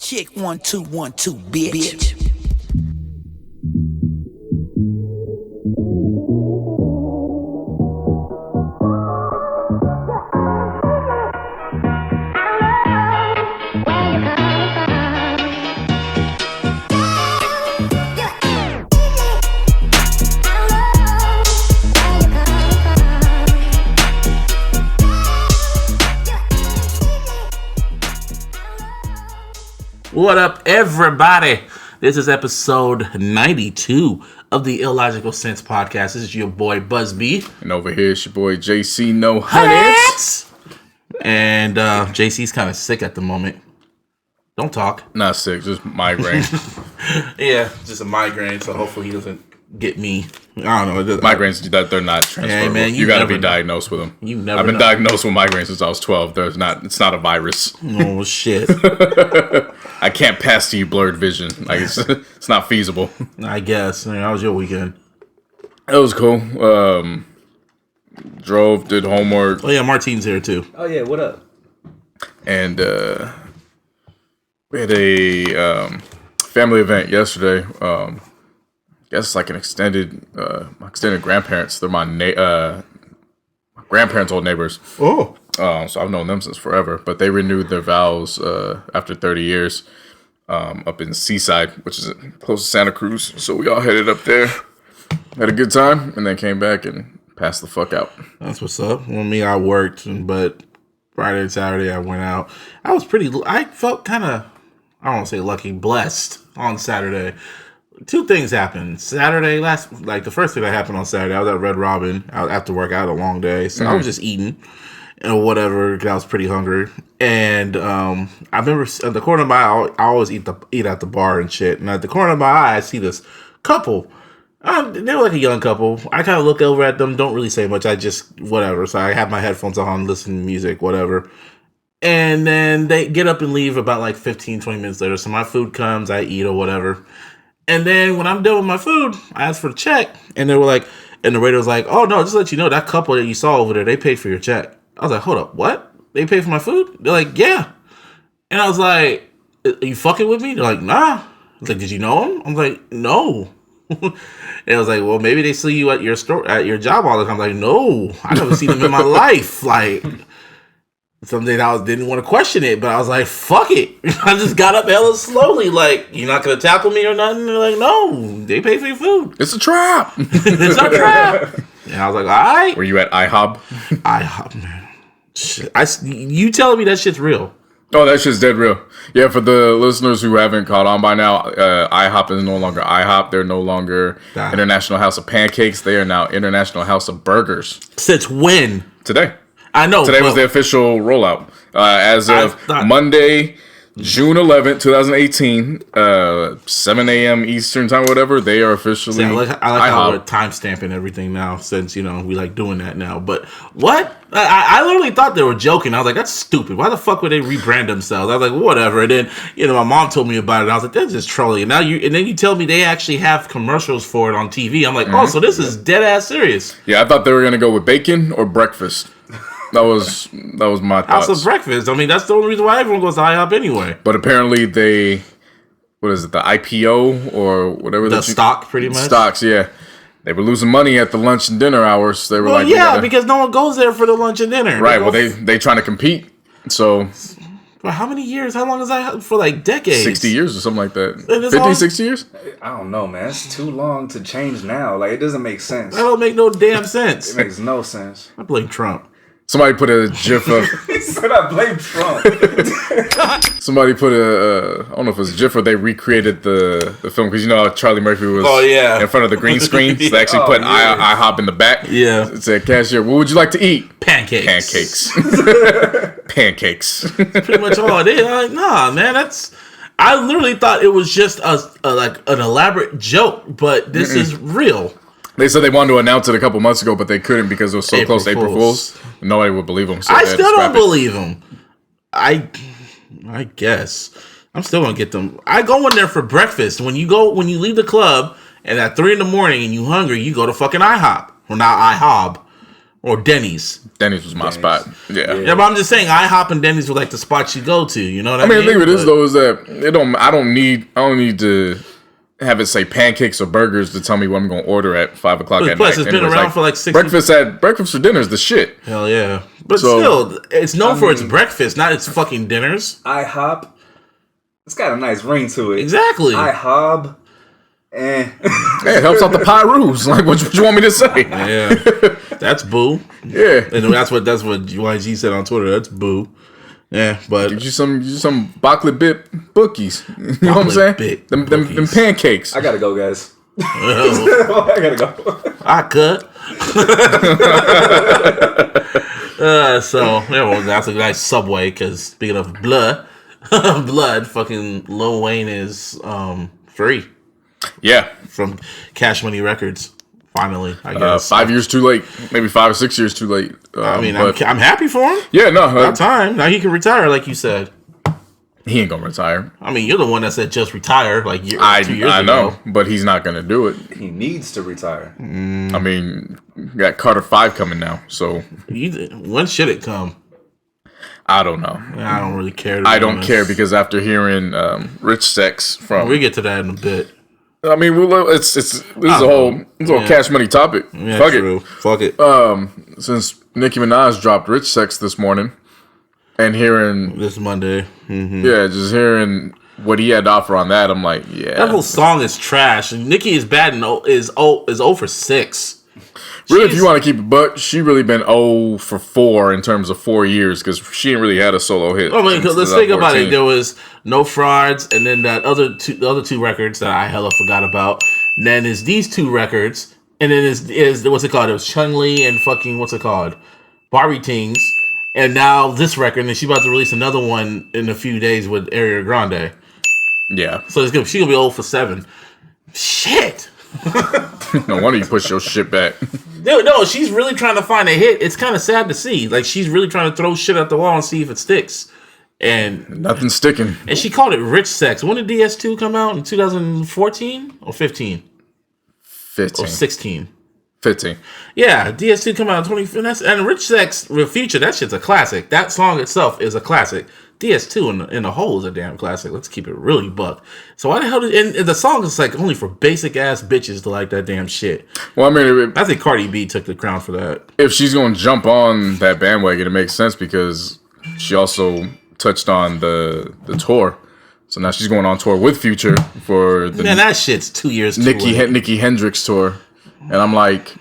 Check 1 2 1 2, bitch. What up, everybody? This is episode 92 of the iLLogical Sense podcast. This is your boy Buzz B. And over here is your boy JC No Hunnits. And JC's kind of sick at the moment. Don't talk. Not sick, just migraine. Yeah, just a migraine, so hopefully he doesn't get me. I don't know. Migraines, that they're not transferable. Hey, man, you got to be diagnosed with them. I've been diagnosed with migraines since I was 12. It's not a virus. Oh, shit. I can't pass to you blurred vision. Like it's not feasible. I guess. How was your weekend? It was cool. Drove, did homework. Oh, yeah, Martine's here, too. Oh, yeah, what up? And we had a family event yesterday. I guess it's like an extended grandparents. They're my grandparents' old neighbors. Oh. So I've known them since forever. But they renewed their vows after 30 years up in Seaside, which is close to Santa Cruz. So we all headed up there, had a good time, and then came back and passed the fuck out. That's what's up. Well, me, I worked, but Friday and Saturday I went out. I felt kind of, I don't want to say lucky, blessed on Saturday. Two things happened. Saturday, the first thing that happened on Saturday, I was at Red Robin. After work, I had a long day, so I was just eating and whatever, because I was pretty hungry. And I remember at the corner of my eye, I always eat at the bar and shit. And at the corner of my eye, I see this couple. They were like a young couple. I kind of look over at them, don't really say much. I just, whatever. So I have my headphones on, listen to music, whatever. And then they get up and leave about like 15, 20 minutes later. So my food comes, I eat or whatever. And then when I'm done with my food, I asked for the check. And they were like, and the waiter was like, oh, no, just to let you know, that couple that you saw over there, they paid for your check. I was like, hold up, what? They paid for my food? They're like, yeah. And I was like, are you fucking with me? They're like, nah. I was like, did you know him? I'm like, no. And I was like, well, maybe they see you at your store, at your job all the time. I'm like, no, I never seen them in my life. Like, someday I didn't want to question it, but I was like, fuck it. I just got up hella slowly. Like, you're not going to tackle me or nothing? They're like, no, they pay for your food. It's a trap. It's a trap. And I was like, all right. Were you at IHOB? IHOB, man. Shit. You telling me that shit's real? Oh, that shit's dead real. Yeah, for the listeners who haven't caught on by now, IHOP is no longer IHOP. They're no longer International House of Pancakes. They are now International House of Burgers. Since when? Today. I know. Today was the official rollout. As of Monday, June 11th, 2018, 7 a.m. Eastern time, whatever, they are officially See, I like how we're timestamping everything now, since, we like doing that now. But what? I literally thought they were joking. I was like, that's stupid. Why the fuck would they rebrand themselves? I was like, whatever. And then, my mom told me about it. And I was like, they're just trolling. And then you tell me they actually have commercials for it on TV. I'm like, oh, so this is dead ass serious. Yeah, I thought they were going to go with bacon or breakfast. That was my thoughts. House of breakfast. I mean, that's the only reason why everyone goes to IHOP anyway. But apparently the IPO or whatever. The stock, pretty much. Stocks, yeah. They were losing money at the lunch and dinner hours. They were because no one goes there for the lunch and dinner. Right, well, they trying to compete, so. For how many years? How long is that? For like decades. 60 years or something like that. 50, 60 years? I don't know, man. It's too long to change now. Like, it doesn't make sense. That don't make no damn sense. It makes no sense. I blame Trump. Somebody put a gif of... He said I blame Trump. Somebody put I don't know if it was a gif or they recreated the film, because how Charlie Murphy was in front of the green screen. So they actually put IHOP in the back. Yeah. It said, cashier, what would you like to eat? Pancakes. Pancakes. That's pretty much all it is. I'm like, nah, man, I literally thought it was just like an elaborate joke, but this is real. They said they wanted to announce it a couple months ago, but they couldn't because it was so close to April Fools. Nobody would believe them. So I still don't believe them. I guess I'm still gonna get them. I go in there for breakfast. When you leave the club and at 3 a.m. and you hungry, you go to fucking IHOP. Well, not IHOB, or Denny's? Denny's was my spot. Yeah. Yeah, but I'm just saying IHOP and Denny's were like the spots you go to. You know what I mean? I mean, the thing with this though is that I don't need to have it say pancakes or burgers to tell me what I'm going to order at 5 o'clock at Plus, night. it's been around for like 60. Breakfast for dinner is the shit. Hell yeah! But still, it's known for its breakfast, not its fucking dinners. IHOP, it's got a nice ring to it. Exactly. IHOB, Hey, it helps out the Pyrus. Like, what you want me to say? Yeah, that's boo. Yeah, and that's what YG said on Twitter. That's boo. Yeah, but get you some chocolate bit bookies. You know what I'm saying? Them pancakes. I gotta go, guys. I gotta go. I cut. So yeah, well, that's a nice Subway. Because speaking of blood, fucking Lil Wayne is free. Yeah, from Cash Money Records. Finally, I guess 5 years too late, maybe 5 or 6 years too late. I mean, I'm happy for him. Yeah, no, about time. Now he can retire, like you said. He ain't gonna retire. I mean, you're the one that said just retire, like 2 years ago. I know, but he's not gonna do it. He needs to retire. I mean, you got Carter 5 coming now, so when should it come? I don't know. I don't really care. I don't care because after hearing Rich Sex from, we get to that in a bit. I mean, this is a whole Cash Money topic. Yeah, Fuck true. it. Fuck it. Since Nicki Minaj dropped Rich Sex this morning, and hearing this Monday, just hearing what he had to offer on that, I'm like, yeah, that whole song is trash. And Nicki is bad and is 0 for 6. Really, if you want to keep it, but she really been 0 for 4 in terms of 4 years because she ain't really had a solo hit. I mean, let's think about it. There was No Frauds, and then the other two records that I hella forgot about. And then is these 2 records, and then is what's it called? It was Chung Lee and fucking what's it called? Barbie Tings, and now this record, and then she's about to release another one in a few days with Ariana Grande. Yeah, so she's gonna be 0 for 7. Shit. No wonder you push your shit back. No, she's really trying to find a hit. It's kind of sad to see. Like, she's really trying to throw shit at the wall and see if it sticks. And nothing's sticking. And she called it Rich Sex. When did DS2 come out? In 2014 or 15? 15. Or 16? 15. Yeah, DS2 come out in 2015. And Rich Sex with Future, that shit's a classic. That song itself is a classic. DS2 in the whole is a damn classic. Let's keep it really buck. So why the hell and the song is like only for basic ass bitches to like that damn shit. Well, I mean, I think Cardi B took the crown for that. If she's going to jump on that bandwagon, it makes sense because she also touched on the tour. So now she's going on tour with Future for the that shit's 2 years too late. Nicki Hendrix tour. And I'm like,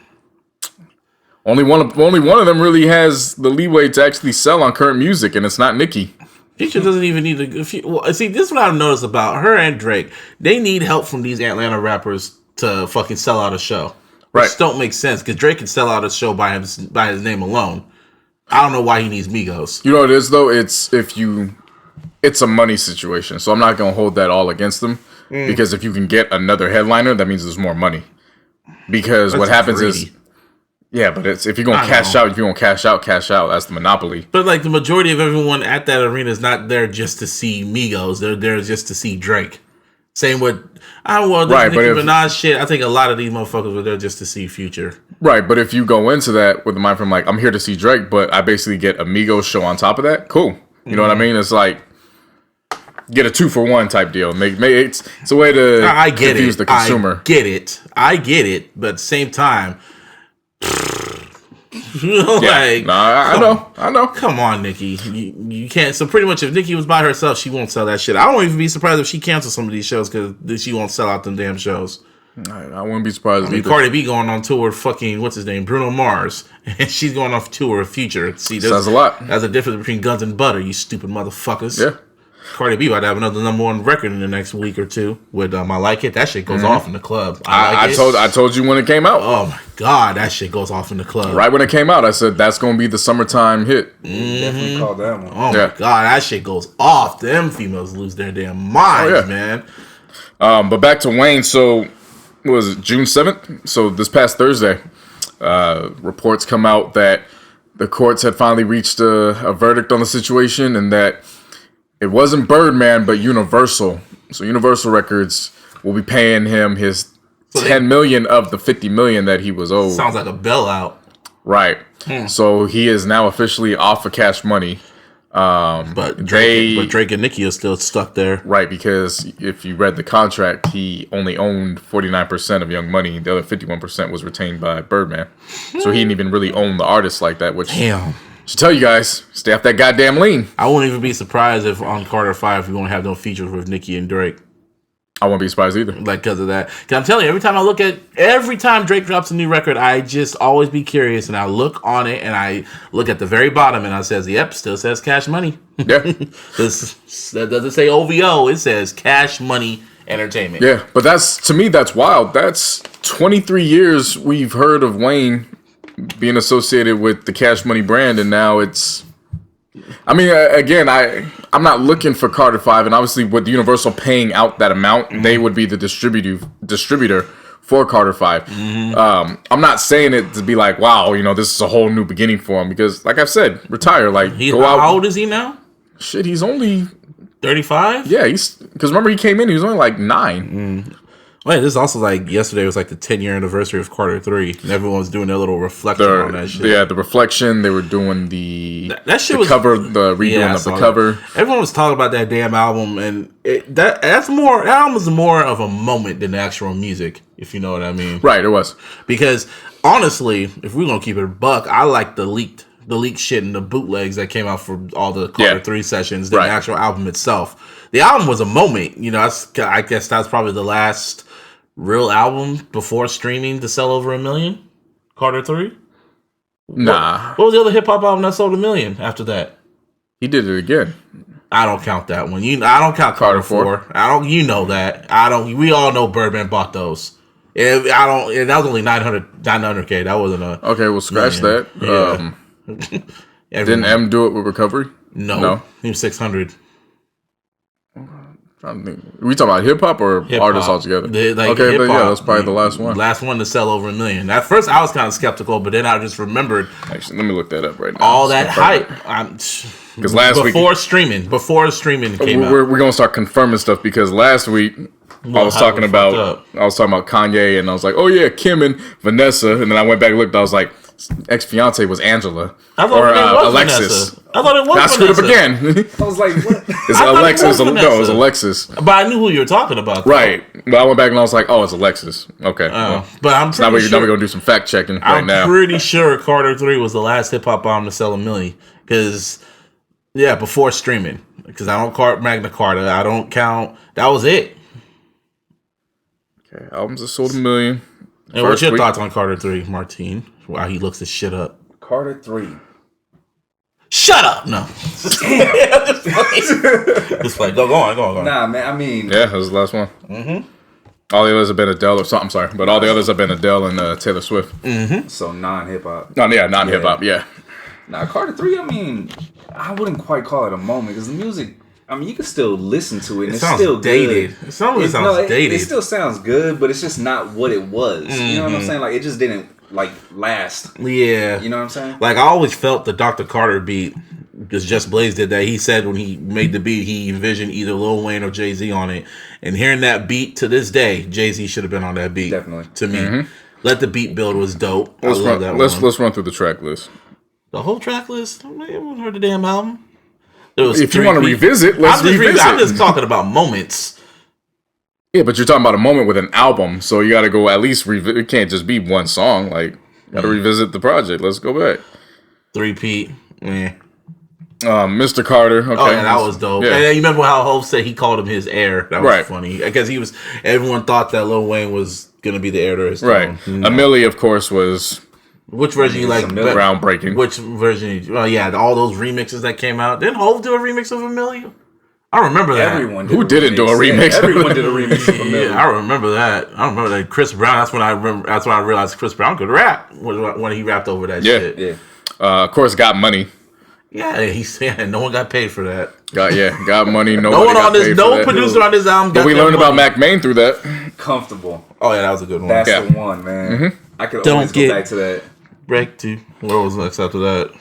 only one of them really has the leeway to actually sell on current music, and it's not Nicki. Future doesn't even need to. See, this is what I've noticed about her and Drake. They need help from these Atlanta rappers to fucking sell out a show. Right. Which don't make sense because Drake can sell out a show by his name alone. I don't know why he needs Migos. You know what it is though? It's a money situation. So I'm not gonna hold that all against them because if you can get another headliner, that means there's more money. Because what happens is. Yeah, but it's if you're gonna cash out, cash out. That's the monopoly. But like the majority of everyone at that arena is not there just to see Migos. They're there just to see Drake. Same with Nicki Minaj shit. I think a lot of these motherfuckers were there just to see Future. Right, but if you go into that with the mind from like I'm here to see Drake, but I basically get a Migos show on top of that, cool. You know what I mean? It's like get a 2-for-1 type deal. It's a way to confuse the consumer. I get it, but at the same time. I know. Come on, Nicki. You can't. So pretty much, if Nicki was by herself, she won't sell that shit. I won't even be surprised if she cancels some of these shows because she won't sell out them damn shows. I wouldn't be surprised. I mean, Cardi B going on tour with fucking what's his name, Bruno Mars, and she's going off tour with Future. See, says a lot. That's a difference between guns and butter. You stupid motherfuckers. Yeah. Cardi B about to have another #1 record in the next week or two with I Like It. That shit goes off in the club. I told you when it came out. Oh my god, that shit goes off in the club. Right when it came out, I said that's gonna be the summertime hit. Definitely called that one. Oh my god, that shit goes off. Them females lose their damn minds, man. But back to Wayne. So what was it, June 7th? So this past Thursday, reports come out that the courts had finally reached a verdict on the situation and that it wasn't Birdman, but Universal. So Universal Records will be paying him his $10 million of the $50 million that he was owed. Sounds like a bailout. Right. So he is now officially off of Cash Money. But Drake and Nicki are still stuck there. Right, because if you read the contract, he only owned 49% of Young Money. The other 51% was retained by Birdman. So he didn't even really own the artist like that, which Damn. should tell you guys, stay off that goddamn lean. I wouldn't even be surprised if on Carter 5 we won't have no features with Nicki and Drake. I won't be surprised either. Like, because of that. Because I'm telling you, every time Drake drops a new record, I just always be curious and I look on it and I look at the very bottom and I says, yep, still says Cash Money. Yeah. That doesn't say OVO, it says Cash Money Entertainment. Yeah, but to me, that's wild. That's 23 years we've heard of Wayne being associated with the Cash Money brand, and now it's... I mean, again, I'm not looking for Carter 5, and obviously with Universal paying out that amount, they would be the distributor for Carter 5. I'm not saying it to be like, wow, this is a whole new beginning for him, because, like I've said, retire. Like, how old is he now? Shit, he's only 35. Yeah, because remember he came in, he was only like 9. Wait, this is also like yesterday was like the 10-year anniversary of Carter 3, and everyone was doing their little reflection on that shit. Yeah, the reflection. They were doing that shit was cover, the redoing of the cover. That. Everyone was talking about that damn album, and that album is more of a moment than the actual music, if you know what I mean. Right, it was. Because honestly, if we're gonna keep it a buck, I like the leaked shit and the bootlegs that came out for all the Carter 3 sessions than the actual album itself. The album was a moment, I guess that's probably the last real album before streaming to sell over 1 million. Carter 3? Nah. What was the other hip hop album that sold 1 million after that? He did it again. I don't count that one. I don't count Carter 4. I don't. You know that. I don't. We all know Birdman bought those. That was only 900K. That wasn't a. Okay, we'll scratch million. that. Yeah. Didn't M do it with Recovery? No. He was 600. We talking about hip hop or artists altogether? Okay, but yeah, that's probably the last one. Last one to sell over 1 million. At first, I was kind of skeptical, but then I just remembered. Actually, let me look that up right now. All that hype. Because last week before streaming came out, we're gonna start confirming stuff because last week I was talking about Kanye and I was like, oh yeah, Kim and Vanessa, and then I went back and looked. I was like, ex-fiance was Angela or Alexis. Vanessa. I thought it was. I screwed up again. I was like, what? It's Alexis. No, it was Alexis. But I knew who you were talking about. Though. Right. But I went back and I was like, oh, it's Alexis. Okay. But I'm pretty sure. Now we're gonna do some fact checking right now. I'm pretty sure Carter 3 was the last hip hop album to sell 1 million. Because, before streaming. Because I don't count Magna Carta. I don't count. That was it. Okay. Albums that sold 1 million. And what's your thoughts on Carter 3, Martine? Wow, he looks this shit up. Carter 3. Shut up! No. Just like, go on. Nah, man, I mean... Yeah, that was the last one. Mm-hmm. All the others have been Adele or something, I'm sorry. But all the others have been Adele and Taylor Swift. Mm-hmm. So non-hip-hop. Non-hip-hop, yeah. Nah, Carter 3, I mean, I wouldn't quite call it a moment because the music... I mean, you can still listen to it, and it's still dated. Good. It sounds dated. It still sounds good, but it's just not what it was. Mm-hmm. You know what I'm saying? Like, it just didn't, last. Yeah. You know what I'm saying? Like, I always felt the Dr. Carter beat, because Just Blaze did that. He said when he made the beat, he envisioned either Lil Wayne or Jay-Z on it. And hearing that beat to this day, Jay-Z should have been on that beat. Definitely. To me. Mm-hmm. Let the Beat Build was dope. Let's run through the track list. The whole track list? I haven't heard the damn album. If you want to revisit, let's revisit. I'm just talking about moments. Yeah, but you're talking about a moment with an album, so you got to go at least revisit. It can't just be one song. Like, got to revisit the project. Let's go back. 3-peat. Yeah. Mr. Carter. Okay. Oh, yeah, that was dope. Yeah. And you remember how Hov said he called him his heir? That was funny. Because everyone thought that Lil Wayne was going to be the heir to his throne. Right. No. Amelie, of course, was... Which version you like? Groundbreaking. Which version? All those remixes that came out. Didn't Hov do a remix of Amelia? I remember that. Everyone Who didn't do a remix? Everyone did a remix of Amelia. Yeah, I remember that. I remember that. Chris Brown. That's when I realized Chris Brown could rap. When he rapped over that shit. Yeah. Of course, Got Money. Yeah, he said no one got paid for that. Got Money. No producer on this album. But we learned about Mac Main through that. Comfortable. Oh yeah, that was a good one. That's the one, man. Mm-hmm. I could always go back to that. Break to. What was next after that?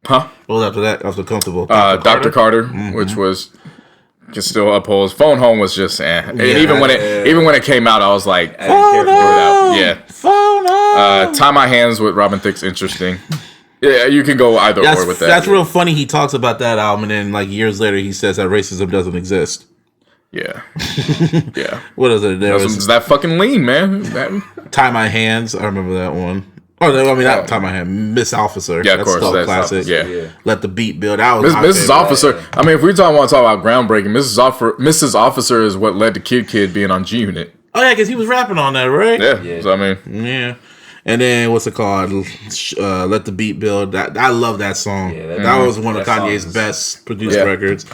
Huh? What was after that? After Comfortable? Dr. Carter, which was just still upholds. Phone Home was just And even when it came out, I was like, phone home. Yeah. Phone Tie My Hands with Robin Thicke's interesting. Yeah, you can go either or with that. That's real funny. He talks about that album, and then like years later, he says that racism doesn't exist. Yeah. Yeah. What is it? It's that fucking lean, man. Tie My Hands. I remember that one. Oh, no, I mean, not Tie My Hand. Miss Officer. Yeah, of course. That's classic. Yeah. Let the Beat Build. That was Mrs. Officer. I mean, if we want to talk about groundbreaking, Mrs. Officer is what led to Kid being on G Unit. Oh, yeah, because he was rapping on that, right? Yeah. So, I mean. Yeah. And then, what's it called? Let the Beat Build. I love that song. Yeah, that was one of Kanye's best produced records.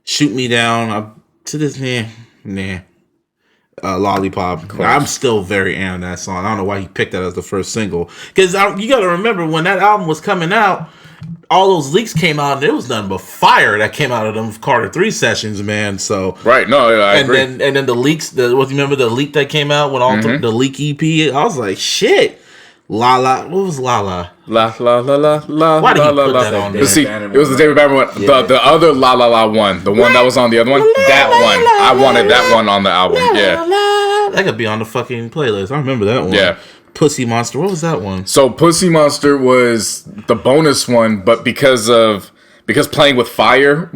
Shoot Me Down. To this, Lollipop. I'm still very anti that song. I don't know why he picked that as the first single. Because you got to remember, when that album was coming out, all those leaks came out, and it was nothing but fire that came out of them Carter 3 sessions, man. So right, no, I agree. And then the leaks. Remember the leak that came out when all the leak EP? I was like, shit. Lala, what was Lala? La la la la la. Why did he put that on there? See, it was the David Banner one. The other La La La one, the one that was on the other one. That one, I wanted that one on the album. Yeah, that could be on the fucking playlist. I remember that one. Yeah. Pussy Monster. What was that one? So Pussy Monster was the bonus one, but because Playing with Fire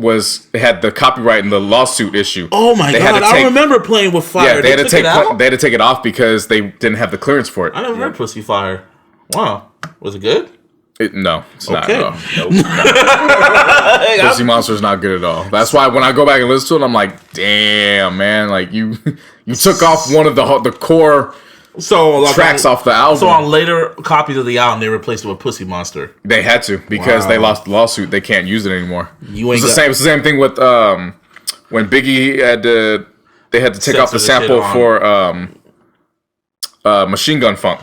had the copyright and the lawsuit issue. Oh my god! I remember Playing with Fire. Yeah, they had to take it off because they didn't have the clearance for it. I never heard Pussy Fire. Wow, was it good? No, it's not. No. Nope, Pussy Monster is not good at all. That's why when I go back and listen to it, I'm like, damn, man, like you took off one of the core. Tracks off the album. So on later copies of the album, they replaced it with Pussy Monster. They had to because they lost the lawsuit. They can't use it anymore. It's the same thing with when Biggie they had to take off the sample for Machine Gun Funk.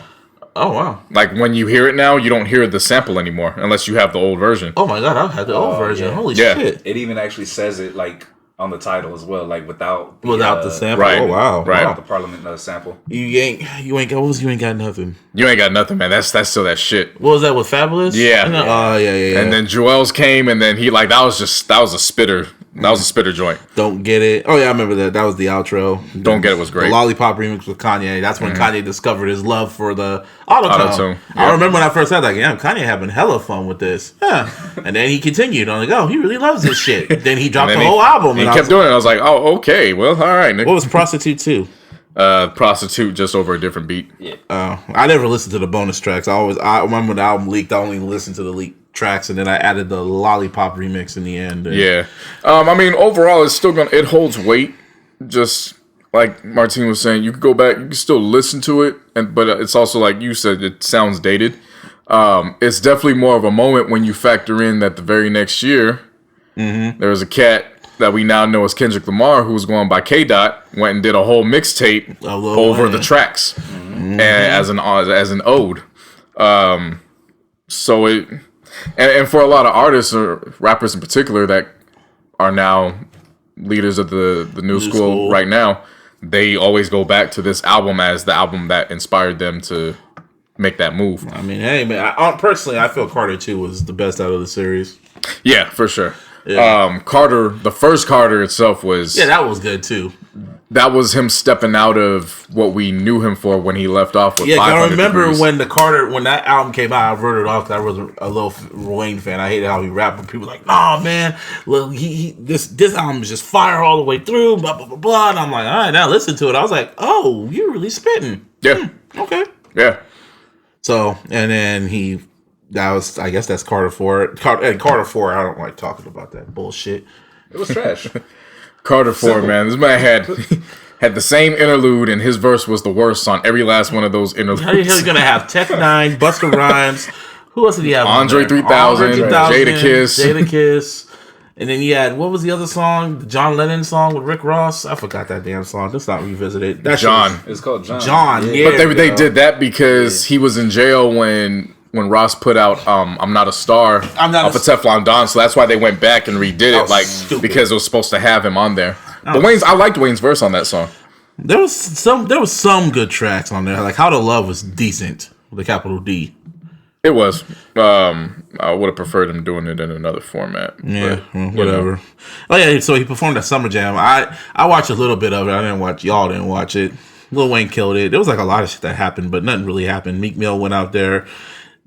Oh wow! Like when you hear it now, you don't hear the sample anymore unless you have the old version. Oh my god, I had the old version. Yeah. Holy shit! It even actually says it like on the title as well, like without the sample. Right. Oh wow! Right. Without the Parliament sample. You ain't got nothing. You ain't got nothing, man. That's still that shit. What was that with Fabulous? Yeah. Yeah. And then Joel's came, and then he that was a spitter. That was a spitter joint. Don't Get It. Oh yeah, I remember that. That was the outro. Don't Get It was great. The Lollipop remix with Kanye. That's when Kanye discovered his love for the auto-tune. Yeah. I remember when I first heard that. Damn, Kanye having hella fun with this. Yeah. And then he continued. I'm like, oh, he really loves this shit. Then he dropped the whole album. He kept doing it. I was like, oh, okay. Well, all right, Nick. What was Prostitute 2? Prostitute, just over a different beat. Yeah. I never listened to the bonus tracks. I remember when the album leaked, I only listened to the leaked tracks, and then I added the Lollipop remix in the end. Yeah. I mean, overall, it's still it holds weight. Just like Martine was saying, you can go back, you can still listen to it, but it's also, like you said, it sounds dated. It's definitely more of a moment when you factor in that the very next year, there was a cat that we now know as Kendrick Lamar, who was going by K-Dot, went and did a whole mixtape over the tracks and as an ode. So it, and for a lot of artists or rappers in particular that are now leaders of the new school right now, they always go back to this album as the album that inspired them to make that move. I mean, hey man, personally, I feel Carter 2 was the best out of the series. Yeah, for sure. Yeah. Carter, the first Carter itself was... Yeah, that was good too. That was him stepping out of what we knew him for when he left off with 500 I remember Degrees. when that album came out, I wrote it off because I was a little Wayne fan. I hated how he rapped, but people were like, nah, man, look, this album is just fire all the way through, blah, blah, blah, blah. And I'm like, all right, now listen to it. I was like, oh, you're really spitting. Yeah. Okay. Yeah. So, and then I guess that's Carter 4. Carter 4, I don't like talking about that bullshit. It was trash. Carter 4, man. This man had the same interlude, and his verse was the worst on every last one of those interludes. How the hell are you going to have Tech 9, Busta Rhymes? Who else did he have? Andre 3000, Jada Kiss. And then you had, what was the other song? The John Lennon song with Rick Ross? I forgot that damn song. Let's not revisit it. It's called John. Yeah. But they did that because he was in jail when Ross put out I'm Not a Star off of Teflon Don, so that's why they went back and redid it, because it was supposed to have him on there. But I liked Wayne's verse on that song. There was some good tracks on there. Like How to Love was decent with a capital D. It was. I would have preferred him doing it in another format. Yeah, whatever. Oh yeah, so he performed at Summer Jam. I watched a little bit of it. Y'all didn't watch it. Lil Wayne killed it. There was like a lot of shit that happened, but nothing really happened. Meek Mill went out there.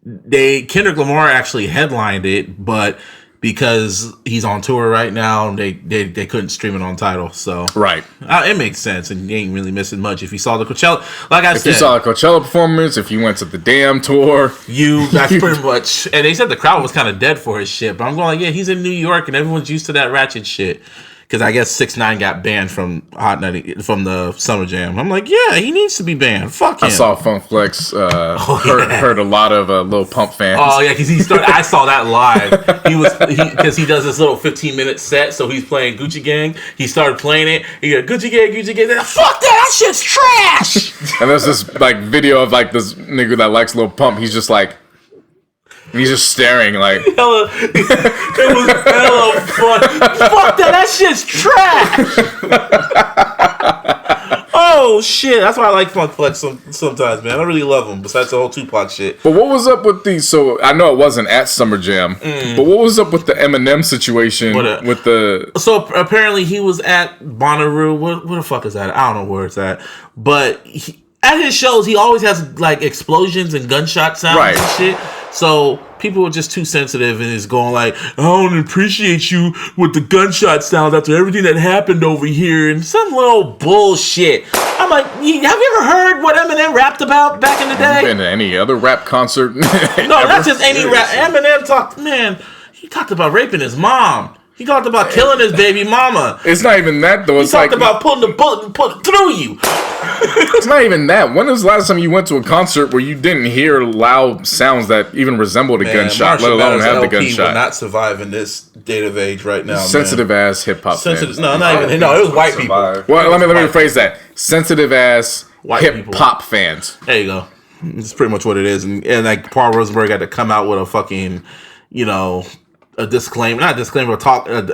Kendrick Lamar actually headlined it, but because he's on tour right now, they couldn't stream it on Tidal. So right, it makes sense, and you ain't really missing much if you saw the Coachella. Like I said, if you saw a Coachella performance, if you went to the damn tour, that's pretty much. And they said the crowd was kind of dead for his shit, but I'm going like, yeah, he's in New York, and everyone's used to that ratchet shit. Because I guess 6ix9ine got banned from from the Summer Jam. I'm like, yeah, he needs to be banned. Fuck him. I saw Funk Flex heard a lot of Lil Pump fans. Oh yeah, because I saw that live. Because he does this little 15-minute set, so he's playing Gucci Gang. He started playing it. He got Gucci Gang. Then, fuck that shit's trash. And there's this like video of like this nigga that likes Lil Pump. He's just like. He's just staring like it was hella fun. Fuck that shit's trash. Oh shit, that's why I like Funk Flex sometimes, man. I really love him. Besides the whole Tupac shit. But what was up with these? So I know it wasn't at Summer Jam, but what was up with the Eminem situation with the? So apparently he was at Bonnaroo. Where the fuck is that? I don't know where it's at, but. At his shows, he always has like explosions and gunshot sounds and shit. So people were just too sensitive and is going like, I don't appreciate you with the gunshot sounds after everything that happened over here and some little bullshit. I'm like, have you ever heard what Eminem rapped about back in the day? Been to any other rap concert? No, not just any rap. Eminem he talked about raping his mom. He talked about killing his baby mama. It's not even that though. He talked about pulling the bullet and putting it through you. It's not even that. When was the last time you went to a concert where you didn't hear loud sounds that even resembled a gunshot, let alone have the gunshot? Will not survive in this date of age right now. Sensitive ass hip hop fans. No, not even. No, it was white people. Well, let me rephrase that. Sensitive ass hip hop fans. There you go. It's pretty much what it is. And like Paul Rosenberg had to come out with a fucking, a disclaimer, not a disclaimer,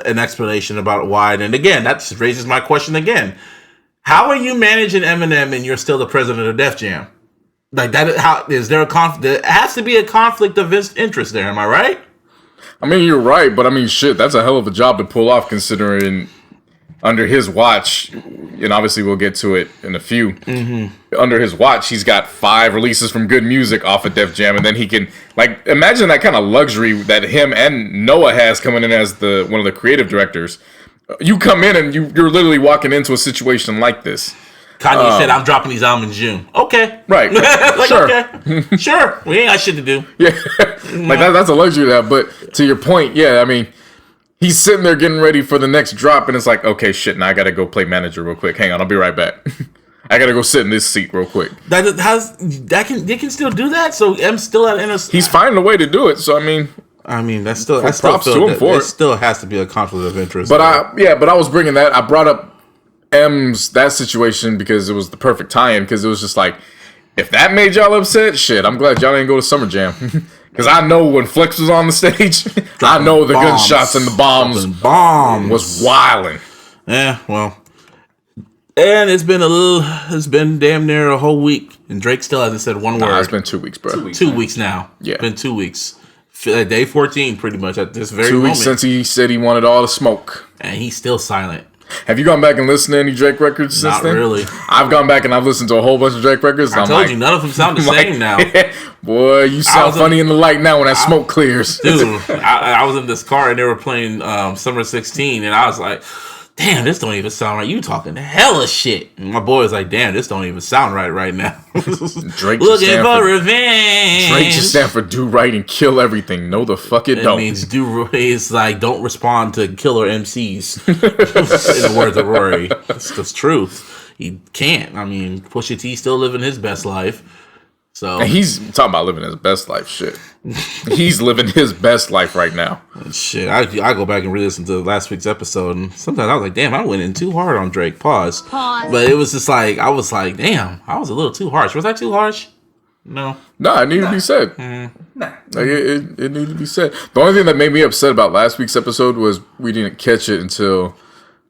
an explanation about why. And again, that just raises my question again. How are you managing Eminem and you're still the president of Def Jam? Like that? How is there a conflict? There has to be a conflict of interest there. Am I right? I mean, you're right, but I mean, shit, that's a hell of a job to pull off considering under his watch, and obviously we'll get to it in a few. Mm-hmm. Under his watch, he's got 5 releases from Good Music off of Def Jam, and then he can imagine that kind of luxury that him and Noah has coming in as one of the creative directors. You come in and you're literally walking into a situation like this. Kanye said, "I'm dropping these albums in June." Okay, right? Sure, okay. Sure. We ain't got shit to do. Yeah, that's a luxury to have. But to your point, yeah, I mean. He's sitting there getting ready for the next drop, and it's like, okay, shit, now I gotta go play manager real quick. Hang on, I'll be right back. I gotta go sit in this seat real quick. They can still do that. So I'm still at NS. He's finding a way to do it. So I mean, that's still props to him for it. It still has to be a conflict of interest. But I was bringing that. I brought up that situation because it was the perfect tie-in. Because it was just like, if that made y'all upset, shit, I'm glad y'all didn't go to Summer Jam. Because I know when Flex was on the stage, I know the gunshots and the bombs was wilding. Yeah, well. And it's been damn near a whole week. And Drake still hasn't said one word. It's been 2 weeks, bro. 2 weeks now. Yeah. It's been 2 weeks. Day 14, pretty much, at this very moment. 2 weeks since he said he wanted all the smoke. And he's still silent. Have you gone back and listened to any Drake records since then? Not really. I've gone back and I've listened to a whole bunch of Drake records. I told you, none of them sound the same now. Boy, you sound funny in the light now when that smoke clears. Dude, I was in this car and they were playing Summer 16 and I was like, damn, this don't even sound right. You talking hella shit. And my boy was like, damn, this don't even sound right now. Drake looking for revenge. Drake just stand for do right and kill everything. No, the fuck it don't. It means it's like don't respond to killer MCs. In the words of Rory. It's the truth. He can't. I mean, Pusha T still living his best life. So and he's talking about living his best life. Shit, he's living his best life right now. Shit, I go back and re-listen to last week's episode, and sometimes I was like, "Damn, I went in too hard on Drake." Pause. But it was just like I was like, "Damn, I was a little too harsh." Was I too harsh? No. It needed to be said. It needed to be said. The only thing that made me upset about last week's episode was we didn't catch it until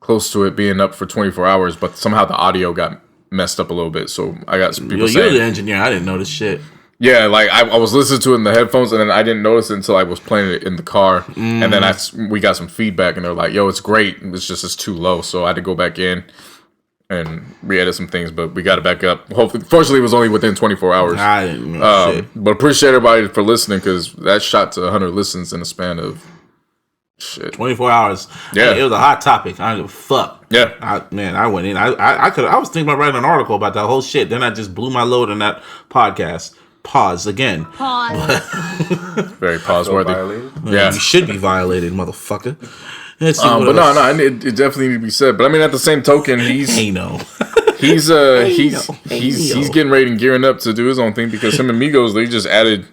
close to it being up for 24 hours, but somehow the audio got messed up a little bit, so I got some people saying... You're the engineer, I didn't notice shit. Yeah, like I was listening to it in the headphones, and then I didn't notice it until I was playing it in the car, and then we got some feedback, and they're like, yo, it's great, it's too low, so I had to go back in and re-edit some things, but we got it back up. Hopefully, fortunately, it was only within 24 hours. I didn't know shit. But appreciate everybody for listening, because that shot to 100 listens in a span of 24 hours. Yeah, it was a hot topic. I don't give a fuck. Yeah, I went in. I was thinking about writing an article about that whole shit. Then I just blew my load in that podcast. Pause again. Pause. Very pause-worthy. Yeah, you should be violated, motherfucker. Let's see but no, it definitely need to be said. But I mean, at the same token, he's getting ready and gearing up to do his own thing, because him and Migos, they just added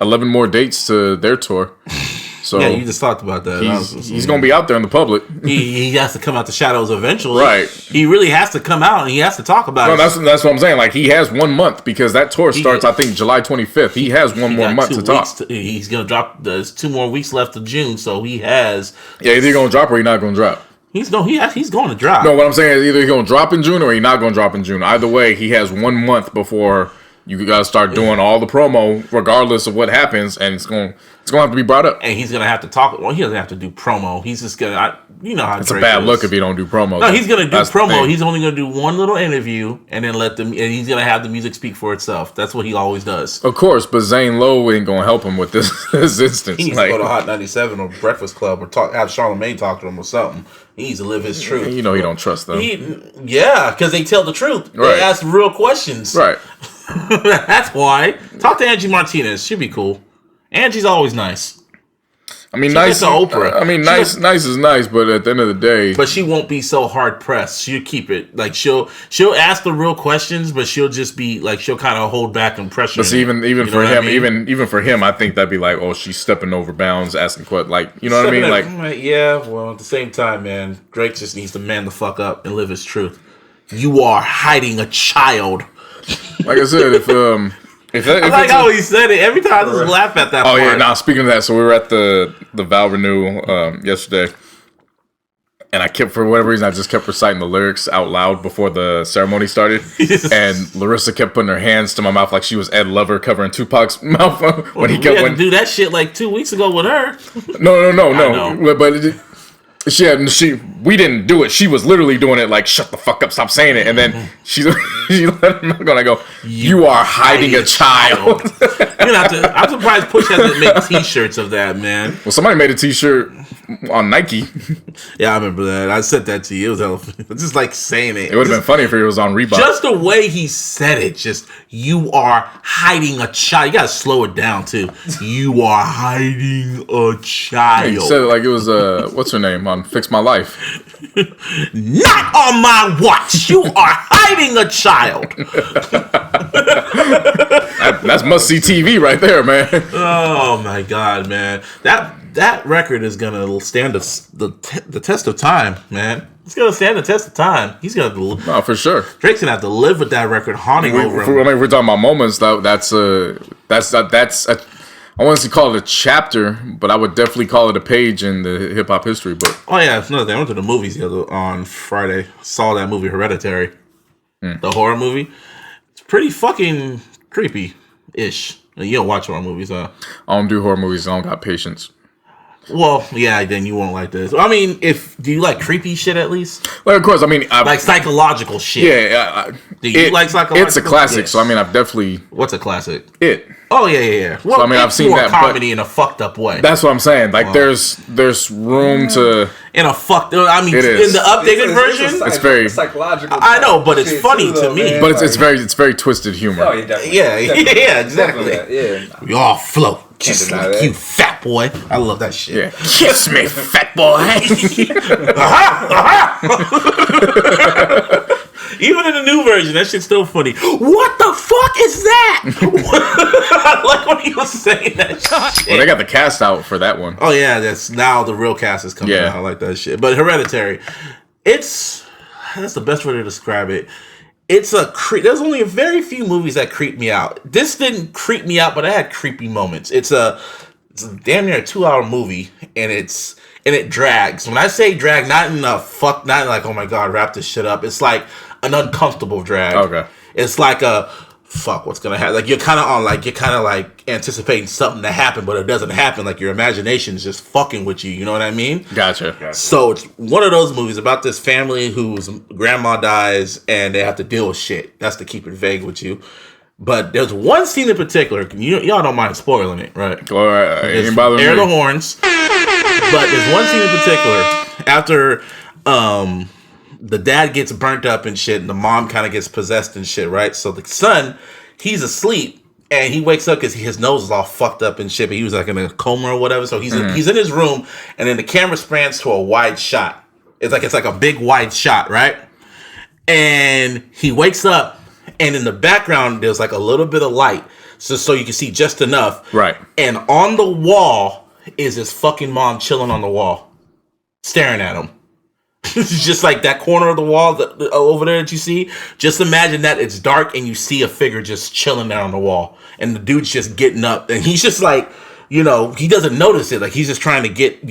11 more dates to their tour. So yeah, you just talked about that. He's going to be out there in the public. He has to come out the shadows eventually. Right. He really has to come out and he has to talk about it. That's what I'm saying. Like, he has 1 month, because that tour starts, I think, July 25th. He has one more month to talk. He's going to drop. There's 2 more weeks left of June, so he has. Yeah, either you're going to drop or you're not going to drop. He's going to drop. No, what I'm saying is either he's going to drop in June or he's not going to drop in June. Either way, he has 1 month before you got to start doing all the promo, regardless of what happens, and it's going to have to be brought up. And he's going to have to talk. Well, he doesn't have to do promo. He's just going to, you know how it's a bad look if you don't do promo. No, he's going to do promo. He's only going to do one little interview and then and he's going to have the music speak for itself. That's what he always does. Of course, but Zane Lowe ain't going to help him with this instance. He needs to go to Hot 97 or Breakfast Club or have Charlamagne talk to him or something. He needs to live his truth. You know he don't trust them. Yeah, because they tell the truth. Right. They ask real questions. Right. That's why. Talk to Angie Martinez. She'll be cool. Angie's always nice. I mean, nice. Oprah. I mean, nice is nice, but at the end of the day, but she won't be so hard pressed. She'll keep it like she'll ask the real questions, but she'll just be like she'll kind of hold back and pressure. But see, even for him, even for him, I think that'd be like, oh, she's stepping over bounds, asking like, you know what I mean? Like, yeah. Well, at the same time, man, Drake just needs to man the fuck up and live his truth. You are hiding a child. Like I said, if I like how he said it every time. I just laugh at that. Oh part. Yeah, now speaking of that, so we were at the vow renewal yesterday, and I kept, for whatever reason, I just kept reciting the lyrics out loud before the ceremony started, and Larissa kept putting her hands to my mouth like she was Ed Lover covering Tupac's mouth when he kept to do that shit like 2 weeks ago with her. No, but. We didn't do it. She was literally doing it like, shut the fuck up, stop saying it. And then she let him go, and I go, you are hiding a child. I'm surprised Push hasn't made t-shirts of that, man. Well, somebody made a t-shirt on Nike. Yeah, I remember that. I sent that to you. It was just like saying it. It would have been funny if it was on Reebok. Just the way he said it. Just, you are hiding a child. You got to slow it down, too. You are hiding a child. He said it like it was, what's her name on Fix My Life. Not on my watch. You are hiding a child. That's must-see TV right there, man. Oh, my God, man. That record is going to stand the test of time, man. It's going to stand the test of time. He's going to... No, for sure. Drake's going to have to live with that record haunting over him. I mean, we're talking about moments. That's I want to call it a chapter, but I would definitely call it a page in the hip hop history book. Oh yeah, it's another thing. I went to the movies on Friday. Saw that movie Hereditary, the horror movie. It's pretty fucking creepy-ish. You don't watch horror movies, huh? I don't do horror movies. I don't got patience. Well, yeah, then you won't like this. I mean, do you like creepy shit at least? Well, of course. I mean, like psychological shit. Yeah. Do you like psychological? It's a classic. Yes. So I mean, I've definitely. What's a classic? It. Oh yeah. Well, so, I mean, I've seen that comedy in a fucked up way. That's what I'm saying. Like, there's room to. In a fucked. I mean, in the updated version, it's very psychological. I know, but it's funny to me. Man. But it's very twisted humor. Oh, yeah, definitely. Yeah, exactly. Yeah. We all float. Just like you, fat boy. I love that shit. Yeah. Kiss me, fat boy. Even in the new version, that shit's still funny. What the fuck is that? I like when he was saying that shit. Well, they got the cast out for that one. Oh, yeah. That's now the real cast is coming out. I like that shit. But Hereditary, that's the best way to describe it. It's there's only a very few movies that creep me out. This didn't creep me out, but I had creepy moments. It's a damn near a 2-hour movie, and it drags. When I say drag, not like, oh my God, wrap this shit up. It's like an uncomfortable drag. Okay. It's like a fuck, what's gonna happen? Like you're kind of like anticipating something to happen, but it doesn't happen. Like your imagination is just fucking with you. You know what I mean? Gotcha. So it's one of those movies about this family whose grandma dies and they have to deal with shit. That's to keep it vague with you. But there's one scene in particular. Y'all don't mind spoiling it, right? All right. Ain't bothering Air me. the horns. But there's one scene in particular after the dad gets burnt up and shit, and the mom kind of gets possessed and shit, right? So the son, he's asleep, and he wakes up because his nose is all fucked up and shit, but he was like in a coma or whatever. So he's in his room, and then the camera spans to a wide shot. It's like a big wide shot, right? And he wakes up, and in the background there's like a little bit of light, so you can see just enough. Right. And on the wall is his fucking mom chilling on the wall, staring at him. It's just like that corner of the wall over there that you see. Just imagine that it's dark and you see a figure just chilling there on the wall, and the dude's just getting up, and he's just like, he doesn't notice it. Like he's just trying to get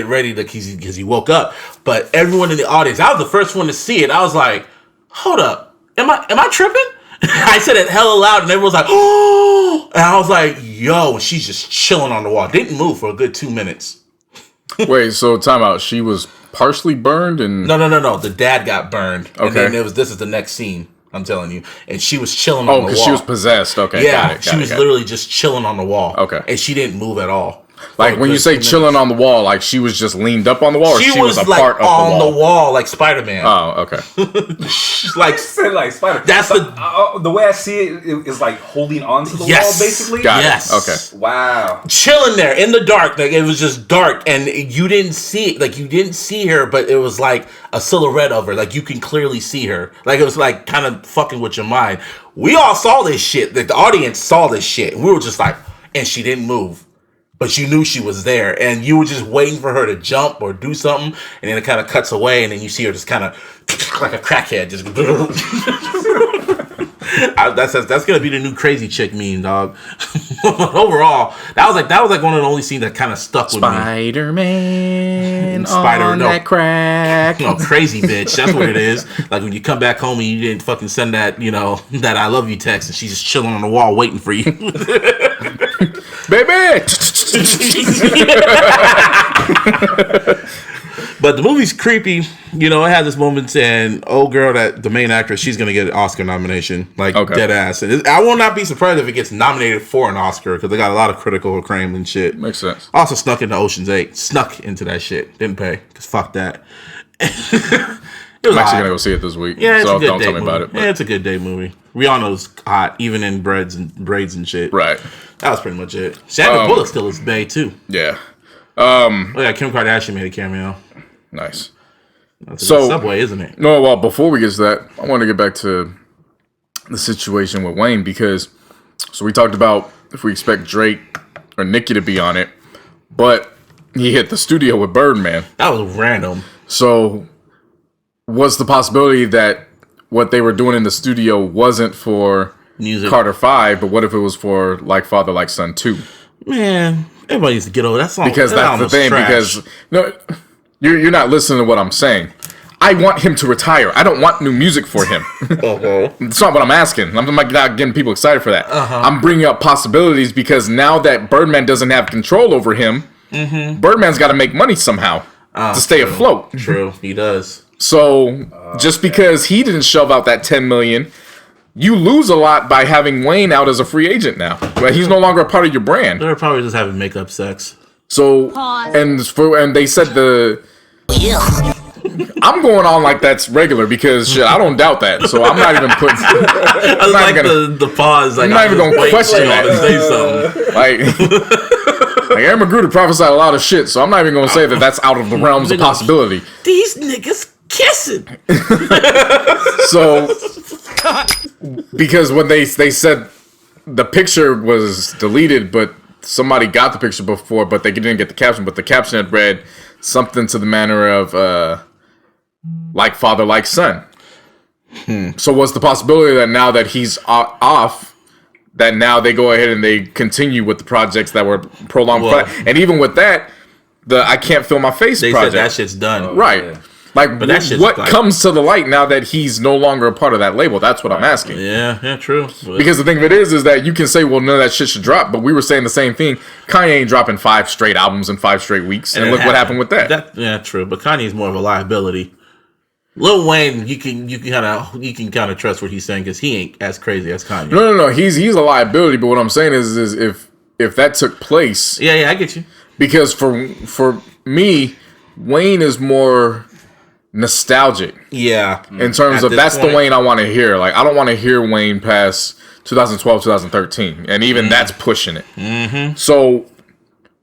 ready because he woke up. But everyone in the audience, I was the first one to see it. I was like, hold up, am I tripping? I said it hella loud, and everyone was like, oh, and I was like, yo, she's just chilling on the wall. Didn't move for a good 2 minutes. Wait, so time out. She was partially burned and... No. The dad got burned. Okay. And then this is the next scene, I'm telling you. And she was chilling on the wall. Oh, because she was possessed. Okay, yeah, got she was literally just chilling on the wall. Okay. And she didn't move at all. Like when you say chilling on the wall, like she was just leaned up on the wall, or she was a like part of on the wall like Spider-Man. Oh, okay. Like Spider. That's the way I see it is like holding onto the wall, basically. Got yes. it. Okay. Wow. Chilling there in the dark, like it was just dark, and you didn't see it. Like you didn't see her, but it was like a silhouette of her. Like you can clearly see her. Like it was like kind of fucking with your mind. We all saw this shit. Like the audience saw this shit. We were just like, and she didn't move. But you knew she was there, and you were just waiting for her to jump or do something, and then it kind of cuts away, and then you see her just kind of like a crackhead, just. That's gonna be the new crazy chick meme, dog. Overall, that was like one of the only scenes that kind of stuck with me. Spider-Man on that crack. Crazy bitch. That's what it is. Like when you come back home and you didn't fucking send that, that I love you text, and she's just chilling on the wall waiting for you. Baby! But the movie's creepy. It has its moments, and girl, that the main actress, she's gonna get an Oscar nomination, like dead ass. And I will not be surprised if it gets nominated for an Oscar because they got a lot of critical acclaim and shit. Makes sense. Also snuck into Ocean's 8. Snuck into that shit. Didn't pay because fuck that. I'm actually gonna go see it this week. Yeah, it's so a good don't date tell me movie. about it. But. Yeah, it's a good day movie. Rihanna's hot, even in braids and shit. Right. That was pretty much it. Sandra Bullock still is bae too. Yeah. Kim Kardashian made a cameo. Nice. That's a Subway, isn't it? No, well, before we get to that, I want to get back to the situation with Wayne because, so we talked about if we expect Drake or Nicki to be on it, but he hit the studio with Birdman. That was random. So, what's the possibility that what they were doing in the studio wasn't for music Carter 5, but what if it was for Like Father, Like Son 2? Man, everybody needs to get over that song. Because that's the thing. Trash. Because you're not listening to what I'm saying. I want him to retire. I don't want new music for him. That's not what I'm asking. I'm not getting people excited for that. I'm bringing up possibilities because now that Birdman doesn't have control over him, Birdman's got to make money somehow to stay afloat. True, he does. So just because he didn't shove out that $10 million, you lose a lot by having Wayne out as a free agent now. Right? He's no longer a part of your brand. They're probably just having makeup sex. So and they said I'm going on like that's regular because shit, I don't doubt that. So I'm not even putting. I like the pause. Like, I'm not even gonna question that. To say something. Like Aaron McGruder prophesied a lot of shit, so I'm not even gonna say that that's out of the realms of possibility. These niggas kissing. So because when they said the picture was deleted, but somebody got the picture before, but they didn't get the caption. But the caption had read something to the manner of like father, like son. So what's the possibility that now that he's off, that now they go ahead and they continue with the projects that were prolonged? And even with that, the I Can't Feel My Face they project. said that shit's done. Right. Like, But that shit's what like- comes to the light now that he's no longer a part of that label? That's what I'm asking. Yeah, true. But Because the thing of it is that you can say, well, none of that shit should drop, but we were saying the same thing. Kanye ain't dropping 5 straight albums in 5 straight weeks, and look what happened with that. Yeah, true. But Kanye's more of a liability. Lil Wayne, you can kind of trust what he's saying because he ain't as crazy as Kanye. No. He's a liability, but what I'm saying is if that took place, Yeah, I get you. because for me, Wayne is more nostalgic Yeah, in terms At of this that's point, the Wayne I want to hear. Like, I don't want to hear Wayne past 2012, 2013, and even that's pushing it. Mm-hmm. So,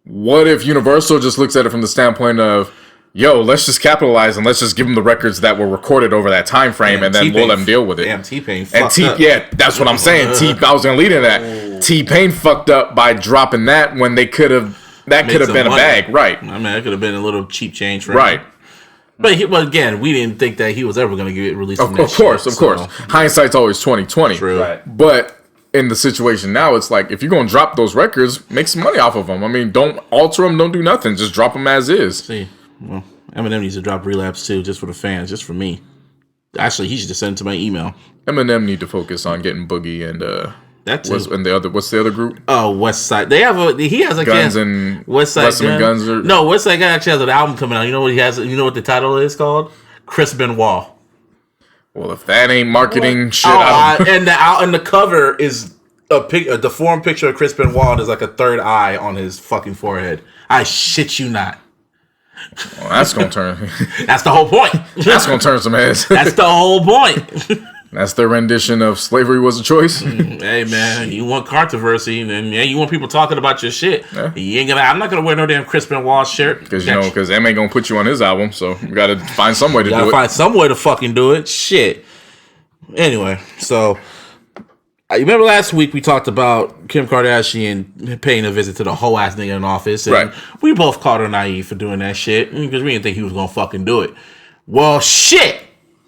what if Universal just looks at it from the standpoint of, yo, let's just capitalize and let's just give them the records that were recorded over that time frame, and then we'll let them deal with it. Damn, T-Pain And fucked up. yeah, that's what I'm saying. I was gonna lead into that. T-Pain fucked up by dropping that when they could have. That Made could have some been a money. bag, right? I mean, that could have been a little cheap change for Right. him. But again, we didn't think that he was ever going to get released. Of course. Hindsight's always 20/20. True. Right. But in the situation now, it's like if you're gonna drop those records, make some money off of them. I mean, don't alter them, don't do nothing, just drop them as is. See, well, Eminem needs to drop Relapse too, just for the fans, just for me. Actually, he should just send it to my email. Eminem need to focus on getting Boogie and That's what's the other group? Oh, West Side. He has a Guns and West Side Western Guns. No, West Side Gun actually has an album coming out. You know what he has? You know what the title is called? Chris Benoit. Well, if that ain't marketing shit, And the cover is a deformed picture of Chris Benoit. There's like a third eye on his fucking forehead. I shit you not. well, that's gonna turn. That's the whole point. That's gonna turn some heads. That's the whole point. That's their rendition of slavery was a choice. Hey man, you want controversy, and yeah, you want people talking about your shit. Yeah. You ain't gonna. I'm not gonna wear no damn Chris Benoit shirt Because M ain't gonna put you on his album, so you gotta find some way to gotta do it. find some way to fucking do it. Shit. Anyway, so I remember last week we talked about Kim Kardashian paying a visit to the whole ass nigga in office, and Right. we both called her naive for doing that shit because we didn't think he was gonna fucking do it. Well, shit,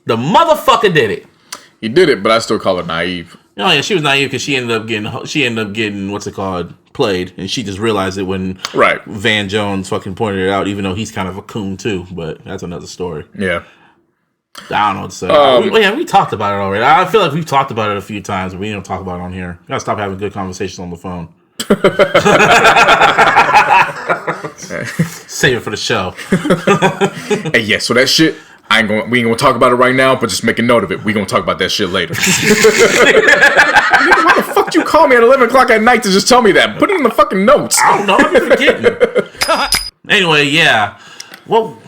the motherfucker did it. He did it, but I still call her naive. Oh yeah, she was naive because she ended up getting what's it called, played, and she just realized it when Right. Van Jones fucking pointed it out. Even though he's kind of a coon too, but that's another story. Yeah. I don't know what to say. We talked about it already. I feel like we've talked about it a few times, but we don't talk about it on here. We gotta stop having good conversations on the phone. Save it for the show. Hey, yeah. So that shit, we ain't gonna talk about it right now, but just make a note of it. We gonna talk about that shit later. Nigga, why the fuck you call me at 11 o'clock at night to just tell me that? Put it in the fucking notes. I don't know. I'm forgetting. Anyway, yeah. Well,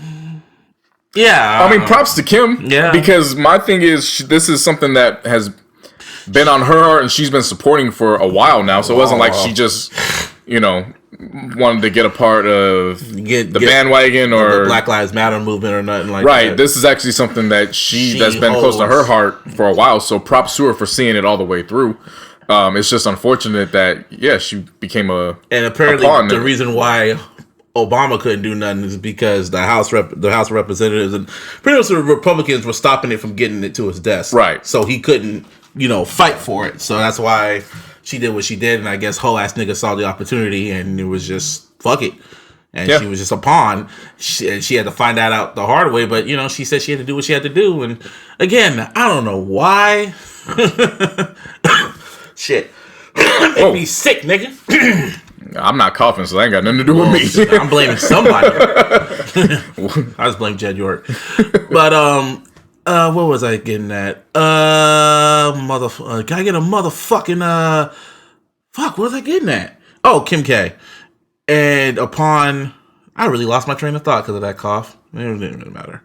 yeah. I mean, props to Kim. Yeah. Because my thing is, this is something that has been on her heart and she's been supporting for a while now. So it wasn't like she just, wanted to get a part of the bandwagon or the Black Lives Matter movement or nothing like that. Right. This is actually something that that's been close to her heart for a while. So props to her for seeing it all the way through. It's just unfortunate that she became and apparently the reason why Obama couldn't do nothing is because the House of Representatives and pretty much the Republicans were stopping it from getting it to his desk. Right. So he couldn't, fight for it. So that's why she did what she did. And I guess whole ass nigga saw the opportunity and it was just fuck it. And she was just a pawn. She had to find that out the hard way. But, she said she had to do what she had to do. And again, I don't know why. Shit. Make me sick, nigga. I'm not coughing, so that ain't got nothing to do with me. I'm blaming somebody. I just blame Jed York. But what was I getting at? Can I get a motherfucking fuck, what was I getting at? Oh, Kim K. And I really lost my train of thought because of that cough. It didn't really matter.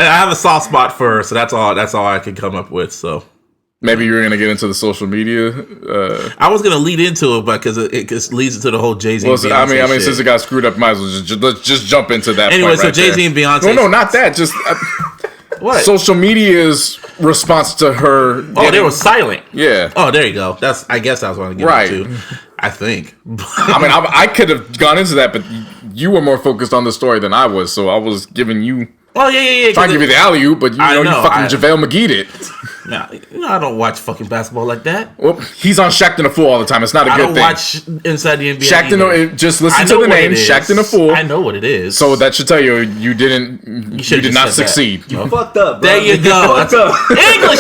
I have a soft spot for her, so that's all I could come up with. So maybe you're gonna get into the social media. I was gonna lead into it, but because it leads into the whole Jay-Z. Well, I mean, since it got screwed up, might as well let's just jump into that. Anyway, point so right Jay-Z and Beyonce. No, not that. Just what? Social media's response to her. They were silent. Yeah. Oh, there you go. I guess that's what I'm getting into. I think. I mean, I could have gone into that, but you were more focused on the story than I was, so I was giving you. Oh yeah. Trying to give you the alley-oop, but you fucking JaVale McGee'd it. Nah, I don't watch fucking basketball like that. Well, he's on Shaqtin' a Fool all the time. It's not a good thing. I don't watch Inside the NBA. Shaqtin', just listen to the name, Shaqtin' a Fool. I know what it is. So that should tell you you did not succeed. You fucked up, bro. There you go. Fucked up. English,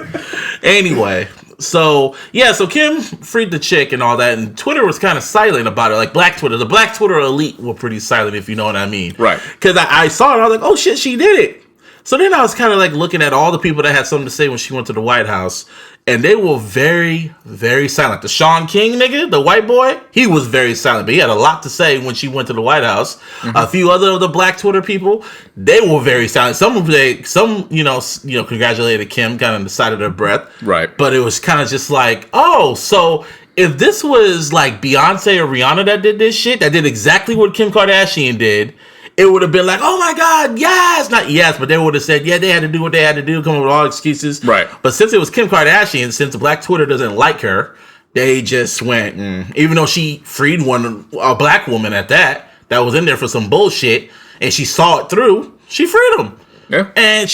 motherfucker. Anyway. So Kim freed the chick and all that, and Twitter was kind of silent about it. Like the Black Twitter elite were pretty silent, if you know what I mean. Right. Because I saw it, I was like, oh shit, she did it. So then I was kind of like looking at all the people that had something to say when she went to the White House, and they were very, very silent. The Sean King nigga, the white boy, he was very silent, but he had a lot to say when she went to the White House. Mm-hmm. A few other of the Black Twitter people, they were very silent. Some congratulated Kim, kind of on the side of their breath. Right. But it was kind of just like, oh, so if this was like Beyonce or Rihanna that did this shit, that did exactly what Kim Kardashian did, it would have been like, oh my God, yes. Not yes, but they would have said, yeah, they had to do what they had to do, come up with all excuses. Right. But since it was Kim Kardashian, since the Black Twitter doesn't like her, they just went, even though she freed a black woman at that was in there for some bullshit, and she saw it through, she freed him. Yeah. And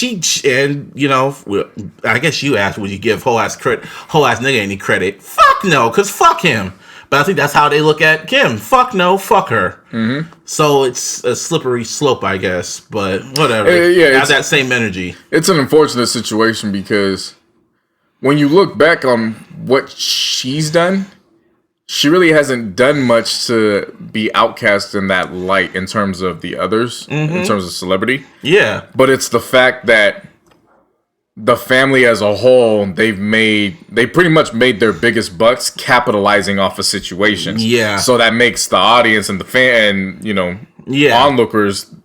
I guess you asked, would you give whole ass nigga any credit? Fuck no, because fuck him. But I think that's how they look at Kim. Fuck no, fuck her. Mm-hmm. So it's a slippery slope, I guess. But whatever. Have that same energy. It's an unfortunate situation because when you look back on what she's done, she really hasn't done much to be outcast in that light in terms of the others, in terms of celebrity. Yeah. But it's the fact that the family as a whole, they pretty much made their biggest bucks capitalizing off of situations. Yeah. So that makes the audience and the onlookers,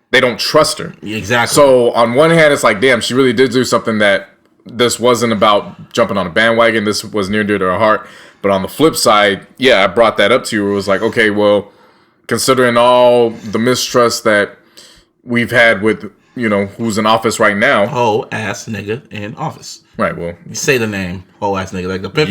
they don't trust her. Exactly. So on one hand, it's like, damn, she really did do something that this wasn't about jumping on a bandwagon. This was near and dear to her heart. But on the flip side, I brought that up to you. It was like, okay, well, considering all the mistrust that we've had with who's in office right now. Whole ass nigga in office. Right, well. You say the name. Whole ass nigga. Like the pimp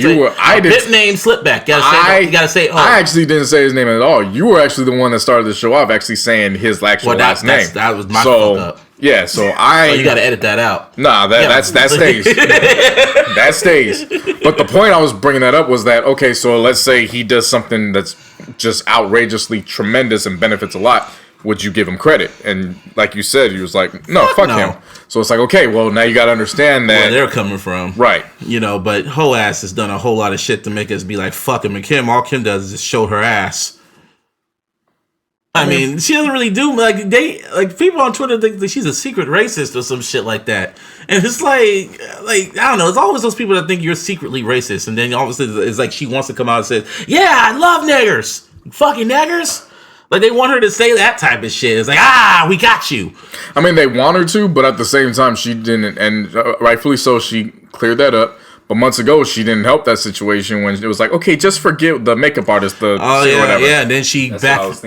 name slip back. You gotta say, I actually didn't say his name at all. You were actually the one that started the show off actually saying his actual last name. That was my fuck up. Yeah, so you gotta edit that out. Nah, that stays. That stays. But the point I was bringing that up was that, okay, so let's say he does something that's just outrageously tremendous and benefits a lot. Would you give him credit? And like you said, he was like, no, fuck him. So it's like, okay, well, now you got to understand that. Where they're coming from. Right. But Ho ass has done a whole lot of shit to make us be like, fuck him. And Kim, all Kim does is just show her ass. I mean, she doesn't really do, people on Twitter think that she's a secret racist or some shit like that. And it's like, I don't know, it's always those people that think you're secretly racist. And then all of a sudden, it's like she wants to come out and say, yeah, I love niggers. Fucking niggers. Like, they want her to say that type of shit. It's like, we got you. I mean, they want her to, but at the same time, she didn't. And rightfully so, she cleared that up. But months ago, she didn't help that situation when it was like, okay, just forget the makeup artist, whatever. Yeah, and then she backtracked.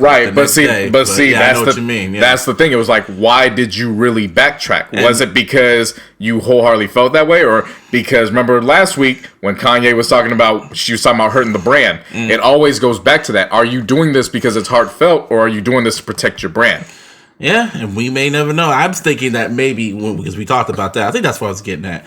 Right, but that's what you mean. Yeah. That's the thing. It was like, why did you really backtrack? Was it because you wholeheartedly felt that way, or because remember last week when Kanye was talking about, she was talking about hurting the brand? It always goes back to that. Are you doing this because it's heartfelt, or are you doing this to protect your brand? Yeah, and we may never know. I'm thinking that maybe because we talked about that. I think that's what I was getting at.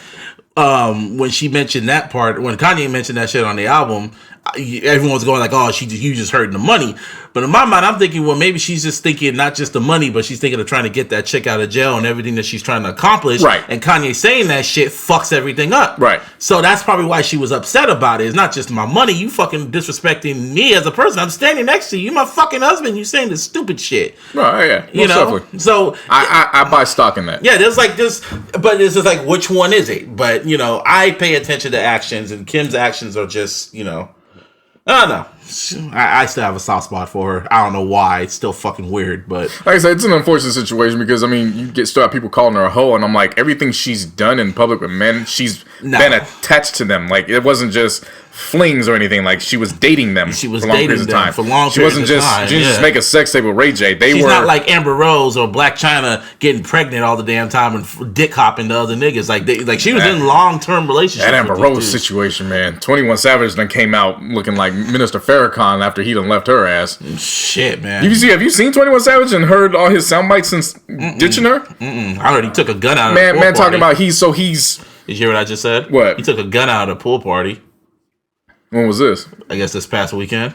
When she mentioned that part, when Kanye mentioned that shit on the album, everyone was going like, "Oh, you just hurting the money." But in my mind, I'm thinking, well, maybe she's just thinking not just the money, but she's thinking of trying to get that chick out of jail and everything that she's trying to accomplish. Right. And Kanye saying that shit fucks everything up. Right. So that's probably why she was upset about it. It's not just my money. You fucking disrespecting me as a person. I'm standing next to you. You my fucking husband. You saying this stupid shit. Right. Yeah. You know. Definitely. So I buy stock in that. Yeah. There's like this, but it's just like, which one is it? But I pay attention to actions, and Kim's actions are just I don't know. I still have a soft spot for her. I don't know why. It's still fucking weird, but like I said, it's an unfortunate situation because you still have people calling her a hoe, and I'm like, everything she's done in public with men, she's been attached to them. Like, it wasn't just flings or anything. Like, she was dating them. She was for long periods of time. For long periods of time. She didn't just make a sex tape with Ray J. She's not like Amber Rose or Black China getting pregnant all the damn time and dick hopping to other niggas. Like she was in long term relationships. That Amber Rose situation, man. 21 Savage then came out looking like Minister Farrakhan Farrakhan after he done left her ass. Shit, man. Have you seen 21 Savage and heard all his sound bites since ditching her? I heard he took a gun out of Man, the pool talking party. about he's. Did you hear what I just said? What? He took a gun out of the pool party. When was this? I guess this past weekend.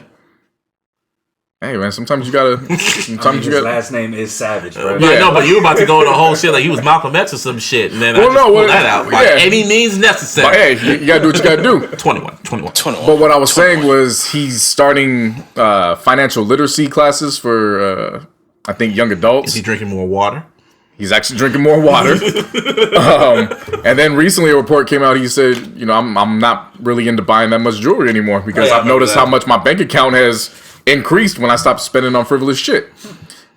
Hey man, sometimes you gotta. His last name is Savage, bro. Yeah, no, but you were about to go into the whole shit like he was Malcolm X or some shit, and then I just pulled that out by any means necessary. But hey, you gotta do what you gotta do. 21. But what I was saying was he's starting financial literacy classes for I think young adults. Is he drinking more water? He's actually drinking more water. And then recently a report came out. He said, I'm not really into buying that much jewelry anymore because I've noticed how much my bank account has increased when I stopped spending on frivolous shit.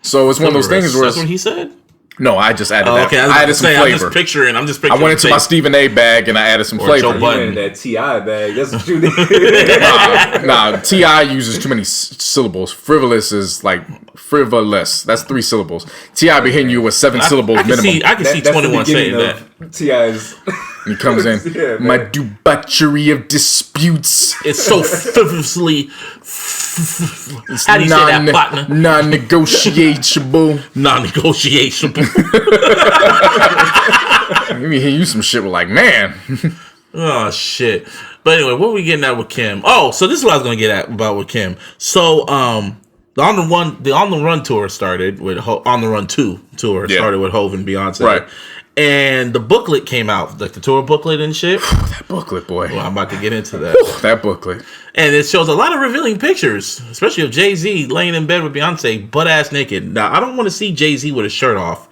So it's one of those things where that's what he said. No, I just added that. Okay, I added some flavor. I'm just picturing. I went into my Stephen A. bag and I added some flavor. You went in that T.I. bag. That's what you did. Nah, T.I. uses too many syllables. Frivolous is like frivolous. That's 3 syllables. T.I. be hitting you with 7 syllables minimum. I can see 21 saying that. T.I.'s. He comes in. My debauchery of disputes. It's so frivolously. How do you say that, partner? Non-negotiable. Non-negotiable. Let me hear you some shit with like, man. Oh shit. But anyway, what are we getting at with Kim? Oh, so this is what I was gonna get at about with Kim. So the On the Run tour started with On the Run 2 tour started with Hov and Beyonce. Right. And the booklet came out, like the tour booklet and shit. That booklet, boy. Well, I'm about to get into that. That booklet. And it shows a lot of revealing pictures, especially of Jay-Z laying in bed with Beyonce, butt-ass naked. Now, I don't want to see Jay-Z with his shirt off,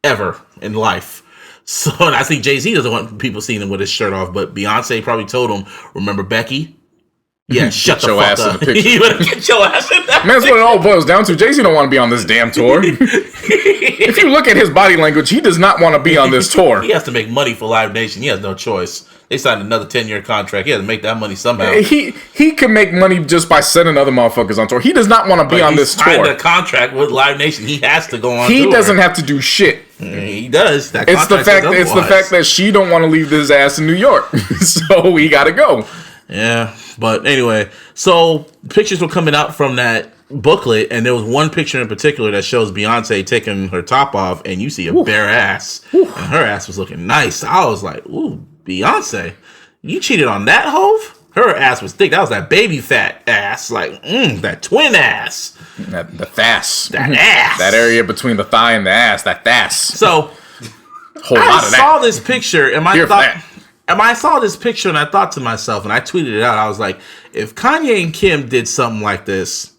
ever, in life. So, and I think Jay-Z doesn't want people seeing him with his shirt off, but Beyonce probably told him, remember Becky? Yeah, shut the fuck up. You better get your ass in that. Man, that's what it all boils down to. Jay-Z don't want to be on this damn tour. If you look at his body language, he does not want to be on this tour. He has to make money for Live Nation. He has no choice. They signed another 10-year contract. He has to make that money somehow. He can make money just by sending other motherfuckers on tour. He does not want to be on this tour. He signed a contract with Live Nation. He has to go on tour. He doesn't have to do shit. He does. It's the fact that she don't want to leave his ass in New York. So he got to go. Yeah, but anyway, so pictures were coming out from that booklet, and there was one picture in particular that shows Beyonce taking her top off, and you see a bare ass, and her ass was looking nice. I was like, ooh, Beyonce, you cheated on that Hov? Her ass was thick. That was that baby fat ass, like, that twin ass. The thighs. That ass. That area between the thigh and the ass, that thighs. So, Whole lot of that. I saw this picture, and I saw this picture and I thought to myself, and I tweeted it out, I was like, if Kanye and Kim did something like this,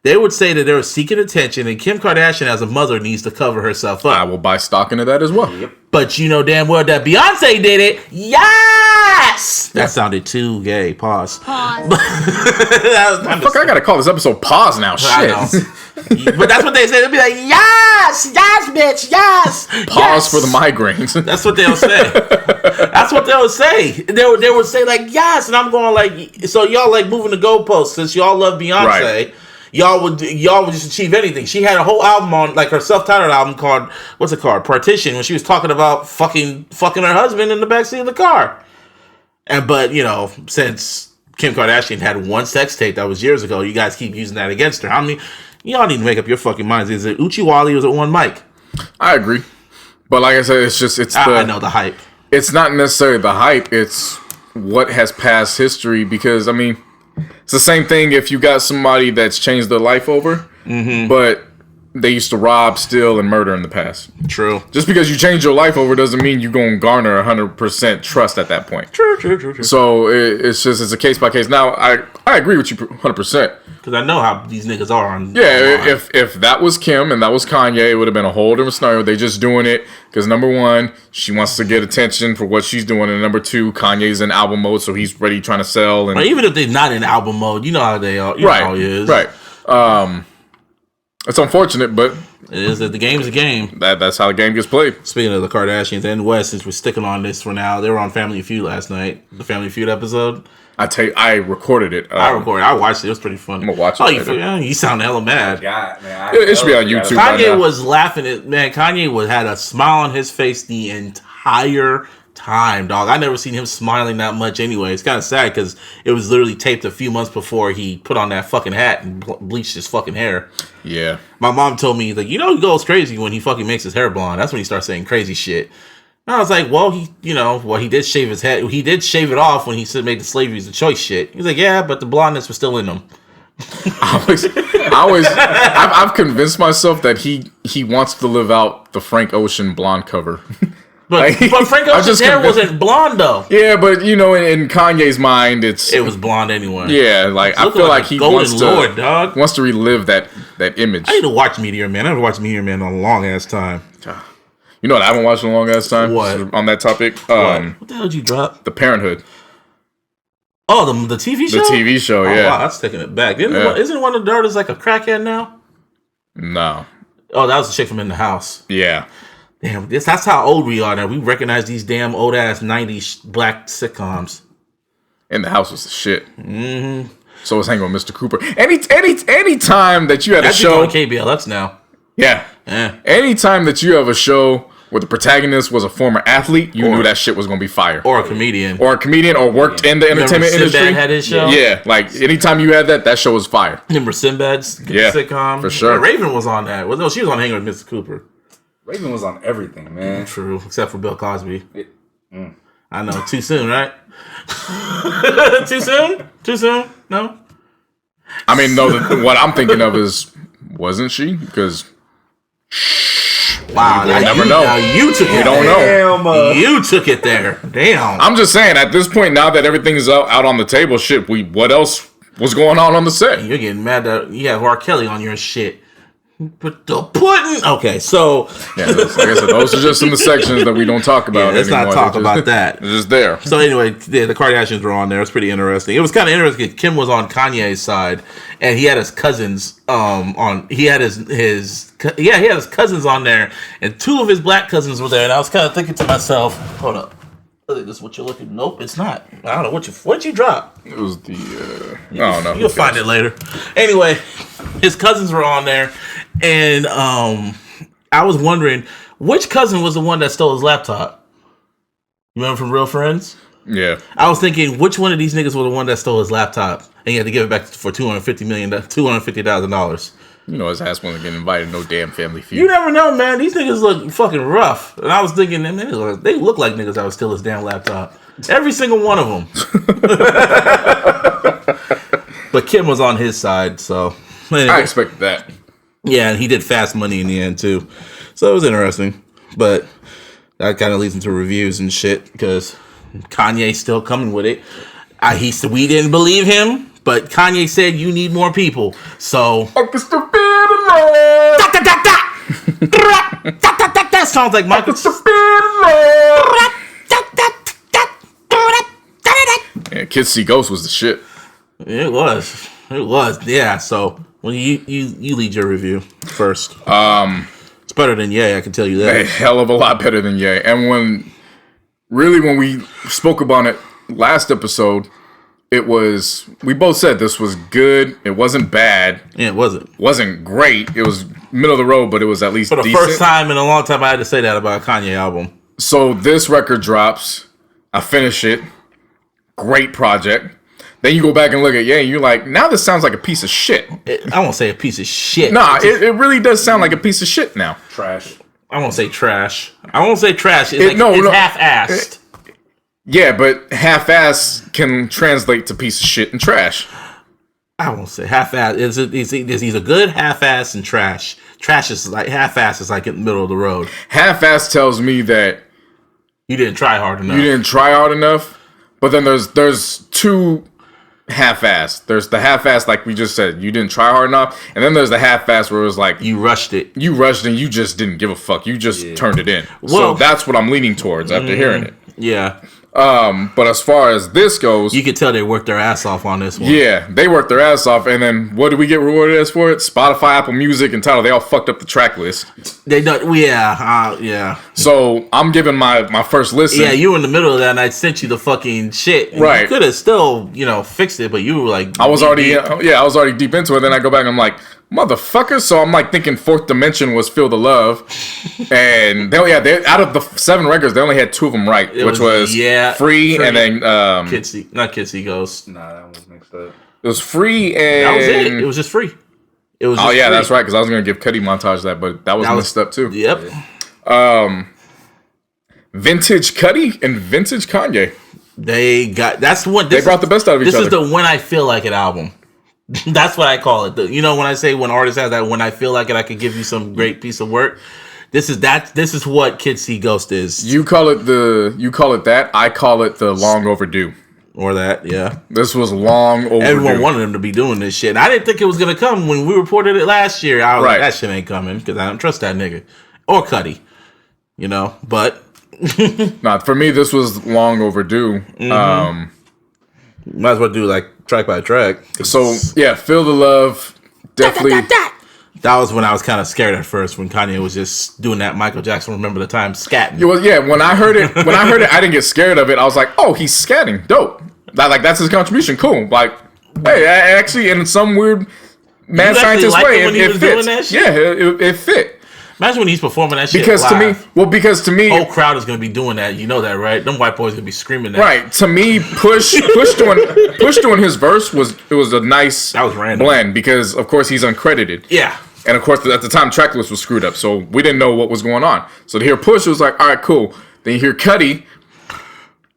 they would say that they were seeking attention, and Kim Kardashian as a mother needs to cover herself up. I will buy stock into that as well. Yep. But you know damn well that Beyonce did it. Yes! That sounded too gay. Pause. I gotta call this episode Pause now. Shit. But that's what they say. They'll be like, yes, bitch, yes. Pause for the migraines. That's what they'll say. That's what they'll say. They would say like, yes, and I'm going like, so y'all like moving the goalposts since y'all love Beyonce. Right. Y'all would just achieve anything. She had a whole album on, like her self-titled album called, what's it called? Partition, when she was talking about fucking her husband in the backseat of the car. But since Kim Kardashian had one sex tape that was years ago, you guys keep using that against her. I mean, y'all need to make up your fucking minds. Is it Uchiwali or is it One Mic? I agree. But like I said, I know the hype. It's not necessarily the hype. It's what has past history, because, I mean, it's the same thing if you got somebody that's changed their life over, but they used to rob, steal, and murder in the past. True. Just because you change your life over doesn't mean you're going to garner 100% trust at that point. True. So it's a case by case. Now, I agree with you 100%. Because I know how these niggas are on. Yeah, if that was Kim and that was Kanye, it would have been a whole different scenario. They just doing it because, number one, she wants to get attention for what she's doing, and number two, Kanye's in album mode, so he's ready trying to sell. And even if they're not in album mode, you know how they are. You know how it is. Right. It's unfortunate, but it is that the game's a game. That's how the game gets played. Speaking of the Kardashians and West, since we're sticking on this for now, they were on Family Feud last night. The Family Feud episode. I recorded it. I watched it. It was pretty funny. I'm gonna watch it. You sound hella mad. God, man, it should be on YouTube. Kanye was laughing at Kanye had a smile on his face the entire time, dog. I never seen him smiling that much anyway. It's kind of sad because it was literally taped a few months before he put on that fucking hat and bleached his fucking hair. Yeah. My mom told me, like, he goes crazy when he fucking makes his hair blonde. That's when he starts saying crazy shit. And I was like, well, he did shave his head. He did shave it off when he said made the slavery the choice shit. He's like, yeah, but the blondness was still in him. I've convinced myself that he wants to live out the Frank Ocean blonde cover. But Frank Ocean's hair wasn't blonde though. Yeah, but in Kanye's mind, it was blonde anyway. Yeah, like I feel like he wants to relive that image. I need to watch Meteor Man. I haven't watched Meteor Man in a long ass time. You know what I haven't watched in a long ass time? What? On that topic? What the hell did you drop? The Parenthood. Oh, the TV show? The TV show, yeah. Wow, that's taking it back. Isn't one of the daughters like a crackhead now? No. Oh, that was the chick from In the House. Yeah. Damn, that's how old we are now. We recognize these damn old ass 90s black sitcoms. In the House was the shit. Mm-hmm. So was Hanging with Mr. Cooper. Any time that you had a show on KBLX now. Yeah. Any time that you have a show where the protagonist was a former athlete, you knew that shit was gonna be fire. Or a comedian. Or worked in the entertainment industry. Sinbad had his show? Yeah, like anytime you had that show was fire. Remember Sinbad's sitcom? For sure. Yeah, Raven was on that. Well, no, she was on Hanging with Mr. Cooper. Raven was on everything, man. True, except for Bill Cosby. I know, too soon, right? Too soon? Too soon? No? I mean, no, what I'm thinking of is, wasn't she? Because... Wow, I never know. Now you took it. We don't know. You took it there. Damn. I'm just saying, at this point, now that everything is out on the table, shit, what else was going on the set? You're getting mad that you have R. Kelly on your shit. But the pudding. Okay, so yeah, like I said, those are just some of the sections that we don't talk about. Let's not talk about that. They're just there. So anyway, the Kardashians were on there. It's pretty interesting. It was kind of interesting. Kim was on Kanye's side, and he had his cousins on. He had his cousins on there, and two of his black cousins were there. And I was kind of thinking to myself, hold up. I think this is what you're looking. Nope, it's not. I don't know what'd you drop. It was the. I don't know. You'll find it later. Anyway, his cousins were on there, and I was wondering which cousin was the one that stole his laptop. You remember from Real Friends? Yeah. I was thinking which one of these niggas was the one that stole his laptop, and he had to give it back for $250,000. You know his ass wasn't getting invited to no damn Family Feud. You never know, man. These niggas look fucking rough. And I was thinking, man, they look like niggas that would steal his damn laptop. Every single one of them. But Kim was on his side, so. Anyway. I expected that. Yeah, and he did Fast Money in the end, too. So it was interesting. But that kind of leads into reviews and shit, because Kanye's still coming with it. He said we didn't believe him. But Kanye said you need more people. So that sounds like Michael. Yeah, Kids See Ghosts was the shit. It was. Yeah. So you lead your review first. It's better than Ye, I can tell you that. A hell of a lot better than Ye. And when we spoke about it last episode. We both said this was good. It wasn't bad. Yeah, it wasn't. Wasn't great. It was middle of the road, but it was at least for the decent. first time in a long time I had to say that about a Kanye album. So this record drops. I finish it. Great project. Then you go back and look at and you're like, now this sounds like a piece of shit. I won't say a piece of shit. Nah, it really does sound like a piece of shit now. Trash. I won't say trash. It's half-assed. Yeah, but half-ass can translate to piece of shit and trash. I won't say half-ass. He's a good half-ass and trash. Trash is like half-ass is like in the middle of the road. Half-ass tells me that you didn't try hard enough. But then there's two half-ass. There's the half-ass like we just said, you didn't try hard enough, and then there's the half-ass where it was like you rushed it. You rushed and you just didn't give a fuck. You just turned it in. So that's what I'm leaning towards after hearing it. Yeah. But as far as this goes, you could tell they worked their ass off on this one. Yeah, they worked their ass off, and then what did we get rewarded as for it? Spotify, Apple Music, and Tidal, they all fucked up the track list. They don't. Yeah. So I'm giving my first listen. Yeah, you were in the middle of that, and I sent you the fucking shit. Right. You could have still, fixed it, but you were like, I was already deep into it. Then I go back, and I'm like, motherfucker. So I'm like thinking Fourth Dimension was Feel the Love. And they out of the 7 records, they only had 2 of them right, which was Free and then Kitsy Ghost. Nah, that was mixed up. It was Free and that was it. It was just Free. It was. Free. That's right. Because I was gonna give Cudi Montage that, but that was messed up too. Yep. Vintage Cudi and Vintage Kanye. They brought the best out of each other. This is the When I Feel Like It album. That's what I call it. When I say when artists have that When I Feel Like It, I could give you some great piece of work. This is what Kids See Ghost is. You call it that. I call it the long overdue. Or that, yeah. This was long overdue. Everyone wanted them to be doing this shit. And I didn't think it was gonna come when we reported it last year. I was like, that shit ain't coming because I don't trust that nigga or Cudi. But for me, this was long overdue. Might as well do like track by track. So Feel the Love, definitely. That was when I was kind of scared at first when Kanye was just doing that Michael Jackson Remember the Time scatting. When I heard it, I didn't get scared of it. I was like, oh, he's scatting, dope. That's his contribution, cool. Like, hey, actually, in some weird mad scientist way, it fits. Yeah, it fit. Imagine when he's performing that shit because live. Because to me, the whole crowd is gonna be doing that. You know that, right? Them white boys gonna be screaming that. Right. To me, Push doing his verse was a nice blend because of course he's uncredited. Yeah. And of course at the time tracklist was screwed up, so we didn't know what was going on. So to hear Push, it was like, all right, cool. Then you hear Cudi.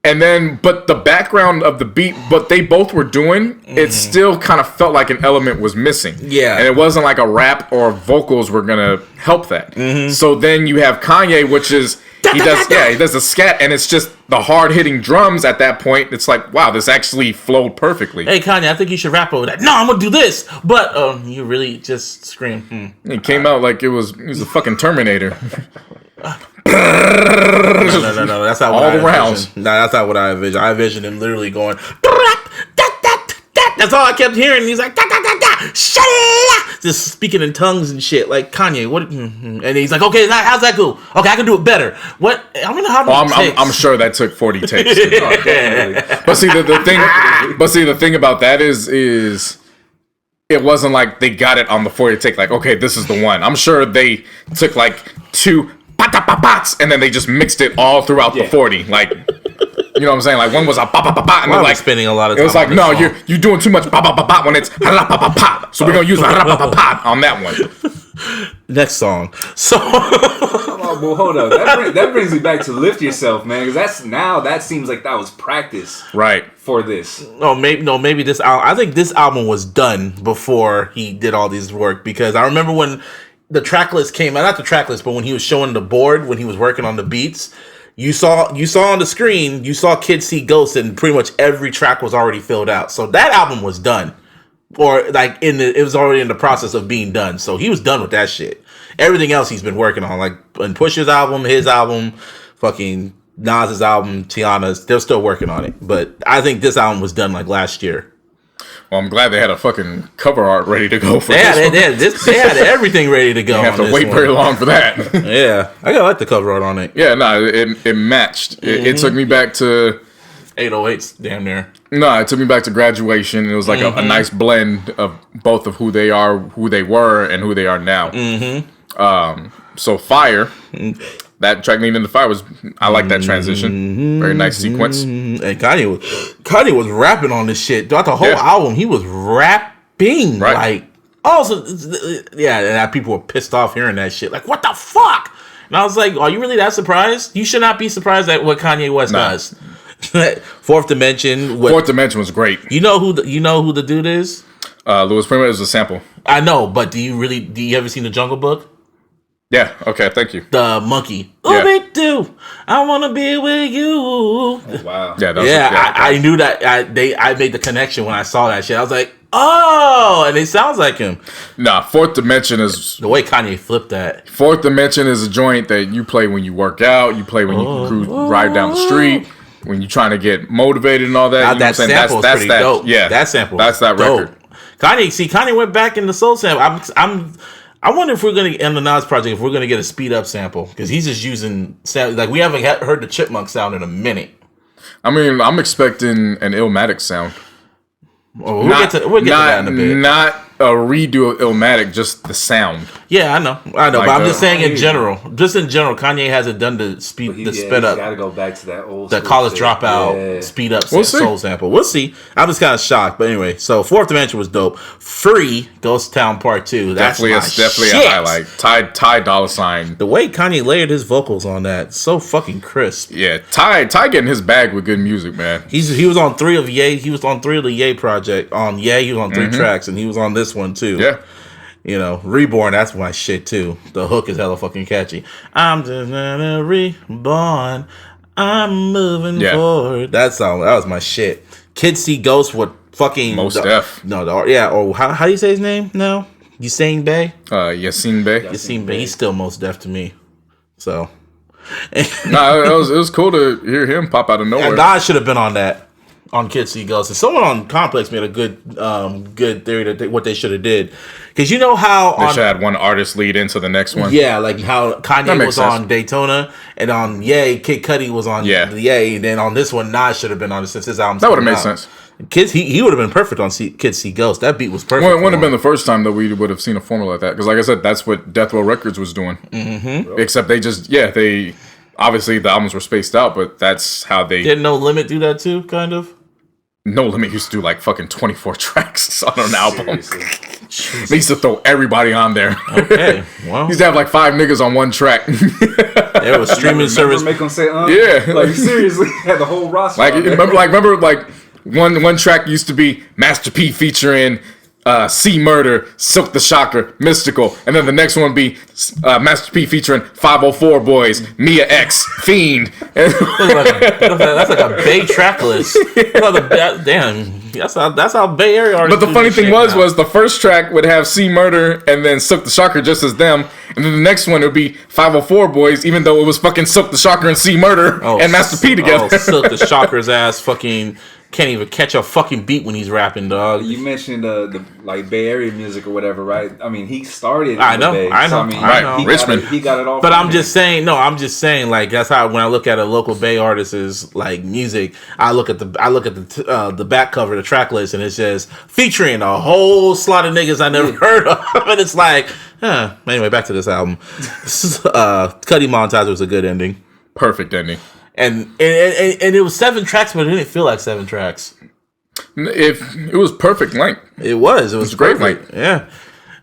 And then, but the background of the beat, what they both were doing, it still kind of felt like an element was missing. Yeah. And it wasn't like a rap or vocals were going to help that. So then you have Kanye, which is, he does the scat, and it's just the hard-hitting drums at that point. It's like, wow, this actually flowed perfectly. Hey, Kanye, I think you should rap over that. No, I'm going to do this. But you really just scream. It came out like he was a fucking Terminator. No. That's not what all the rounds. No, that's not what I envisioned. I envisioned him literally going. That's all I kept hearing. He's like, just speaking in tongues and shit. Like Kanye, what? And he's like, okay, how's that go? Okay, I can do it better. What? I don't know how many takes. I'm sure that took 40 takes. But see the thing about that is it wasn't like they got it on the 40 take. Like, okay, this is the one. I'm sure they took like 2. And then they just mixed it all throughout the 40. Like, you know what I'm saying? Like, one was a ba-ba-ba-ba, and then like spending a lot of time. It was like, no, you're doing too much ba-ba-ba-ba when it's ha-la-ba-ba-ba. So we're gonna use ha-la-ba-ba-ba on that one. Next song. So, well, hold up. That brings me back to Lift Yourself, man. Because that seems like that was practice, right, for this. Maybe this album. I think this album was done before he did all these work because I remember when the track list came out, not the track list, but when he was showing the board, when he was working on the beats, you saw on the screen, you saw Kids See Ghosts, and pretty much every track was already filled out. So that album was done. Or like it was already in the process of being done. So he was done with that shit. Everything else he's been working on, like in Pusha's album, his album, fucking Nas's album, Tiana's, they're still working on it. But I think this album was done like last year. Well, I'm glad they had a fucking cover art ready to go for this. They had everything ready to go. You have to wait very long for that. Yeah, I gotta like the cover art on it. Yeah, no, it matched. It took me back to 808s, damn near. No, it took me back to Graduation. It was like a nice blend of both of who they are, who they were, and who they are now. So Fire. That track Lean into Fire was, I like that transition. Very nice sequence. And Kanye was rapping on this shit. Throughout the whole album, he was rapping. Right. Like, also, and people were pissed off hearing that shit. Like, what the fuck? And I was like, are you really that surprised? You should not be surprised at what Kanye West does. Fourth Dimension. Fourth Dimension was great. You know who the dude is? Louis Prima is a sample. I know, but do you ever seen The Jungle Book? Yeah, okay, thank you. The monkey. Do I want to be with you? Oh, wow. I knew that. I made the connection when I saw that shit. I was like, oh, and it sounds like him. Nah, Fourth Dimension is... The way Kanye flipped that. Fourth Dimension is a joint that you play when you work out, you play when you ride down the street, when you're trying to get motivated and all that. Now, that sample is pretty dope. Yeah, that sample. That's that dope. record. Kanye went back in the soul sample. I wonder if we're gonna in the Nas project if we're gonna get a speed up sample because he's just using sound like we haven't heard the Chipmunk sound in a minute. I mean, I'm expecting an Illmatic sound. We'll get to that in a bit. Not a redo of Illmatic, just the sound. Yeah, I know, Like but I'm just saying in Kanye. general. Just in general, Kanye hasn't done the But the sped up. Got to go back to that old. The school college shit. dropout Yeah. speed up We'll see. soul sample. We'll see. I'm just kind of shocked, but anyway. So Fourth Dimension was dope. Free Ghost Town Part 2. That's Definitely shit. a highlight. Ty Dolla Sign. The way Kanye layered his vocals on that, so fucking crisp. Yeah, Ty getting his bag with good music, man. He was on 3 of Ye. He was on 3 of the Ye project. On Ye, he was on 3 tracks, and he was on this one too. Yeah. You know, Reborn, that's my shit too. The hook is hella fucking catchy. I'm just gonna reborn. I'm moving forward. That was my shit. Kids See Ghosts with fucking Mos Def. Or how do you say his name now? Yassine Bey? Yassine Bey. Yassine Bey. He's still Mos Def to me. So Nah, it was cool to hear him pop out of nowhere. and Nas should have been on that. On Kids See Ghosts. And someone on Complex made a good theory that what they should have did. Because you know how They should have one artist lead into the next one. yeah, like how Kanye makes was sense. on Daytona, and on Ye, Kid Cudi was on Ye, and then on this one, Nas should have been on it since his album. That would have made sense. Kids, he would have been perfect on Kids See Ghosts. That beat was perfect. Well, it wouldn't have been the first time that we would have seen a formula like that. Because, like I said, that's what Death Row Records was doing. Mm-hmm. Except they obviously the albums were spaced out, but that's how they. Didn't No Limit do that too? Kind of. No Limit used to do like fucking 24 tracks on an album. Seriously. They used to throw everybody on there. Okay, well, He used to have like 5 niggas on one track. there was streaming service. Make them say, Yeah. Like seriously, had the whole roster. Like on there. remember one track used to be Master P featuring C Murder, Silk the Shocker, Mystical, and then the next one be Master P featuring 504 Boys, Mia X, Fiend. That's like a Bay track list. Damn, that's how Bay Area artists. But the do funny this thing shit was now. the first track would have C Murder and then Silk the Shocker just as them, and then the next one would be 504 Boys, even though it was fucking Silk the Shocker and C Murder and Master P together. Oh, Silk the Shocker's ass fucking can't even catch a fucking beat when he's rapping, dog. You mentioned the like Bay Area music or whatever, right? I mean, he started. In I know, the Bay, I know, So, I mean, I know. He Richmond. he got it all. But from I'm there. just saying, like that's how when I look at a local Bay artist's like music, I look at the back cover, the track list, and it says featuring a whole slot of niggas I never heard of, and it's like, Anyway, back to this album. Cudi Montage was a good ending, Perfect ending. and it was 7 tracks, but it didn't feel like 7 tracks. If it was perfect length. It was great, perfect. Yeah.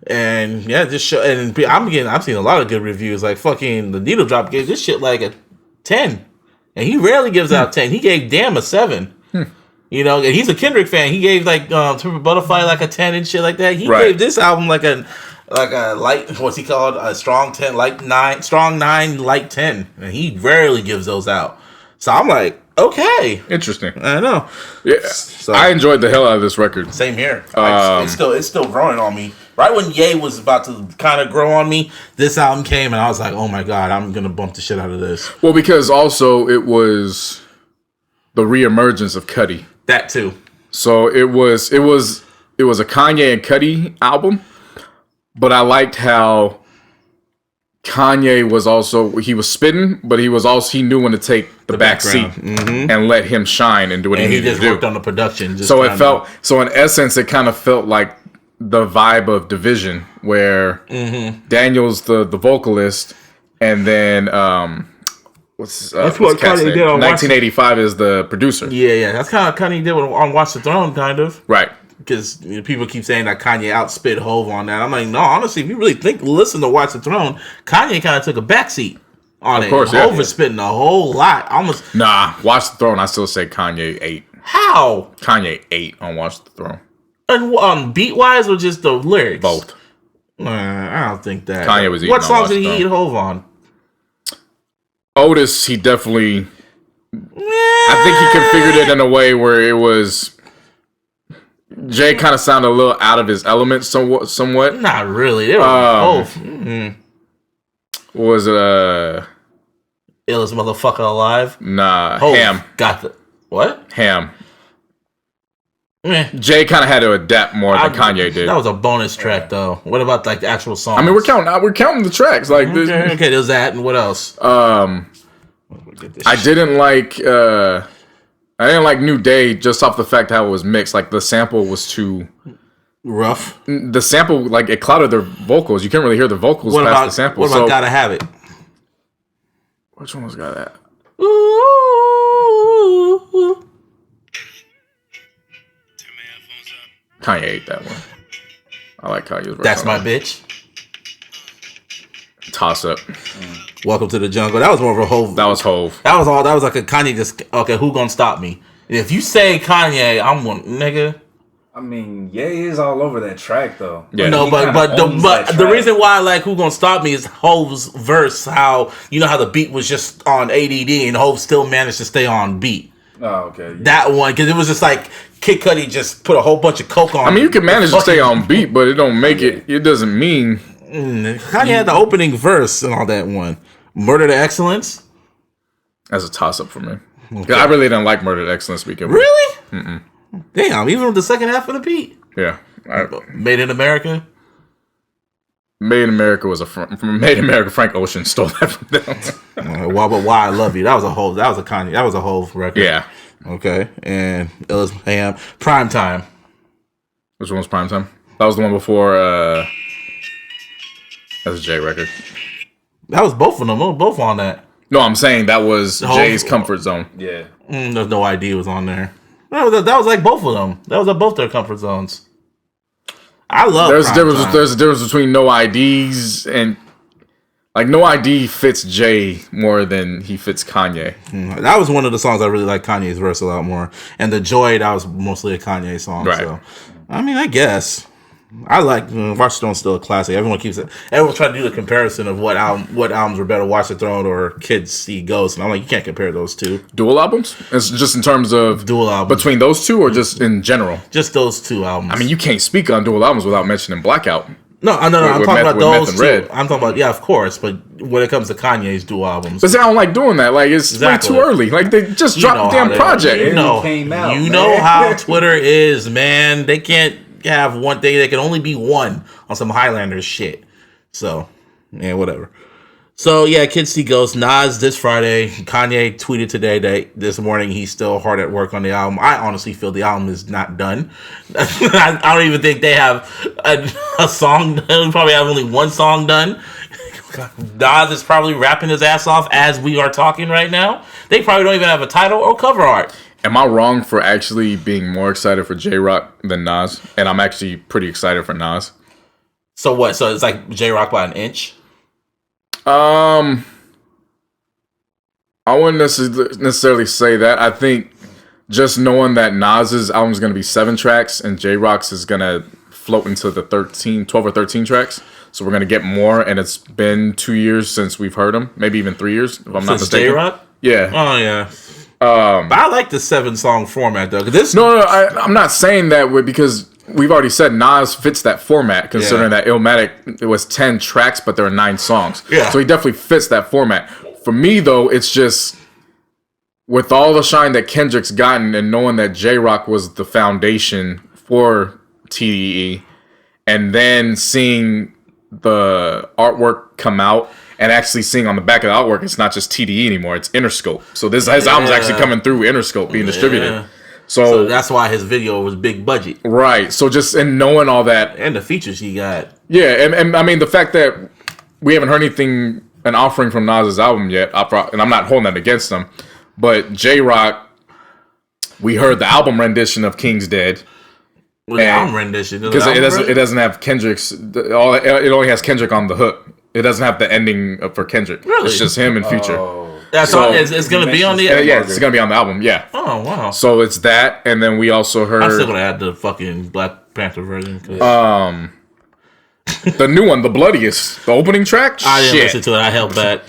And yeah, just show, and I'm seeing a lot of good reviews. Like fucking the Needle Drop gave this shit like a 10, and he rarely gives out 10. He gave Damn a 7. You know, and he's a Kendrick fan. He gave like Super Butterfly like a 10 and shit like that. He gave this album like a light. What's he called? A strong 10, like 9, strong 9, light 10. And he rarely gives those out. So I'm like, okay, Interesting. I know. Yeah, So I enjoyed the hell out of this record. same here. It's still growing on me. Right when Ye was about to kind of grow on me, this album came and I was like, oh my god, I'm gonna bump the shit out of this. Well, because also it was the reemergence of Cudi. That too. So it was a Kanye and Cudi album, but I liked how Kanye was also he was spitting, but he knew when to take the back seat and let him shine and do what And he he needed just to do. worked on the production. So in essence, it kind of felt like the vibe of Division, where Daniel's the vocalist, and then what's what what's cat's Kanye name? did on 1985 is the producer, Yeah. That's kind of Kanye did on Watch the Throne, kind of. right? Because people keep saying that Kanye outspit Hove on that. I'm like, no, honestly, if you really listen to Watch the Throne, Kanye kind of took a backseat on it. Of course, yeah. Hove was spitting a whole lot. Almost. Nah, Watch the Throne. I still say Kanye 8. How? Kanye 8 on Watch the Throne. And beat wise or just the lyrics? Both. I don't think that. Kanye was eating What on songs Watch did the he Throne. eat Hove on? Otis, he definitely. I think he configured it in a way where it was. Jay kind of sounded a little out of his element, somewhat. Not really. They were both. What was it? Illest motherfucker alive. Nah, Hove Ham. got the what? Ham. Meh. Jay kind of had to adapt more than Kanye did. That was a bonus track, though. What about like the actual song? I mean, we're counting the tracks. Like, Okay, there's that, and what else? I didn't like New Day just off the fact how it was mixed. Like the sample was too rough. The sample, like, it clouded their vocals. You can't really hear the vocals past the sample. What about Gotta Have It? Which one was Got That? Ooh. Kanye ate that one. I like Kanye's verse. That's my bitch. Toss up. Welcome to the jungle. That was more of a Hove. That was Hove. That was all. That was like a Kanye just, okay, who gonna stop me? If you say Kanye, I'm one, nigga. I mean, Ye is all over that track though. Yeah. No, He but kinda the reason why I like Who Gonna Stop Me is Hove's verse. How, you know how the beat was just on ADD and Hove still managed to stay on beat. Oh, okay. Yeah. That one, because it was just like Kid Cudi just put a whole bunch of coke on. I mean, you can manage to stay on beat, but it don't make it. It doesn't mean. Kanye had the opening verse and all that one. Murder to Excellence. That's a toss up for me. Okay. I really didn't like Murder to Excellence speaking. Really? Mm-mm. Damn, even with the second half of the beat. Yeah. Made in America. Made in America was from Made in America. Frank Ocean stole that from them. Why I Love You. That was a whole. That was a Kanye. That was a whole record. Yeah. Okay. And it was Prime Time. Which one was Prime Time? That was the one before. That's a Jay record. That was both of them. Both on that. No, I'm saying that was Jay's Comfort Zone. Yeah. There's no ID was on there. That was like both of them. That was both their comfort zones. I love. There's a difference between No IDs and like No ID fits Jay more than he fits Kanye. That was one of the songs I really like Kanye's verse a lot more. And the Joy, that was mostly a Kanye song. Right. So I mean, I guess I like Watch the Throne, still a classic. Everyone keeps it. Everyone try to do the comparison of what albums were better, Watch the Throne or Kids See Ghosts, and I'm like, you can't compare those two. Dual albums? It's just in terms of dual albums between those two, or just in general? Just those two albums. I mean, you can't speak on dual albums without mentioning Blackout. No. I'm talking about those two. I'm talking about, yeah, of course. But when it comes to Kanye's dual albums, but see, I don't like doing that. Like, it's way too early. Like, they just dropped the damn project. You know man. how Twitter is, man. They can't have one thing. They can only be one on some Highlander shit. So, yeah, whatever. So, yeah, Kids See Ghosts. Nas this Friday. Kanye tweeted today this morning he's still hard at work on the album. I honestly feel the album is not done. I don't even think they have a song done. We probably have only one song done. Nas is probably rapping his ass off as we are talking right now. They probably don't even have a title or cover art. Am I wrong for actually being more excited for J-Rock than Nas? And I'm actually pretty excited for Nas. So what? So it's like J-Rock by an inch? I wouldn't necessarily say that. I think just knowing that Nas's album is going to be 7 tracks and J-Rock's is going to float into the 12 or 13 tracks. So we're going to get more, and it's been 2 years since we've heard him. Maybe even 3 years, if I'm not mistaken. J-Rock? Yeah. Oh, yeah. But I like the 7-song format, though. No, I'm not saying that because we've already said Nas fits that format, considering that Illmatic, it was 10 tracks, but there are 9 songs. Yeah. So he definitely fits that format. For me, though, it's just with all the shine that Kendrick's gotten and knowing that J-Rock was the foundation for TDE, and then seeing the artwork come out and actually seeing on the back of the artwork, it's not just TDE anymore, it's Interscope. So his album's actually coming through Interscope being distributed. So that's why his video was big budget. Right. So just in knowing all that. And the features he got. Yeah, and I mean, the fact that we haven't heard an offering from Nas's album yet, and I'm not holding that against him, but J-Rock, we heard the album rendition of King's Dead. Well, the album rendition. Because it doesn't have Kendrick's, it only has Kendrick on the hook. It doesn't have the ending for Kendrick. Really? It's just him and Future. That's so, it's going to be on the album? Yeah, it's going to be on the album, yeah. Oh, wow. So it's that, and then we also heard... I'm still going to add the fucking Black Panther version. The new one, the bloodiest. The opening track? I didn't listen to it. I held back.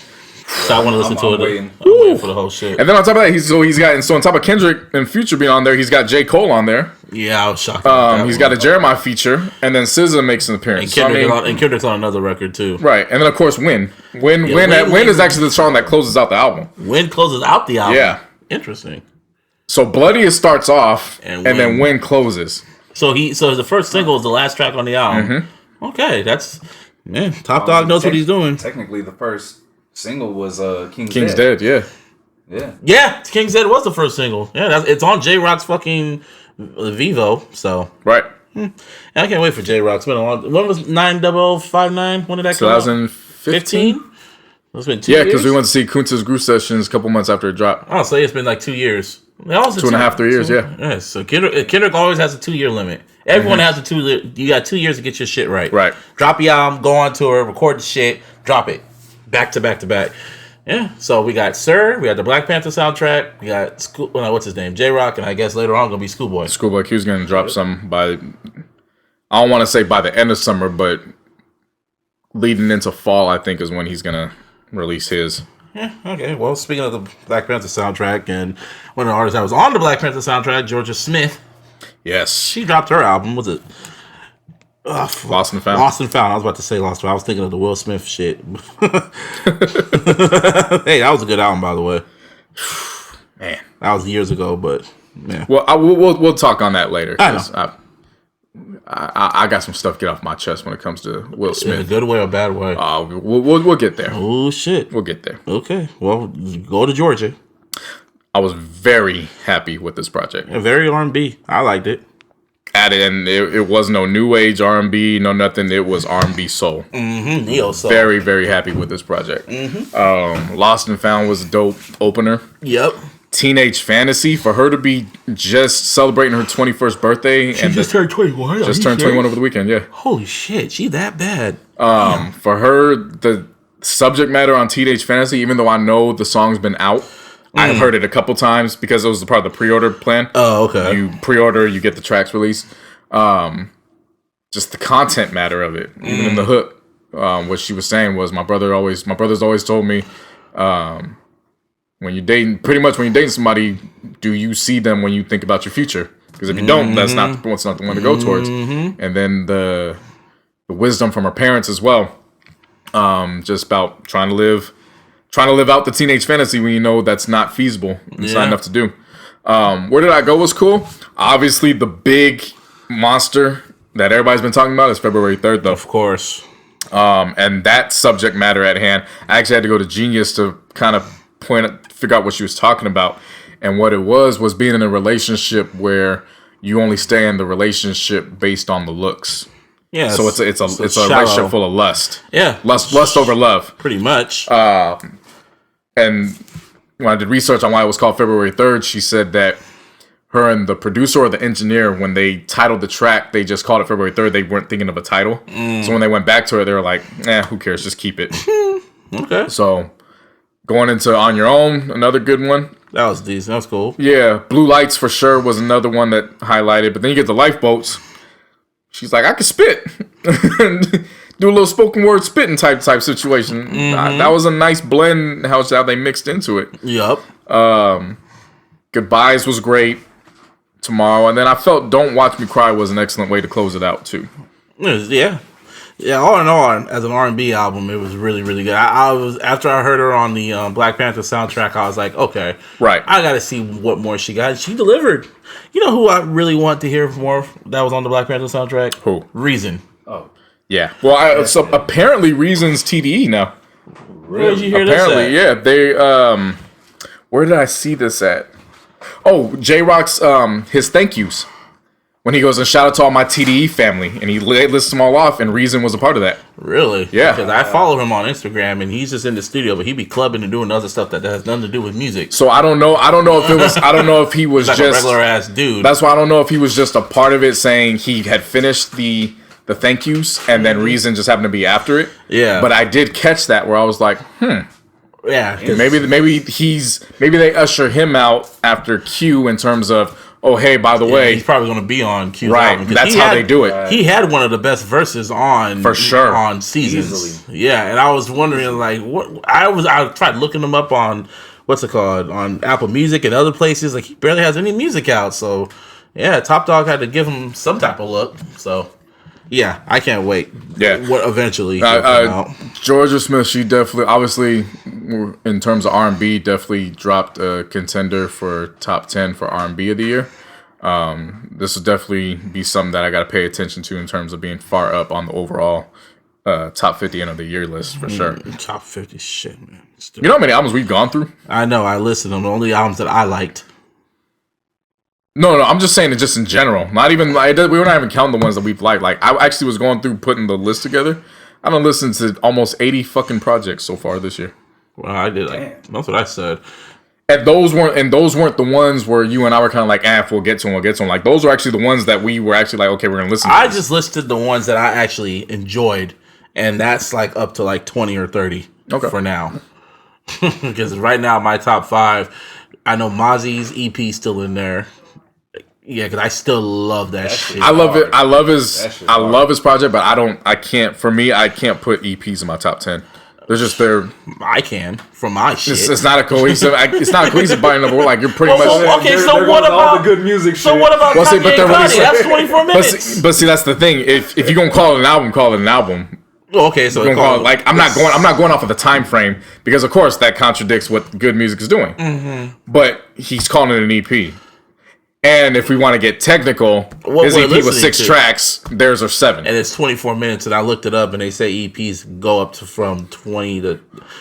So I want to listen to it. Waiting. I'm waiting for the whole shit. And then on top of that, so on top of Kendrick and Future being on there, he's got J. Cole on there. Yeah, I was shocked. He's got a Jeremiah feature, and then SZA makes an appearance. And Kendrick's on another record too. Right, and then of course Win is actually the song that closes out the album. Win closes out the album. Yeah, interesting. So Bloodiest starts off, and then Win closes. So the first single is the last track on the album. Mm-hmm. Okay, that's Top Dog knows what he's doing. Technically, the first single was King's Dead. Yeah, King's Dead was the first single. Yeah, it's on J-Rock's fucking Vivo. So right. I can't wait for J-Rock. It's been a long. When was 90059? When did that come out? 2015. It's been 2 years. Yeah, because we went to see Kunta's Groove Sessions a couple months after it dropped. I'll say it's been like 2 years. 2.5, 3 years, yeah. Yeah, so Kendrick always has a 2-year limit. Everyone has a 2. You got 2 years to get your shit right. Right. Drop your album, go on tour, record the shit, drop it. Back to back to back. Yeah. So we got Sir, we got the Black Panther soundtrack, we got what's his name? J-Rock, and I guess later on gonna be Schoolboy. Schoolboy Q's gonna drop some by, I don't want to say by the end of summer, but leading into fall, I think is when he's gonna release his. Yeah, okay. Well, speaking of the Black Panther soundtrack, and one of the artists that was on the Black Panther soundtrack, Jorja Smith, Yes. she dropped her album. Was it Lost and Found? Lost and Found. I was about to say Lost and Found. I was thinking of the Will Smith shit. Hey, that was a good album, by the way. Man. That was years ago, but yeah. Well, we'll talk on that later. I know. I got some stuff to get off my chest when it comes to Will Smith. In a good way or bad way? We'll get there. Oh, shit. We'll get there. Okay. Well, go to Georgia. I was very happy with this project. Yeah, very R&B. I liked it. And it was no new age R&B, no nothing. It was R&B soul. Neo soul. Very, very happy with this project. Lost and Found was a dope opener. Yep. Teenage Fantasy, for her to be just celebrating her 21st birthday. She just turned 21. Just turned 21 over the weekend, yeah. Holy shit, she that bad. For her, the subject matter on Teenage Fantasy, even though I know the song's been out, I have heard it a couple times because it was part of the pre-order plan. Oh, okay. You pre-order, you get the tracks released. Just the content matter of it, even in the hook. What she was saying was, my brother's always told me, when you're dating somebody, do you see them when you think about your future? Because if you don't, that's not the one to go towards. And then the wisdom from her parents as well, just about trying to live out the teenage fantasy when you know that's not feasible. It's not enough to do. Where Did I Go was cool. Obviously, the big monster that everybody's been talking about is February 3rd, though. Of course. And that subject matter at hand, I actually had to go to Genius to kind of figure out what she was talking about. And what it was being in a relationship where you only stay in the relationship based on the looks. Yeah. So it's a relationship full of lust. Yeah. Lust over love. Pretty much. And when I did research on why it was called February 3rd, she said that her and the producer or the engineer, when they titled the track, they just called it February 3rd. They weren't thinking of a title. So when they went back to her, they were like, who cares? Just keep it. Okay. So going into On Your Own, another good one. That was decent. That was cool. Yeah. Blue Lights for sure was another one that highlighted. But then you get the Lifeboats. She's like, I could spit. Do a little spoken word spitting type situation. That was a nice blend, how they mixed into it. Yup. Goodbyes was great. Tomorrow. And then I felt Don't Watch Me Cry was an excellent way to close it out, too. Yeah. Yeah, all in all, as an R&B album, it was really, really good. I was, after I heard her on the Black Panther soundtrack, I was like, okay, right, I got to see what more she got. She delivered. You know who I really want to hear more that was on the Black Panther soundtrack? Who? Reason. Oh, yeah. Well, so apparently Reason's TDE now. Really? Where did you hear apparently, this at? Yeah. They. Where did I see this at? Oh, J-Rock's his thank yous. When he goes and shout out to all my TDE family, and he lists them all off, and Reason was a part of that. Really? Yeah. Because I follow him on Instagram, and he's just in the studio, but he be clubbing and doing other stuff that has nothing to do with music. So I don't know if it was. I don't know if he was like just a regular ass dude. That's why I don't know if he was just a part of it, saying he had finished the thank yous, and then Reason just happened to be after it. Yeah. But I did catch that where I was like, Yeah. Maybe they usher him out after Q in terms of, oh, hey, by the way, he's probably going to be on Q's right. album. That's how they do it. He had one of the best verses on for sure on Seasons. Easily. Yeah, and I was wondering like what I tried looking him up on what's it called on Apple Music and other places. Like he barely has any music out. So yeah, Top Dog had to give him some type of look. So yeah, I can't wait. Yeah, what eventually come out. Jorja Smith, she definitely, obviously, in terms of R&B, definitely dropped a contender for top 10 for R&B of the year. This will definitely be something that I got to pay attention to in terms of being far up on the overall top 50 end of the year list for sure. Top 50 shit, man. You know how many albums we've gone through? I know. I listed them. The only albums that I liked. No, I'm just saying it just in general. Not even we were not even counting the ones that we've liked. Like I actually was going through putting the list together. I done listened to almost 80 fucking projects so far this year. Well, I did. That's what I said. And those weren't the ones where you and I were kind of like, we'll get to them. Like those were actually the ones that we were actually like, okay, we're gonna listen to. I just listed the ones that I actually enjoyed, and that's like up to like 20 or 30 for now. Because right now my top 5, I know Mozzie's EP still in there. Yeah, because I still love that shit. I love it. I love his project, but I can't put EPs in my top 10. They're just I can for my shit. It's not a cohesive. It's not a cohesive body number. Like you're pretty much. Okay, so what about all the good music? So what about Kanye and Cudi? That's 24 minutes. But see, that's the thing. If you're gonna call it an album, call it an album. Okay, so like I'm not going off of the time frame because of course that contradicts what good music is doing. Mm-hmm. But he's calling it an EP. And if we want to get technical, his EP was 6 tracks. Theirs are 7, and it's 24 minutes. And I looked it up, and they say EPs go up to from 20 to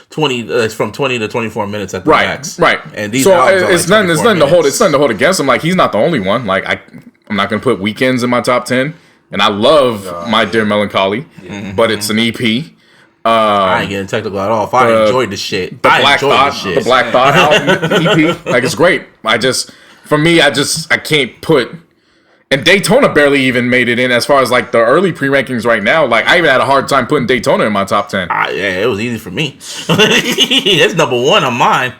24 minutes at the max. Right. And these it's nothing to hold. It's nothing to hold against him. Like he's not the only one. Like I'm not gonna put Weekends in my top 10. And I love My Dear Melancholy, but it's an EP. I ain't getting technical at all. If I enjoyed the shit, the Black Thought album EP, like it's great. I can't put, and Daytona barely even made it in as far as like the early pre-rankings right now. Like I even had a hard time putting Daytona in my top 10. Yeah, it was easy for me. It's number 1 on mine.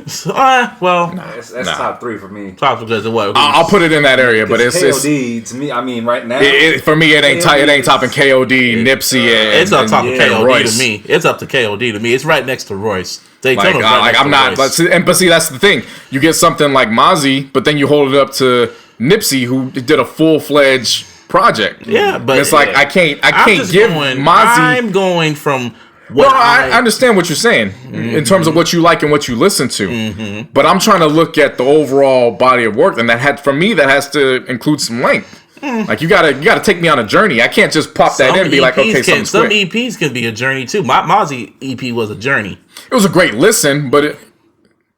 So, that's top 3 for me. Top because of what? I'll put it in that area, but it's KOD to me. I mean, right now, for me, it ain't topping KOD, Nipsey, and it's up top of KOD Royce. to me. It's up to KOD to me. It's right next to Royce. Daytona's I'm not. But see, that's the thing. You get something like Mozzie, but then you hold it up to Nipsey, who did a full-fledged project. Yeah, but it's like I can't give Mozzie. I'm going from. I understand what you're saying in terms of what you like and what you listen to, but I'm trying to look at the overall body of work, and that has to include some length. Like you gotta take me on a journey. I can't just pop that in and be like, okay, some EPs can be a journey too. My Mozzie EP was a journey. It was a great listen, but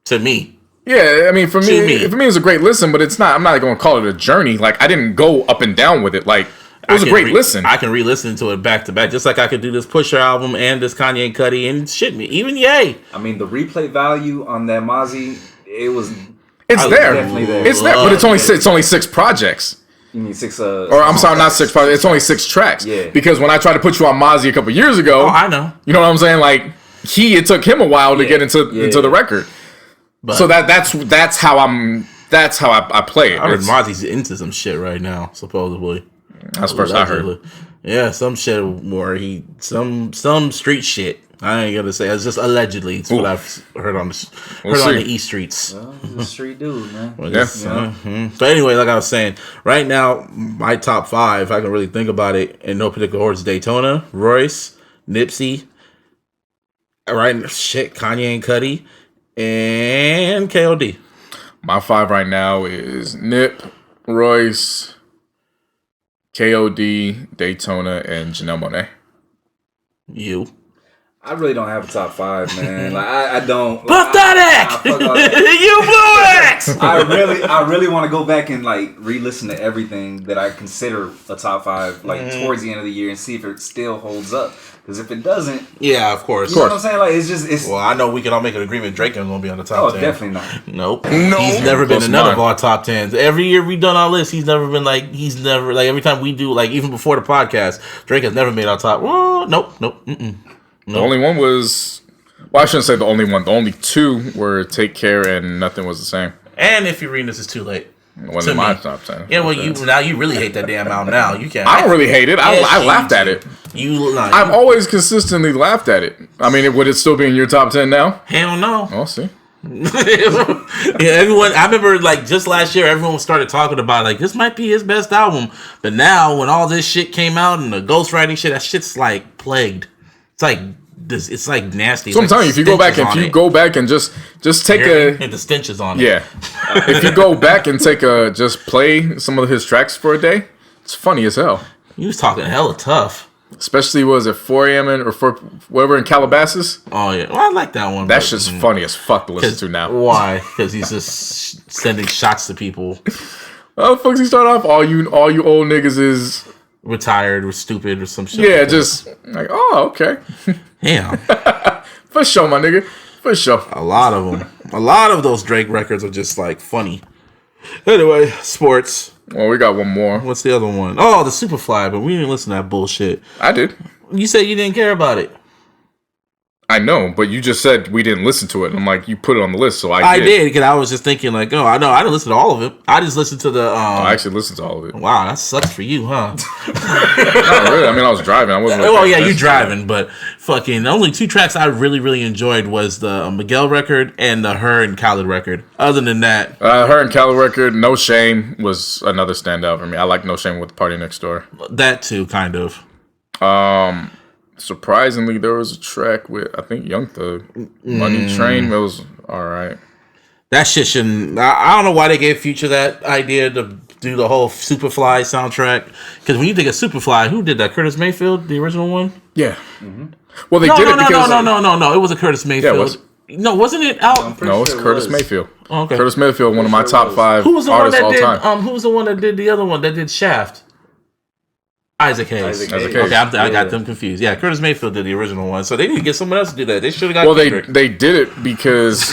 to me. Yeah, I mean, for me, it was a great listen, but it's not. I'm not going to call it a journey. Like I didn't go up and down with it. Like it was a great listen. I can re-listen to it back to back, just like I could do this Pusha album and this Kanye and Cudi and shit me. Even Ye. I mean, the replay value on that Mozzie, it's there. Definitely there. It's there, but it's only 6 projects. You mean 6? Or I'm sorry, not 6 projects. It's only 6 tracks. Yeah. Because when I tried to put you on Mozzie a couple years ago, I know. You know what I'm saying? Like it took him a while to get into the record. But so that's how I play it. I heard Mozzie's into some shit right now, supposedly. That's the first I heard. Yeah, some shit where some street shit. I ain't gonna say. It's just allegedly. It's what I've heard on the East streets. Well, he's a street dude, man. So anyway, like I was saying, right now my top 5, if I can really think about it, in no particular order, is Daytona, Royce, Nipsey, Kanye and Cudi, and KOD. My 5 right now is Nip, Royce, KOD, Daytona, and Janelle Monáe. You. I really don't have a top 5, man. Like I don't. Pathetic. You blew it. I really want to go back and like re-listen to everything that I consider a top 5, like towards the end of the year, and see if it still holds up. Because if it doesn't, yeah, of course. You know what I'm saying? Like it's. Well, I know we can all make an agreement. Drake is gonna be on the top 10. Definitely not. Nope. No. He's never been in none of our top 10s. Every year we've done our list, he's never every time we do, like even before the podcast, Drake has never made our top. Oh, nope. The only one was, I shouldn't say the only one. The only 2 were Take Care and Nothing Was the Same. And If You're Reading This, Is Too Late. It wasn't my top 10. Yeah, well, you really hate that damn album now. You can't. I don't really hate it. I laughed at it. I've always consistently laughed at it. I mean, would it still be in your top 10 now? Hell no. I'll see. Yeah, everyone. I remember like just last year, everyone started talking about like this might be his best album. But now, when all this shit came out and the ghostwriting shit, that shit's like plagued. It's like this. It's like nasty. So I'm telling you, if you go back and just take the stenches on it. Yeah. If you go back and just play some of his tracks for a day, it's funny as hell. He was talking hella tough. Especially was it 4 a.m. or whatever in Calabasas? Oh yeah, well I like that one. That's just funny as fuck to listen to now. Why? Because he's just sending shots to people. How the fuck does he start off? All you old niggas is retired or stupid or some shit. yeah, like just like okay. damn. For sure, my nigga. For sure. A lot of them. A lot of those Drake records are just like funny. Anyway, sports. Well, we got one more. What's the other one? Oh, the Superfly, but we didn't listen to that bullshit. I did. You said you didn't care about it. I know, but you just said we didn't listen to it. I'm like, you put it on the list, so I did, because I was just thinking like, oh, I know, I didn't listen to all of it. I just listened to the. I actually listened to all of it. Wow, that sucks for you, huh? Not really. I mean, I was driving. I wasn't. Really well, yeah, you driving, but fucking the only two tracks I really enjoyed was the Miguel record and the Her and Khaled record. Other than that, Her and Khaled record, No Shame was another standout for me. I like No Shame with the Party Next Door. That too, kind of. Surprisingly, there was a track with I think Young Thug, Money Train. It was all right. That shit shouldn't. I don't know why they gave Future that idea to do the whole Superfly soundtrack. Because when you think of Superfly, who did that? Curtis Mayfield, the original one. Yeah. Mm-hmm. Well, they did it because no. It was a Curtis Mayfield. Yeah, no, wasn't it out? No, it's Curtis Mayfield. Oh, okay. Curtis Mayfield, one of my top 5 who was the artists one that all did, time. Who was the one that did the other one that did Shaft? Isaac Hayes. Hayes. Okay, I got them confused. Yeah, Curtis Mayfield did the original one, so they need to get someone else to do that. They should have got. Well, Kendrick. they did it because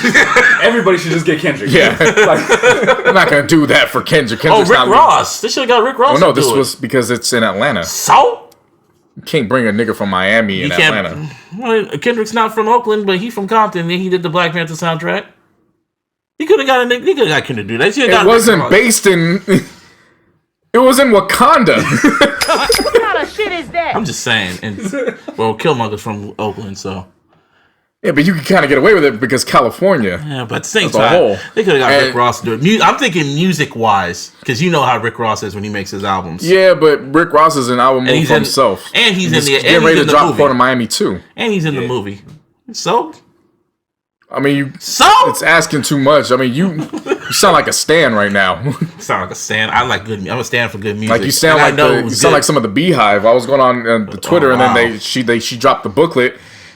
Everybody should just get Kendrick. yeah, I'm not gonna do that for Kendrick. Kendrick's Rick not Ross. They should have got Rick Ross. Oh no, this was because it's in Atlanta. So You can't bring a nigga from Miami in Atlanta. Well, Kendrick's not from Oakland, but he from Compton, and he did the Black Panther soundtrack. He could have got a nigga. He could have got Kendrick to do that. It wasn't based in. It was in Wakanda. What kind of shit is that? I'm just saying. And well, Killmonger's from Oakland, so Yeah, but you can kind of get away with it because California. yeah. But at the same As a time, whole. they could have got And- Rick Ross to do it. I'm thinking music wise, because you know how Rick Ross is when he makes his albums. Yeah, but Rick Ross is an album And mode he's for in- himself. and he's in the- and getting he's ready in to the drop movie. Port of Miami too. And he's in the movie. So I mean, So it's asking too much. I mean, you sound like a stan right now. sound like a stand. I like good. I'm a stand for good music. Like you sound And I like know the, it you was sound good. like some of the Beehive. I was going on the Twitter, and wow. then she dropped the booklet,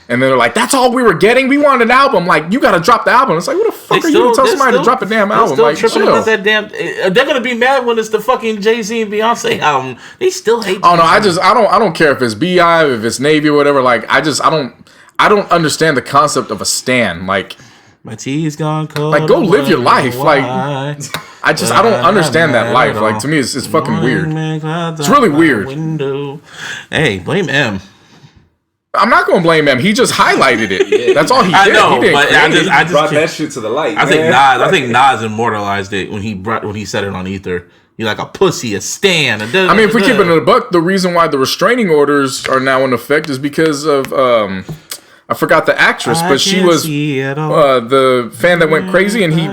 and then they're like, "That's all we were getting. We wanted an album. Like you got to drop the album." It's like, what the fuck are you to tell somebody to drop a damn album? Still Like, tripping chill. about that damn. They're gonna be mad when it's the fucking Jay-Z and Beyonce album. They still hate. Oh no, Jay-Z. I don't care if it's Beehive, if it's Navy or whatever. Like I don't understand the concept of a stan. Like My tea's gone cold. Like, go live your life. Like, Why? I don't understand that life. Like to me, it's fucking weird. It's really weird. Window. Hey, blame M. I'm not gonna blame him. He just highlighted it. That's all he did. I know, he didn't but create it. I just brought that can't- shit to the light. I think man. Nas. I think Nas immortalized it when he said it on Ether. You're like a pussy, a stan. I mean, if we keep it in a buck, the reason why the restraining orders are now in effect is because of I forgot the actress, but she was the fan that went crazy, and he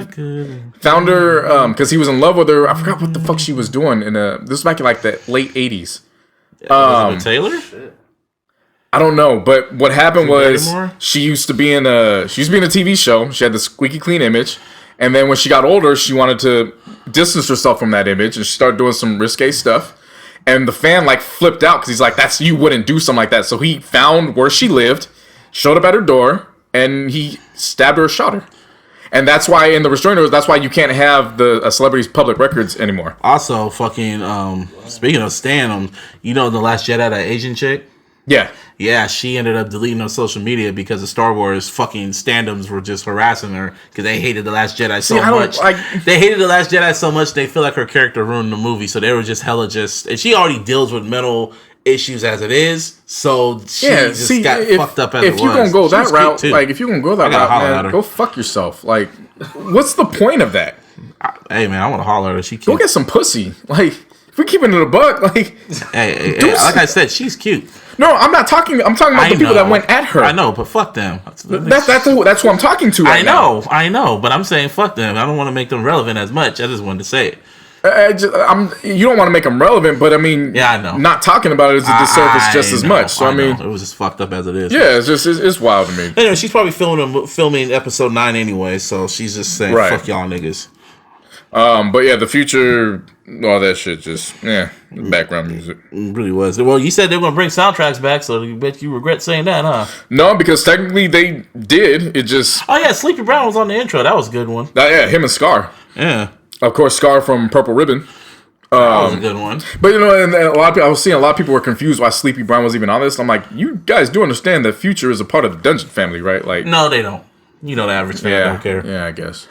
found her because he was in love with her. I forgot what the fuck she was doing this was back in like the late 80s. Elizabeth Taylor. I don't know, but what happened was Baltimore? she used to be in a TV show. She had the squeaky clean image, and then when she got older, she wanted to distance herself from that image, and she started doing some risque stuff. And the fan like flipped out because he's like, "That's you wouldn't do something like that." So he found where she lived, showed up at her door, and he stabbed her, shot her. And that's why in the restraining orders, that's why you can't have the celebrities' public records anymore. Also, fucking speaking of Stan, you know, the Last Jedi, that Asian chick. Yeah, she ended up deleting her social media because the Star Wars fucking standums were just harassing her because they hated the Last Jedi so much. They hated the Last Jedi so much they feel like her character ruined the movie, so they were just hella just. And she already deals with mental issues as it is, so she got fucked up as it was. If you're gonna go that route, too. like if you're gonna go that route, man, go fuck yourself. Like, what's the point of that? Hey man, I want to holler at her. She cute. Go get some pussy. Like, if we keep it in the buck, like, hey, like I said, she's cute. No, I'm not talking. I'm talking about the people that went at her. I know, but fuck them. That's who I'm talking to. Right now. I know, but I'm saying fuck them. I don't want to make them relevant as much. I just wanted to say it. You don't want to make them relevant, but I mean, yeah, I know. Not talking about it is a disservice just as much. So I mean, it was just fucked up as it is. Yeah, it's wild to me. Anyway, she's probably filming episode 9 anyway, so she's just saying fuck y'all niggas. But yeah, the future, all that shit, just background music. It really was. Well, you said they were gonna bring soundtracks back, so you bet you regret saying that, huh? No, because technically they did. It just Sleepy Brown was on the intro. That was a good one. Yeah, him and Scar. Yeah. Of course, Scar from Purple Ribbon. That was a good one. But you know, and a lot of people, I was seeing a lot of people were confused why Sleepy Brown was even on this. I'm like, you guys do understand that Future is a part of the Dungeon family, right? Like, No, they don't. You know, the average fan don't care. Yeah, I guess.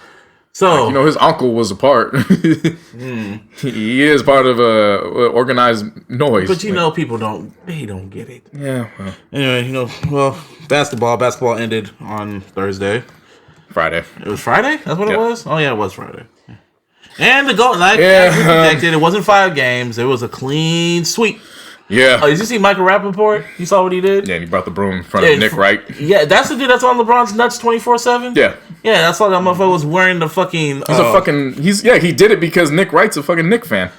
So You know, his uncle was a part. He is part of organized noise. but you know, people don't get it. Yeah. Well, Anyway, you know, well, basketball ended on Thursday. Friday. It was Friday? That's what Yeah. it was? Oh, yeah, it was Friday. And the goal, like Yeah, as we predicted, it wasn't 5 games. It was a clean sweep. Yeah. Oh, did you see Michael Rappaport? You saw what he did? Yeah, and he brought the broom in front of Nick Wright. Yeah, that's the dude that's on LeBron's nuts 24/7? Yeah. Yeah, that's why that motherfucker was wearing the fucking... He's a fucking... he did it because Nick Wright's a fucking Nick fan.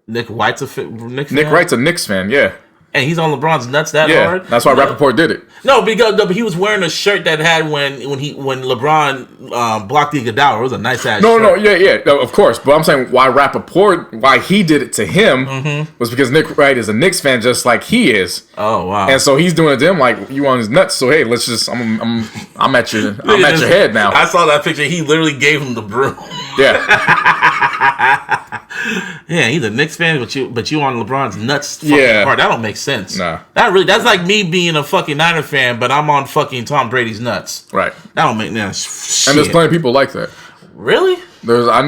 Nick White's a Nick fan? Nick Wright's a Knicks fan, yeah. And he's on LeBron's nuts that Yeah, hard? that's why Rappaport did it. No, but he was wearing a shirt that had when LeBron blocked the Iguodala. It was a nice ass shirt. No, yeah, no, of course. But I'm saying why Rappaport, why he did it to him was because Nick Wright is a Knicks fan just like he is. Oh wow! And so he's doing it to him like you on his nuts. So hey, let's just I'm at your head now. I saw that picture. He literally gave him the broom. Yeah. Yeah, he's a Knicks fan, but you on LeBron's nuts. Yeah. Hard. That don't make sense. Nah. That's like me being a fucking Niner fan, but I'm on fucking Tom Brady's nuts. Right. That don't make no shit. And there's plenty of people like that. Really? I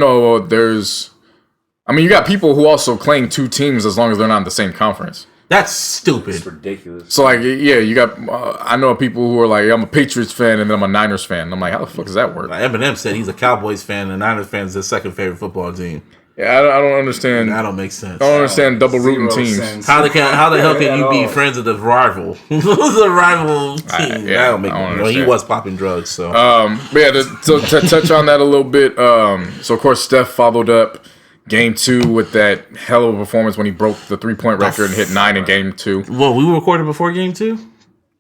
mean, you got people who also claim 2 teams as long as they're not in the same conference. That's stupid. It's ridiculous. So, like, yeah, you got, I know people who are like, I'm a Patriots fan and then I'm a Niners fan. And I'm like, how the fuck does that work? Like Eminem said he's a Cowboys fan and the Niners fan is his second favorite football team. Yeah, I don't understand. That don't make sense. I don't understand double rooting Zero teams. sense. How the hell can At you be all. friends with the rival? The rival team. yeah, That don't make I don't sense. Well, he understand. was popping drugs, so. But yeah, to touch on that a little bit. So of course Steph followed up game 2 with that hell of a performance when he broke the 3-point record and hit 9 in game 2. Well, we recorded before game 2?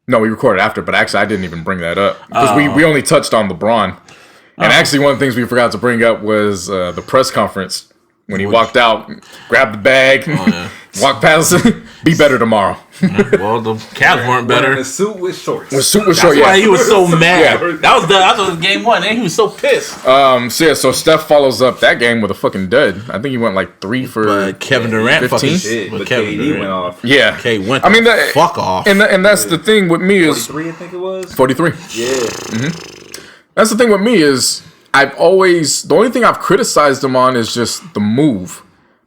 No, we recorded after, but actually I didn't even bring that up because we only touched on LeBron. And actually one of the things we forgot to bring up was the press conference when he walked out, grabbed the bag, walked past it. Be better tomorrow. Well, the Cavs weren't better. The suit with shorts. The suit was That's short, why yeah. he was so mad. Yeah. That was game 1, and he was so pissed. So Steph follows up that game with a fucking dud. I think he went like 3 for. But Kevin Durant 15? fucking Shit, but but Kevin KD Durant went off. Yeah, Okay, went. I mean, that, fuck off. and that's the thing with me is 43, I think it was. 43. Yeah. That's the thing with me is the only thing I've criticized him on is just the move.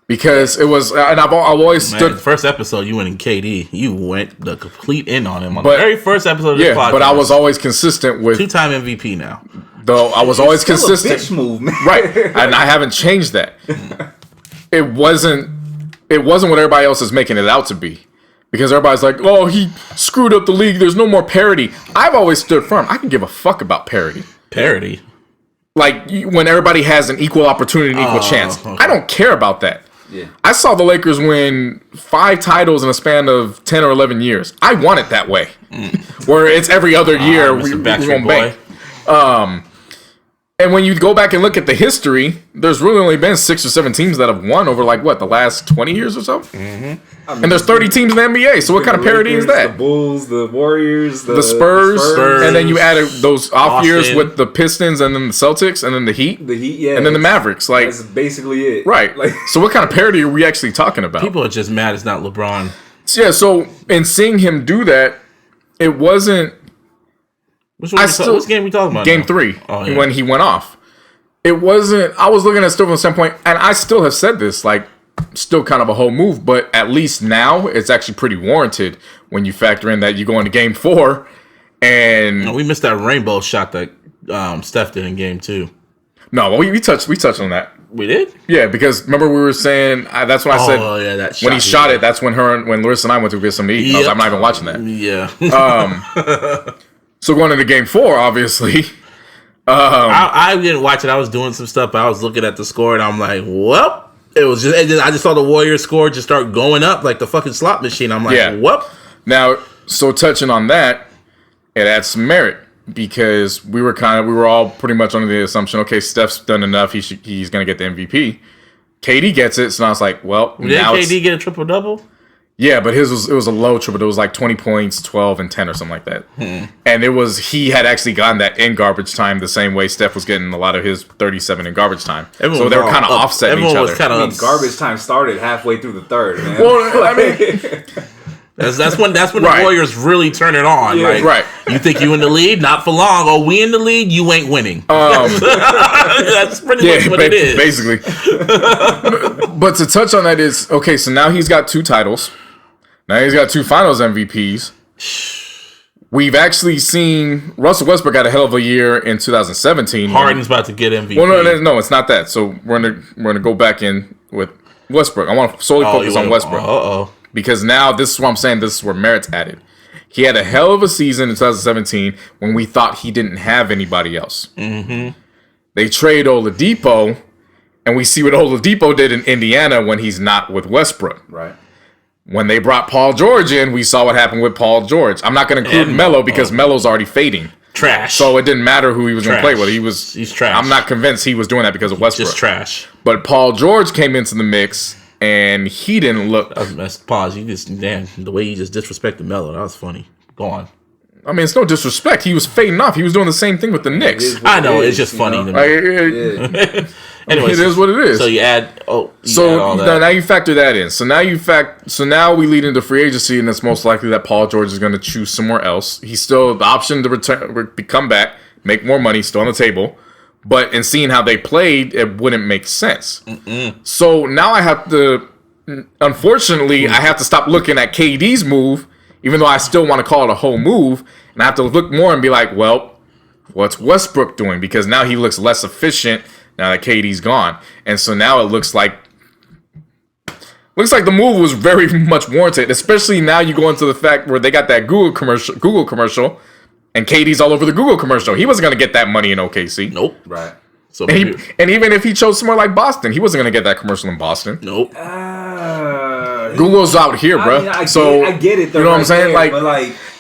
Because it was, and I've always Man, stood. the first episode, you went in KD. You went the complete in on him on But- the very first episode of this podcast. But I was always consistent with. 2-time MVP now. Though I was always Still a consistent. bitch move, man. Right, and I haven't changed that. It wasn't what everybody else is making it out to be. Because everybody's like, oh, he screwed up the league. There's no more parity. I've always stood firm. I can give a fuck about parity. Parody. Like when everybody has an equal opportunity and equal chance. okay. I don't care about that. Yeah. I saw the Lakers win 5 titles in a span of 10 or 11 years. I want it that way. Where it's every other year Mr. we're Backstreet going bang. And when you go back and look at the history, there's really only been 6 or 7 teams that have won over the last 20 years or so? Mm-hmm. And there's 30 teams in the NBA, so what kind of parity is that? The Bulls, the Warriors, The Spurs, and then you added those off years Boston. with the Pistons and then the Celtics and then the Heat. The Heat, yeah. And then the Mavericks. Like, That's basically it. right. Like, So what kind of parity are we actually talking about? People are just mad it's not LeBron. Yeah, so in seeing him do that, it wasn't Which game we talking about? game now? 3 Oh, yeah. when he went off. It wasn't, I was looking at stuff from the standpoint, and I still have said this, like, still kind of a whole move, but at least now it's actually pretty warranted when you factor in that you go into game 4 and No, we missed that rainbow shot that Steph did in game 2. no, we touched on that. We did? Yeah, because remember we were saying that's when I said Oh, yeah, that shot. when he shot it, that's when Larissa and I went to get something to eat. I was like, I'm not even watching that. Yeah. So going into game 4, obviously. I didn't watch it. I was doing some stuff. But I was looking at the score, and I'm like, well, it was just. I just saw the Warriors score just start going up like the fucking slot machine. I'm like, Yeah. what? Now, so touching on that, it adds some merit because we were all pretty much under the assumption, okay, Steph's done enough. He's going to get the MVP. KD gets it, so I was like, well, Did now KD get a triple double? Yeah, but it was a low triple. It was like 20 points, 12, and 10 or something like that. And he had actually gotten that in garbage time the same way Steph was getting a lot of his 37 in garbage time. So they were kind of offsetting each other. Garbage time started halfway through the third, man. Well, I mean, that's when the Warriors really turn it on. Yeah. Like, right. You think you in the lead? Not for long. Oh, we in the lead? You ain't winning. That's pretty much what it is. Basically. But to touch on that is, okay, so now he's got 2 titles. Now he's got 2 finals MVPs. We've actually seen Russell Westbrook had a hell of a year in 2017. Harden's about to get MVP. Well, no, it's not that. So we're gonna go back in with Westbrook. I want to solely focus on Westbrook. Because now this is what I'm saying. This is where merit's added. He had a hell of a season in 2017 when we thought he didn't have anybody else. Mm-hmm. They trade Oladipo, and we see what Oladipo did in Indiana when he's not with Westbrook. Right. When they brought Paul George in, we saw what happened with Paul George. I'm not going to include Melo because Melo's already fading. Trash. So it didn't matter who he was going to play with. He's trash. I'm not convinced he was doing that because of Westbrook. Just trash. But Paul George came into the mix, and he didn't look... Pause. The way you just disrespected Melo, that was funny. Go on. I mean, it's no disrespect. He was fading off. He was doing the same thing with the Knicks. I know. It's just funny to me. Anyway, it is what it is. So you add all that. Now you factor that in. So now we lead into free agency, and it's most likely that Paul George is going to choose somewhere else. He's still the option to come back, make more money, still on the table. But in seeing how they played, it wouldn't make sense. So now I have to, unfortunately, I have to stop looking at KD's move, even though I still want to call it a whole move, and I have to look more and be like, well, what's Westbrook doing? Because now he looks less efficient now that KD's gone. And so now it looks like the move was very much warranted, especially now you go into the fact where they got that Google commercial, and KD's all over the Google commercial. He wasn't going to get that money in OKC. Nope. Right. So and even if he chose somewhere like Boston, he wasn't going to get that commercial in Boston. Nope. Google's out here, bro. I get it. You know what I'm saying?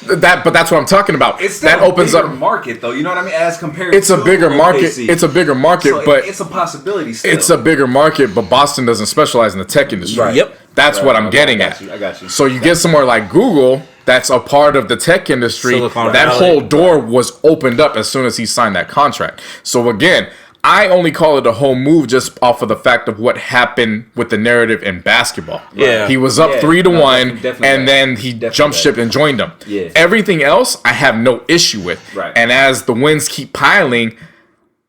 But that's what I'm talking about. It's still that opens up up market, though. You know what I mean? As compared, it's to a bigger market. OKC. It's a bigger market, So but it's a possibility. Still. it's a bigger market. But Boston doesn't specialize in the tech industry. Right. Yep. That's what I'm getting at. I got you. So you get somewhere like Google, that's a part of the tech industry. Silicon That Valley. whole door was opened up as soon as he signed that contract. So again, I only call it a whole move just off of the fact of what happened with the narrative in basketball. Yeah. He was up 3-1, definitely and then he jumped ship and joined them. Yeah. Everything else, I have no issue with. Right. And as the wins keep piling,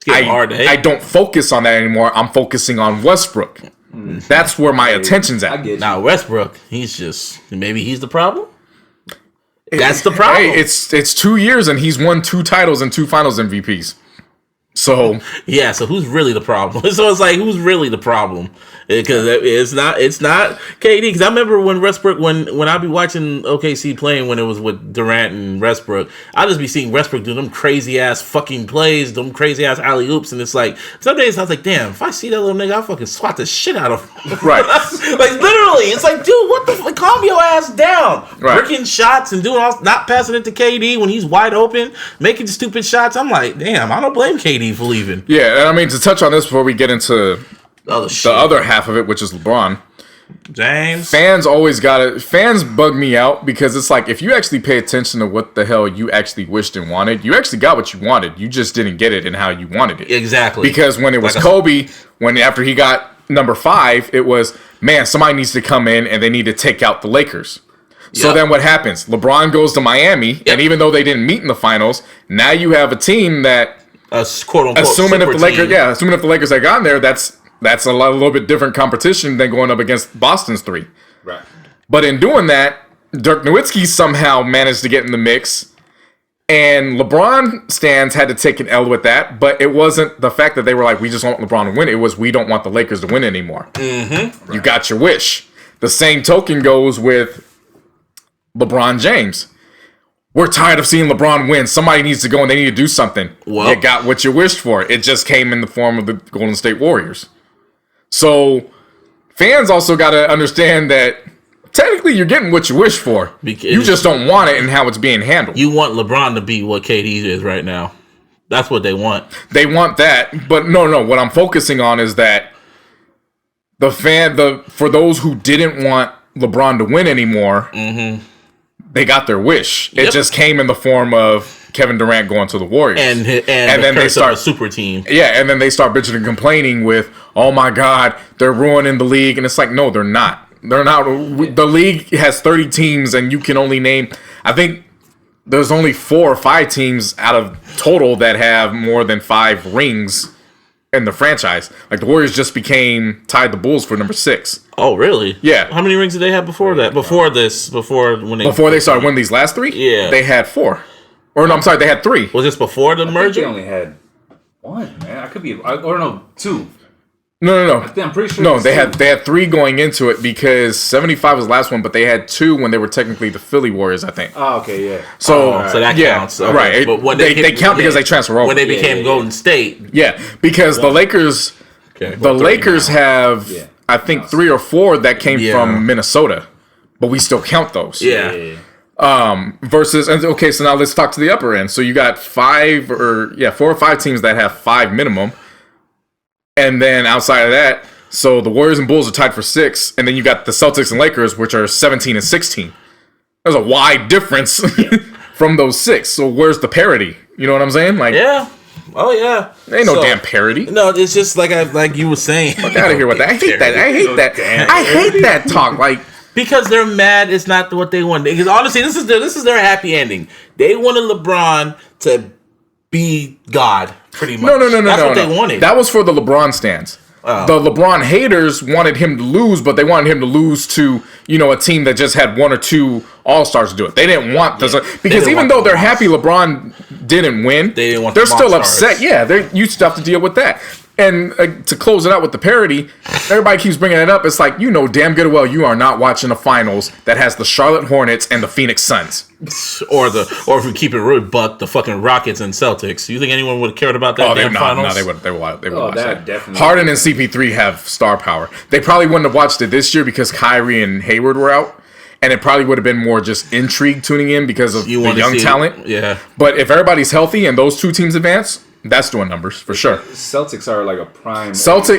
getting hard to hit. I don't focus on that anymore. I'm focusing on Westbrook. That's where my attention's I at. get you. Now Westbrook, maybe he's the problem. That's the problem. Hey, it's 2 years and he's won 2 titles and 2 finals MVPs. So yeah, so who's really the problem? So it's like, who's really the problem? Because it's not KD. Because I remember when Westbrook, when I be watching OKC playing when it was with Durant and Westbrook, I just be seeing Westbrook do them crazy ass fucking plays, them crazy ass alley oops, and it's like some days I was like, damn, if I see that little nigga, I'll fucking swat the shit out of him. Right. Like literally, it's like, dude, what the fuck? Calm your ass down. Right. Breaking shots and doing all, not passing it to KD when he's wide open, making stupid shots. I'm like, damn, I don't blame KD for leaving. yeah, and I mean to touch on this before we get into Other the shit. other half of it, which is LeBron. James. Fans always got it. Fans bug me out because it's like if you actually pay attention to what the hell you actually wished and wanted, you actually got what you wanted. You just didn't get it in how you wanted it. Exactly. Because when it was Like Kobe, after he got number 5, it was, man, somebody needs to come in and they need to take out the Lakers. So Yep. then what happens? LeBron goes to Miami, and even though they didn't meet in the finals, now you have a team that, quote unquote, assuming if super the Lakers had gotten there, that's a little bit different competition than going up against Boston's 3. Right. But in doing that, Dirk Nowitzki somehow managed to get in the mix, and LeBron stands had to take an L with that. But it wasn't the fact that they were like, we just want LeBron to win. It was, we don't want the Lakers to win anymore. Mm-hmm. You got your wish. The same token goes with LeBron James. We're tired of seeing LeBron win. Somebody needs to go and they need to do something. Well, you got what you wished for. It just came in the form of the Golden State Warriors. So fans also got to understand that technically you're getting what you wish for. You just don't want it and how it's being handled. You want LeBron to be what KD is right now. That's what they want. They want that. But no. What I'm focusing on is that for those who didn't want LeBron to win anymore, they got their wish. It just came in the form of Kevin Durant going to the Warriors. And then they start a super team. Yeah, and then they start bitching and complaining with, oh my God, they're ruining the league. And it's like, no, they're not. They're not. The league has 30 teams, and you can only name, I think there's only 4 or 5 teams out of total that have more than 5 rings in the franchise. Like the Warriors just tied the Bulls for number 6. Oh, really? Yeah. How many rings did they have before that? Before they started winning these last 3? Yeah. They had 4. Or no, I'm sorry, they had 3. Was this before the merger? They only had 1, man. I could be, or no, 2. No. I'm pretty sure. No, they had 3 going into it because 75 was the last one, but they had 2 when they were technically the Philly Warriors, I think. Oh, okay, yeah. So that counts. Okay. Right. But when they count because they transfer over. When they became Golden State. Yeah, because the Lakers have, I think, 3 or 4 that came from Minnesota, but we still count those. Yeah. Versus, okay, so now let's talk to the upper end. So you got 4 or 5 teams that have 5 minimum. And then outside of that, so the Warriors and Bulls are tied for 6, and then you got the Celtics and Lakers, which are 17 and 16. There's a wide difference from those 6. So where's the parity? You know what I'm saying? Like, yeah. Oh yeah. There ain't no damn parity. No, it's just like you were saying. Fuck out of here with that. I hate that. I hate that talk. Like, because they're mad, it's not what they want. Because honestly, this is their happy ending. They wanted LeBron to be God, pretty much. No. That's what they wanted. That was for the LeBron stands. Oh. The LeBron haters wanted him to lose, but they wanted him to lose to, a team that just had 1 or 2 All-Stars to do it. They didn't want this. Because even though they're happy LeBron didn't win, they're still upset. Yeah, you still have to deal with that. And to close it out with the parody, everybody keeps bringing it up. It's like, damn good well you are not watching a finals that has the Charlotte Hornets and the Phoenix Suns. Or if we keep it real buck, the fucking Rockets and Celtics. You think anyone would have cared about that finals? No, they would watch that. Definitely. Harden and CP3 have star power. They probably wouldn't have watched it this year because Kyrie and Hayward were out. And it probably would have been more just intrigue tuning in because of the young talent. Yeah. But if everybody's healthy and those 2 teams advance, that's doing numbers for sure. Celtics are like a prime.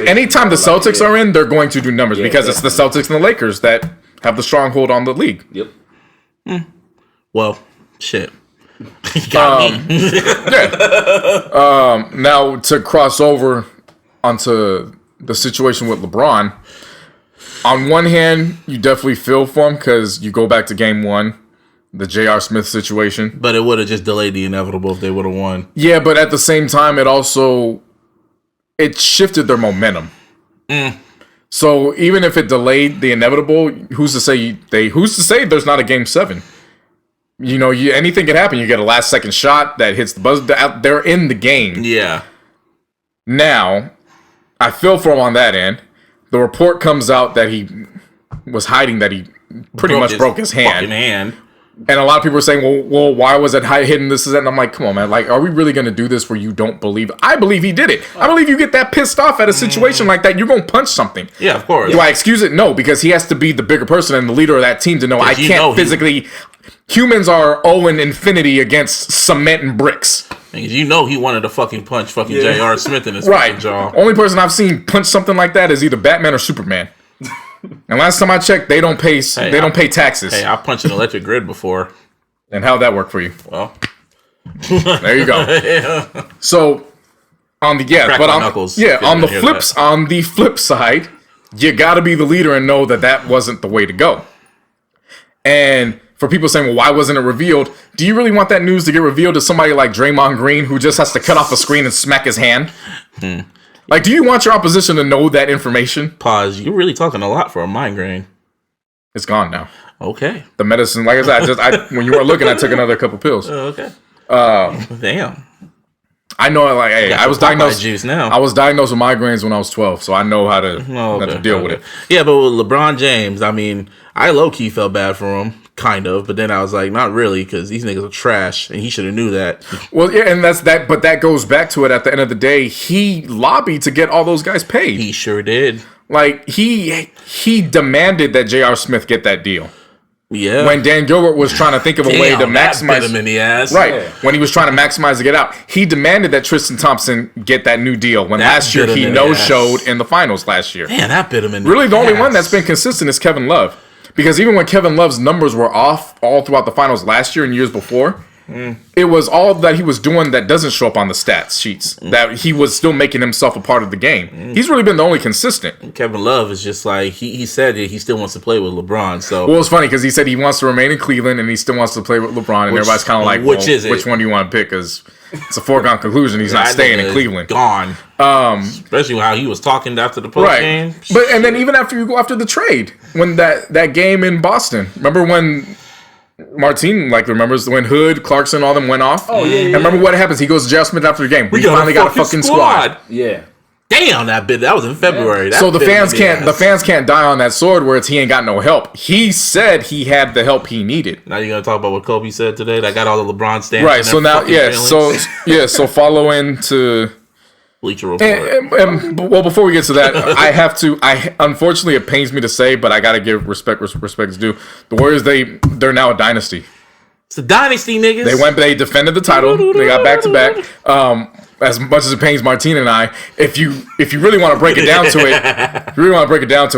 Anytime the Celtics are in, they're going to do numbers because it's the Celtics and the Lakers that have the stronghold on the league. Yep. Well, shit. You got me. Now to cross over onto the situation with LeBron. On one hand, you definitely feel for him because you go back to game 1. The J.R. Smith situation. But it would have just delayed the inevitable if they would have won. Yeah, but at the same time, it shifted their momentum. So even if it delayed the inevitable, who's to say there's not a game 7? Anything can happen. You get a last second shot that hits the buzzer. They're in the game. Yeah. Now, I feel for him on that end. The report comes out that he was hiding that he pretty much broke his hand. And a lot of people are saying, well, why was it hidden? This is that. And I'm like, come on, man. Like, are we really going to do this where you don't believe? I believe he did it. I believe you get that pissed off at a situation like that, you're going to punch something. Yeah, of course. Do I excuse it? No, because he has to be the bigger person and the leader of that team to know I can't physically. Humans are owing infinity against cement and bricks. Because he wanted to fucking punch J.R. Smith in his fucking jaw. Only person I've seen punch something like that is either Batman or Superman. And last time I checked, they don't pay taxes. Hey, I punched an electric grid before. And how'd that work for you? Well, there you go. Yeah. So on the flip side, you got to be the leader and know that wasn't the way to go. And for people saying, well, why wasn't it revealed? Do you really want that news to get revealed to somebody like Draymond Green who just has to cut off a screen and smack his hand? Like, do you want your opposition to know that information? Pause. You're really talking a lot for a migraine. It's gone now. Okay. The medicine, like I said, when you weren't looking, I took another couple pills. Okay. Damn. I know, like, hey, I was diagnosed. Juice now. I was diagnosed with migraines when I was 12, so I know how to deal with it. Yeah, but with LeBron James, I mean, I low key felt bad for him, kind of, but then I was like, not really, because these niggas are trash, and he should have knew that. Well, yeah, and that's that. But that goes back to it. At the end of the day, he lobbied to get all those guys paid. He sure did. Like he demanded that J.R. Smith get that deal. Yeah. When Dan Gilbert was trying to think of a way to maximize him in the ass. Right. Yeah. When he was trying to maximize to get out, he demanded that Tristan Thompson get that new deal. When last year he no-showed in the finals last year. Man, that bit him in the ass. The only one that's been consistent is Kevin Love. Because even when Kevin Love's numbers were off all throughout the finals last year and years before, it was all that he was doing that doesn't show up on the stats sheets. That he was still making himself a part of the game. He's really been the only consistent. Kevin Love is just like, he said that he still wants to play with LeBron. So Well, it's funny because he said he wants to remain in Cleveland and he still wants to play with LeBron. And everybody's kind of like, which one do you want to pick? Because it's a foregone conclusion he's not staying in Cleveland. Gone. Especially how he was talking after the post game. But and then even after you go after the trade, when that game in Boston, remember when Martin remembers when Hood, Clarkson, all them went off? Oh yeah. And remember what happens? He goes to Jeff Smith after the game. We finally got a fucking squad. Yeah. Damn, that was in February. So the fans can't die on that sword where he ain't got no help. He said he had the help he needed. Now you're gonna talk about what Kobe said today. That got all the LeBron stands. Right. So now, so follow into Bleacher Report. Well, before we get to that, unfortunately, it pains me to say, but I gotta give respect is due. The Warriors, they're now a dynasty. It's a dynasty, niggas. They defended the title. They got back to back. As much as it pains Martine and I, if you really want to break it down to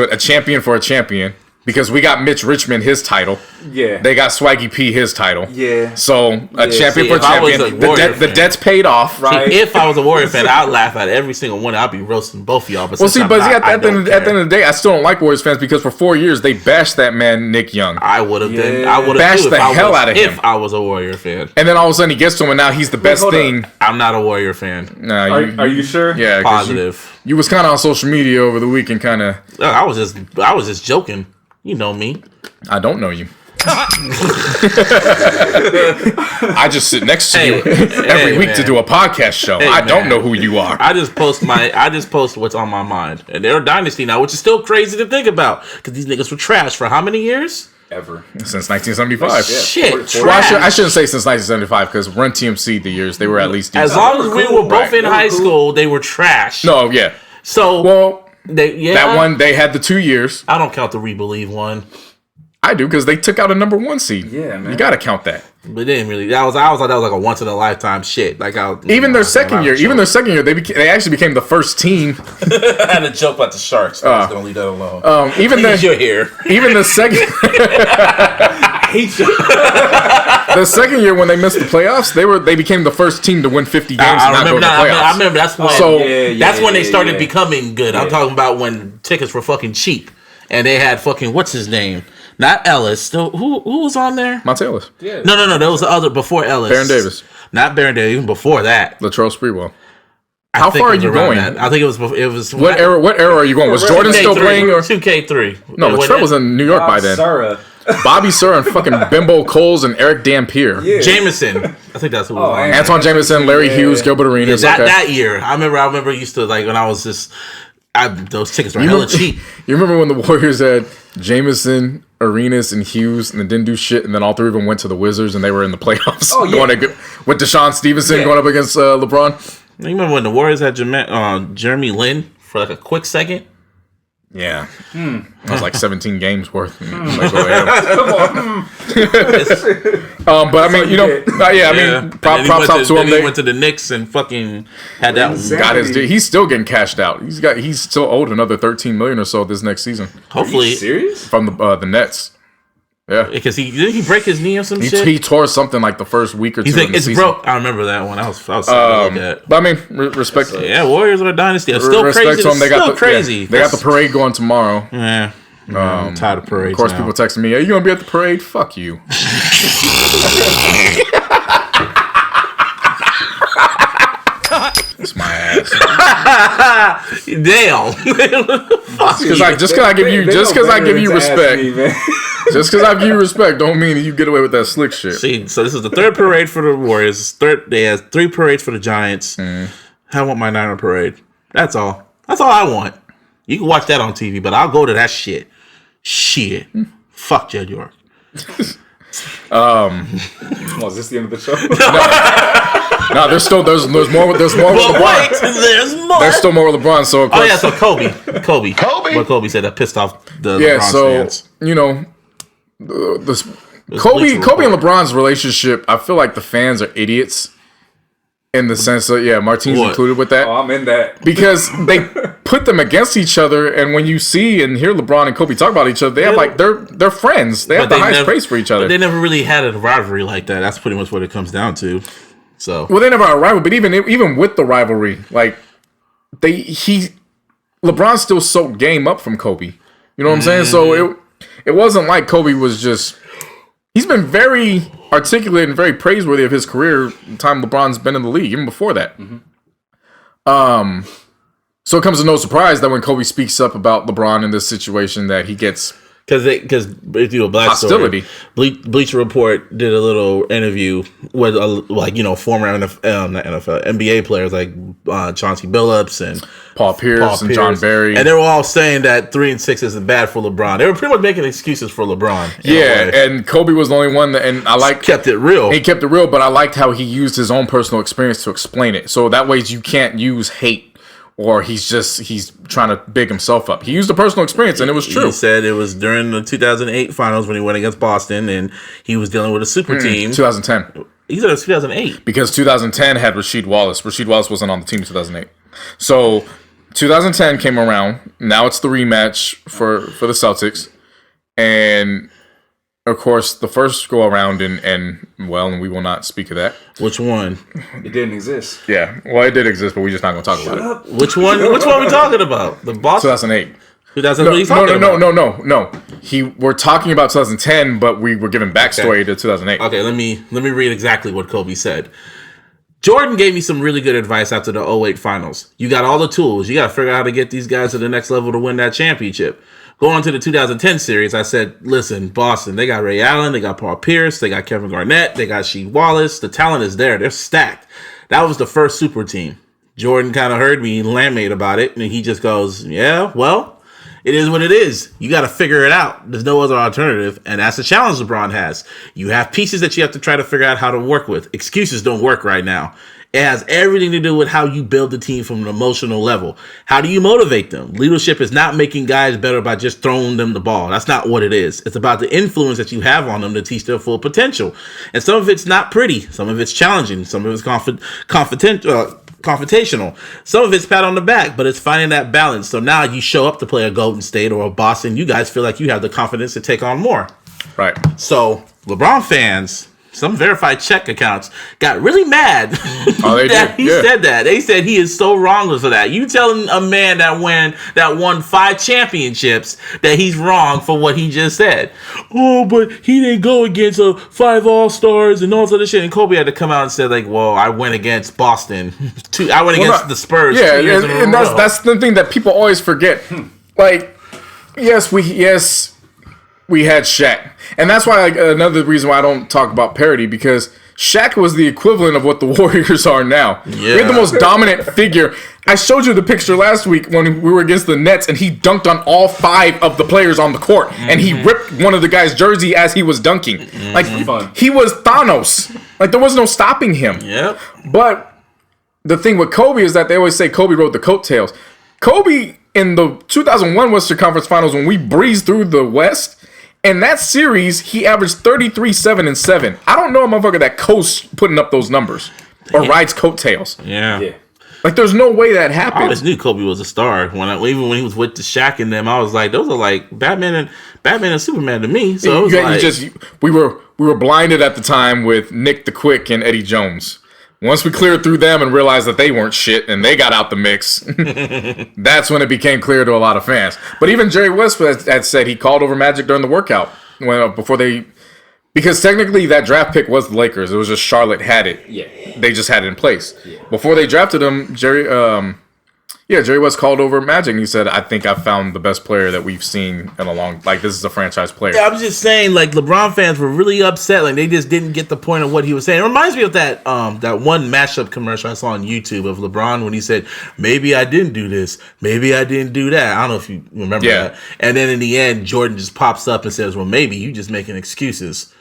it, a champion for a champion. Because we got Mitch Richmond his title. Yeah. They got Swaggy P his title. Yeah. So a champion for a champion. The debt's paid off. Right. If I was a Warrior fan, I'd laugh at every single one. I'd be roasting both of y'all. But at the end of the day, I still don't like Warriors fans because for 4 years they bashed that man Nick Young. I would have bashed the hell out of him if I was a Warrior fan. And then all of a sudden he gets to him and now he's the best thing. I'm not a Warrior fan. Nah, are you sure? Yeah. Positive. You was kind of on social media over the weekend, kind of. I was just joking. You know me. I don't know you. I just sit next to you every week to do a podcast show. I don't know who you are. I just post what's on my mind. And they're a dynasty now, which is still crazy to think about. Because these niggas were trash for how many years? Ever. Since 1975. Shit. Well, I shouldn't say since 1975 because Run TMC the years, they were at least decent. As long as we were both in high school, they were trash. No, yeah. So, that one, they had the 2 years. I don't count the Rebelieve one. I do because they took out a number 1 seed. Yeah, man. You got to count that. But they didn't really. I was like that was like a once in a lifetime shit. Even their second year, they actually became the first team. I had a joke about the Sharks. I was gonna leave that alone. Even the second. The second year when they missed the playoffs, they became the first team to win 50 games and not go to the playoffs. I remember that's when they started becoming good. I'm talking about when tickets were fucking cheap. And they had fucking, what's his name? Not Ellis. Who was on there? Monte Ellis. Yeah. No. That was the other before Ellis. Baron Davis. Not Baron Davis. Even before that. Latrell Sprewell. How far are you going? I think it was. What era are you going? Was Jordan still playing? Or 2K3. No, Latrell was in New York by then. Bobby Sura and fucking Bimbo Coles and Eric Dampier. Yeah. Jameson. I think that's who was on. Antoine Jameson, Larry Hughes, Gilbert Arenas. That year. I remember used to, like, when I was just... those tickets were hella cheap. You remember when the Warriors had Jameson, Arenas, and Hughes, and they didn't do shit, and then all three of them went to the Wizards, and they were in the playoffs. Oh, yeah. With Deshaun Stevenson going up against LeBron. You remember when the Warriors had Jeremy Lin for like a quick second? Yeah. That was like 17 games worth. Come on. But I mean, props out to him. They went to the Knicks and fucking had that one. Got his. He's still getting cashed out. He's still owed another $13 million or so this next season. Hopefully, serious from the Nets. Yeah, because didn't he break his knee or some shit? He tore something like the first week or two. He's like, it's broke. I remember that one. I was but I mean, respect. Yeah, Warriors are a dynasty. It's still crazy. To them. They got the parade going tomorrow. Yeah. I'm tired of parades. Of course, people texting me, "Are you gonna be at the parade?" Fuck you. It's my ass. Damn. Just because I give you respect. Just because I give you respect don't mean that you get away with that slick shit. See, so this is the third parade for the Warriors. They have 3 parades for the Giants. I want my Niner parade. That's all. That's all I want. You can watch that on TV, but I'll go to that shit. Shit. Fuck Jed York. Is this the end of the show? No, there's more with LeBron. There's more. There's still more with LeBron. So of course, so Kobe. What Kobe said that pissed off the LeBron fans. Kobe and LeBron's relationship, I feel like the fans are idiots In the sense that, Martine's What? included with that. Oh, I'm in that. Because they put them against each other, and when you see and hear LeBron and Kobe talk about each other, they have like they're friends. They have the highest praise for each other. But they never really had a rivalry like that. That's pretty much what it comes down to. So Well, they never had a rivalry, but even with the rivalry, like LeBron still soaked game up from Kobe. You know what I'm saying? So it wasn't like Kobe was just. He's been very articulate and very praiseworthy of his career. The time LeBron's been in the league, even before that. So it comes as no surprise that when Kobe speaks up about LeBron in this situation, that he gets because black hostility. Story, Bleacher Report did a little interview with former NFL NBA players like Chauncey Billups and Paul Pierce and John Barry, and they were all saying that 3-6 isn't bad for LeBron. They were pretty much making excuses for LeBron. Yeah, and Kobe was the only one that, and I kept it real. He kept it real, but I liked how he used his own personal experience to explain it. So that way you can't use hate. Or he's trying to big himself up. He used a personal experience, and it was true. He said it was during the 2008 finals when he went against Boston, and he was dealing with a super team. 2010. He said it was 2008. Because 2010 had Rasheed Wallace. Rasheed Wallace wasn't on the team in 2008. So 2010 came around. Now it's the rematch for the Celtics. And, of course, the first go around, and we will not speak of that. Which one? It didn't exist. Yeah, well, it did exist, but we're just not going to talk about it. Which one? Which one are we talking about? The Boston? 2008. 2008. No. We're talking about 2010, but we were giving backstory to 2008. Okay, let me read exactly what Kobe said. Jordan gave me some really good advice after the 08 finals. You got all the tools. You got to figure out how to get these guys to the next level to win that championship. Going to the 2010 series, I said, listen, Boston, they got Ray Allen, they got Paul Pierce, they got Kevin Garnett, they got Rasheed Wallace. The talent is there. They're stacked. That was the first super team. Jordan kind of heard me lamade about it, and he just goes, yeah, well, it is what it is. You got to figure it out. There's no other alternative, and that's the challenge LeBron has. You have pieces that you have to try to figure out how to work with. Excuses don't work right now. It has everything to do with how you build the team from an emotional level. How do you motivate them? Leadership is not making guys better by just throwing them the ball. That's not what it is. It's about the influence that you have on them to teach their full potential. And some of it's not pretty. Some of it's challenging. Some of it's confrontational. Some of it's pat on the back, but it's finding that balance. So now you show up to play a Golden State or a Boston. You guys feel like you have the confidence to take on more. Right. So LeBron fans, some verified check accounts got really mad that he said that. They said he is so wrong for that. You telling a man that won 5 championships that he's wrong for what he just said. Oh, but he didn't go against 5 All-Stars and all this shit. And Kobe had to come out and say, like, well, I went against Boston. I went against the Spurs. Yeah, and that's the thing that people always forget. Like, yes, we had Shaq. And that's why another reason why I don't talk about parity, because Shaq was the equivalent of what the Warriors are now. Yeah. We had the most dominant figure. I showed you the picture last week when we were against the Nets, and he dunked on all 5 of the players on the court. Mm-hmm. And he ripped one of the guy's jersey as he was dunking. Mm-hmm. Like, he was Thanos. Like, there was no stopping him. Yep. But the thing with Kobe is that they always say Kobe rode the coattails. Kobe, in the 2001 Western Conference Finals, when we breezed through the West, in that series, he averaged 33, 7, and 7. I don't know a motherfucker that coasts putting up those numbers or rides coattails. Yeah. Like, there's no way that happened. I always knew Kobe was a star. Even when he was with the Shaq and them, I was like, those are like Batman and Superman to me. So we were blinded at the time with Nick the Quick and Eddie Jones. Once we cleared through them and realized that they weren't shit and they got out the mix, that's when it became clear to a lot of fans. But even Jerry West had said he called over Magic during the workout because technically that draft pick was the Lakers. It was just Charlotte had it. Yeah. They just had it in place. Yeah. Before they drafted him, Jerry West called over Magic and he said, I think I found the best player that we've seen in a long, like, this is a franchise player. Yeah, I'm just saying, like, LeBron fans were really upset. Like, they just didn't get the point of what he was saying. It reminds me of that one mashup commercial I saw on YouTube of LeBron when he said, maybe I didn't do this, maybe I didn't do that. I don't know if you remember that. And then in the end, Jordan just pops up and says, well, maybe you just making excuses.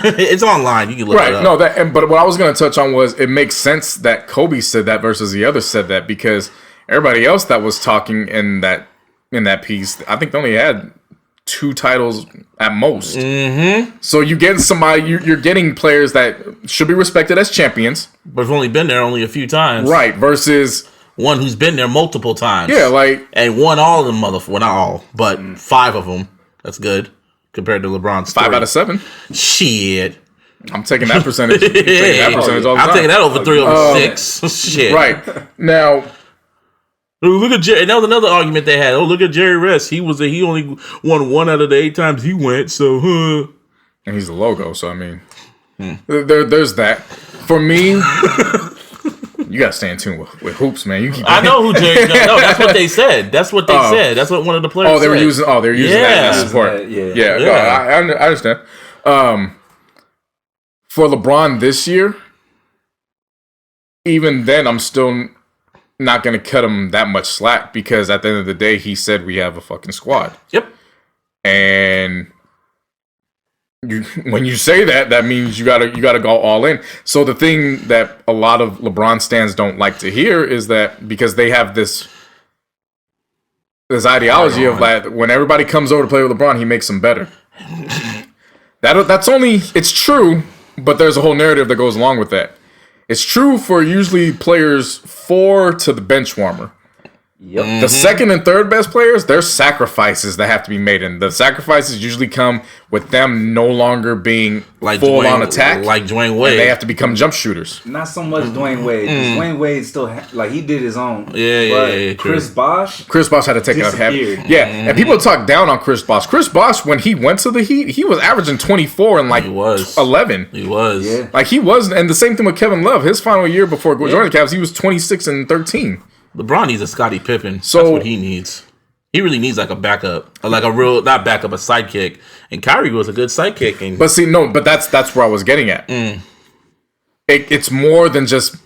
It's online. You can look it up. No, but what I was going to touch on was it makes sense that Kobe said that versus the others said that, because everybody else that was talking in that piece, I think they only had 2 titles at most. Mm-hmm. So you get somebody, you're getting players that should be respected as champions, but have only been there only a few times, right? Versus one who's been there multiple times. Yeah, like and won all of them, well, not all, but 5 of them. That's good compared to LeBron's 5 out of 7. Shit. I'm taking that percentage. All the I'm time. taking that over 3 over 6. Shit. Right. Now, look at Jerry. That was another argument they had. Oh, look at Jerry Rest. He only won 1 out of the 8 times he went. So, and he's the logo. So I mean, there's that. For me, you gotta stay in tune with hoops, man. You keep. I know who Jerry. No, that's what they said. That's what they said. That's what one of the players. Oh, they were said. using. Oh, they're using that as support. Yeah. No, I understand. For LeBron this year, even then, I'm still not going to cut him that much slack because at the end of the day, he said we have a fucking squad. Yep. And when you say that, that means you gotta go all in. So the thing that a lot of LeBron stans don't like to hear is that because they have this ideology of like when everybody comes over to play with LeBron, he makes them better. It's true. But there's a whole narrative that goes along with that. It's true for usually players 4 to the bench warmer. Yep. Mm-hmm. The second and third best players, there's sacrifices that have to be made. And the sacrifices usually come with them no longer being like full on attack. Like Dwayne Wade. And they have to become jump shooters. Not so much Dwayne Wade. Dwayne Wade still, he did his own. Yeah, Chris Bosh had to take it up heavy. Yeah, and people talk down on Chris Bosh. Chris Bosh, when he went to the Heat, he was averaging 24 and 11. He was. Yeah. Like he was, and the same thing with Kevin Love. His final year before joining the Cavs, he was 26 and 13. LeBron needs a Scottie Pippen. So, that's what he needs. He really needs like a backup, like a real, not backup, a sidekick. And Kyrie was a good sidekick. But that's where I was getting at. It's more than just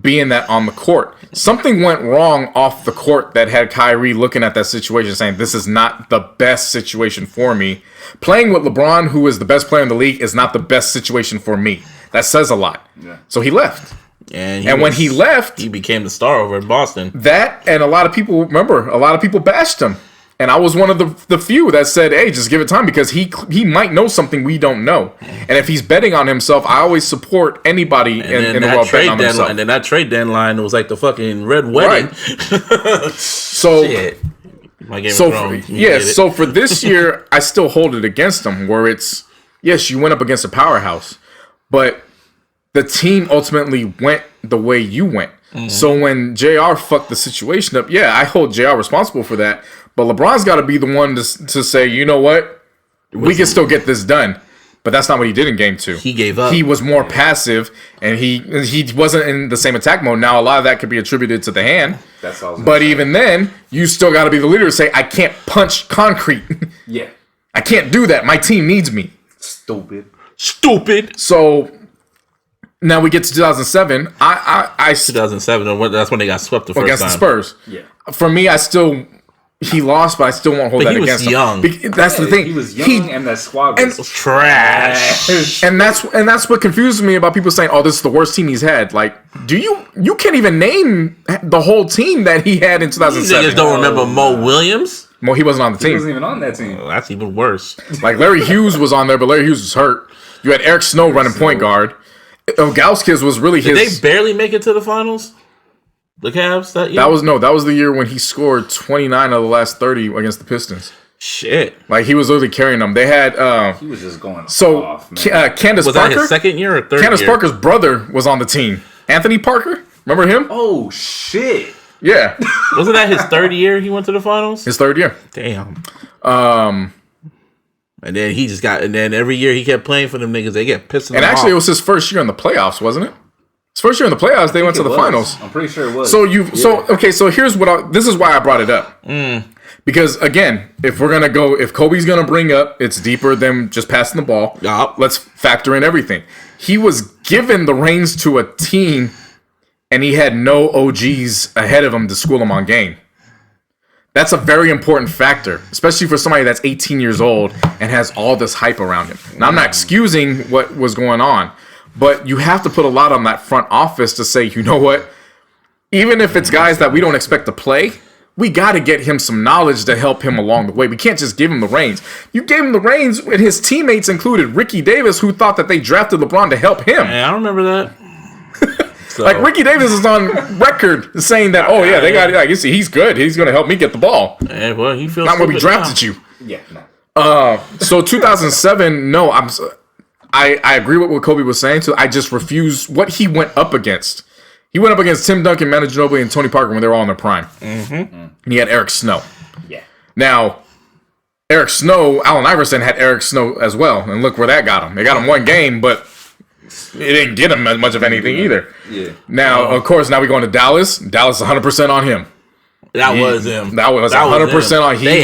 being that on the court. Something went wrong off the court that had Kyrie looking at that situation saying, this is not the best situation for me. Playing with LeBron, who is the best player in the league, is not the best situation for me. That says a lot. Yeah. So he left. And when he left, he became the star over in Boston. That, and a lot of people bashed him. And I was one of the few that said, hey, just give it time because he might know something we don't know. And if he's betting on himself, I always support anybody in the world betting on himself. And then that trade deadline was like the fucking red wedding. Right. So, so for this year, I still hold it against him where it's, yes, you went up against a powerhouse, but the team ultimately went the way you went. Mm-hmm. So when JR fucked the situation up, I hold JR responsible for that. But LeBron's got to be the one to say, you know what? We can still get this done. But that's not what he did in game 2. He gave up. He was more passive, and he wasn't in the same attack mode. Now, a lot of that could be attributed to the hand. That's all. But even then, you still got to be the leader to say, I can't punch concrete. Yeah. I can't do that. My team needs me. Stupid. So now we get to 2007. 2007. That's when they got swept the first time against the Spurs. Yeah. For me, he lost, but I still won't hold that against him. Young. That's the thing. He was young, and that squad was trash. And that's what confuses me about people saying, "Oh, this is the worst team he's had." Like, you can't even name the whole team that he had in 2007? You niggas don't remember Mo Williams? Mo, he wasn't on the team. He wasn't even on that team. Well, that's even worse. Like Larry Hughes was on there, but Larry Hughes was hurt. You had Eric Snow running point guard. Gauskis was really his. Did they barely make it to the finals? The Cavs that year? That was the year when he scored 29 of the last 30 against the Pistons. Shit. Like he was literally carrying them. They had he was just going off, man. Candace was Parker, that his second year or third Candace year? Parker's brother was on the team. Anthony Parker, remember him? Oh shit. Yeah. Wasn't that his third year he went to the finals? His third year. Damn. And then he just got, and then every year he kept playing for them niggas. They get pissed. And actually, it was his first year in the playoffs, wasn't it? His first year in the playoffs, they went to the finals. I'm pretty sure it was. So so here's this is why I brought it up. Because again, if Kobe's gonna bring up, it's deeper than just passing the ball. Let's factor in everything. He was given the reins to a team, and he had no OGs ahead of him to school him on game. That's a very important factor, especially for somebody that's 18 years old and has all this hype around him. Now, I'm not excusing what was going on, but you have to put a lot on that front office to say, you know what? Even if it's guys that we don't expect to play, we got to get him some knowledge to help him along the way. We can't just give him the reins. You gave him the reins, and his teammates included Ricky Davis, who thought that they drafted LeBron to help him. Man, I don't remember that. So. Like, Ricky Davis is on record saying that, oh, yeah, they got, like, he's good. He's going to help me get the ball. Yeah, well, he feels not when we drafted you. So 2007, no, I agree with what Kobe was saying. So I just refuse what he went up against. He went up against Tim Duncan, Manu Ginobili, and Tony Parker when they were all in their prime. Mm-hmm. And he had Eric Snow. Yeah. Now, Eric Snow, Allen Iverson had Eric Snow as well, and look where that got him. They got him one game, but it didn't get him much of anything either. Yeah. Now, of course, now we go into Dallas. Dallas 100% on him. That was him. That was 100% on him. They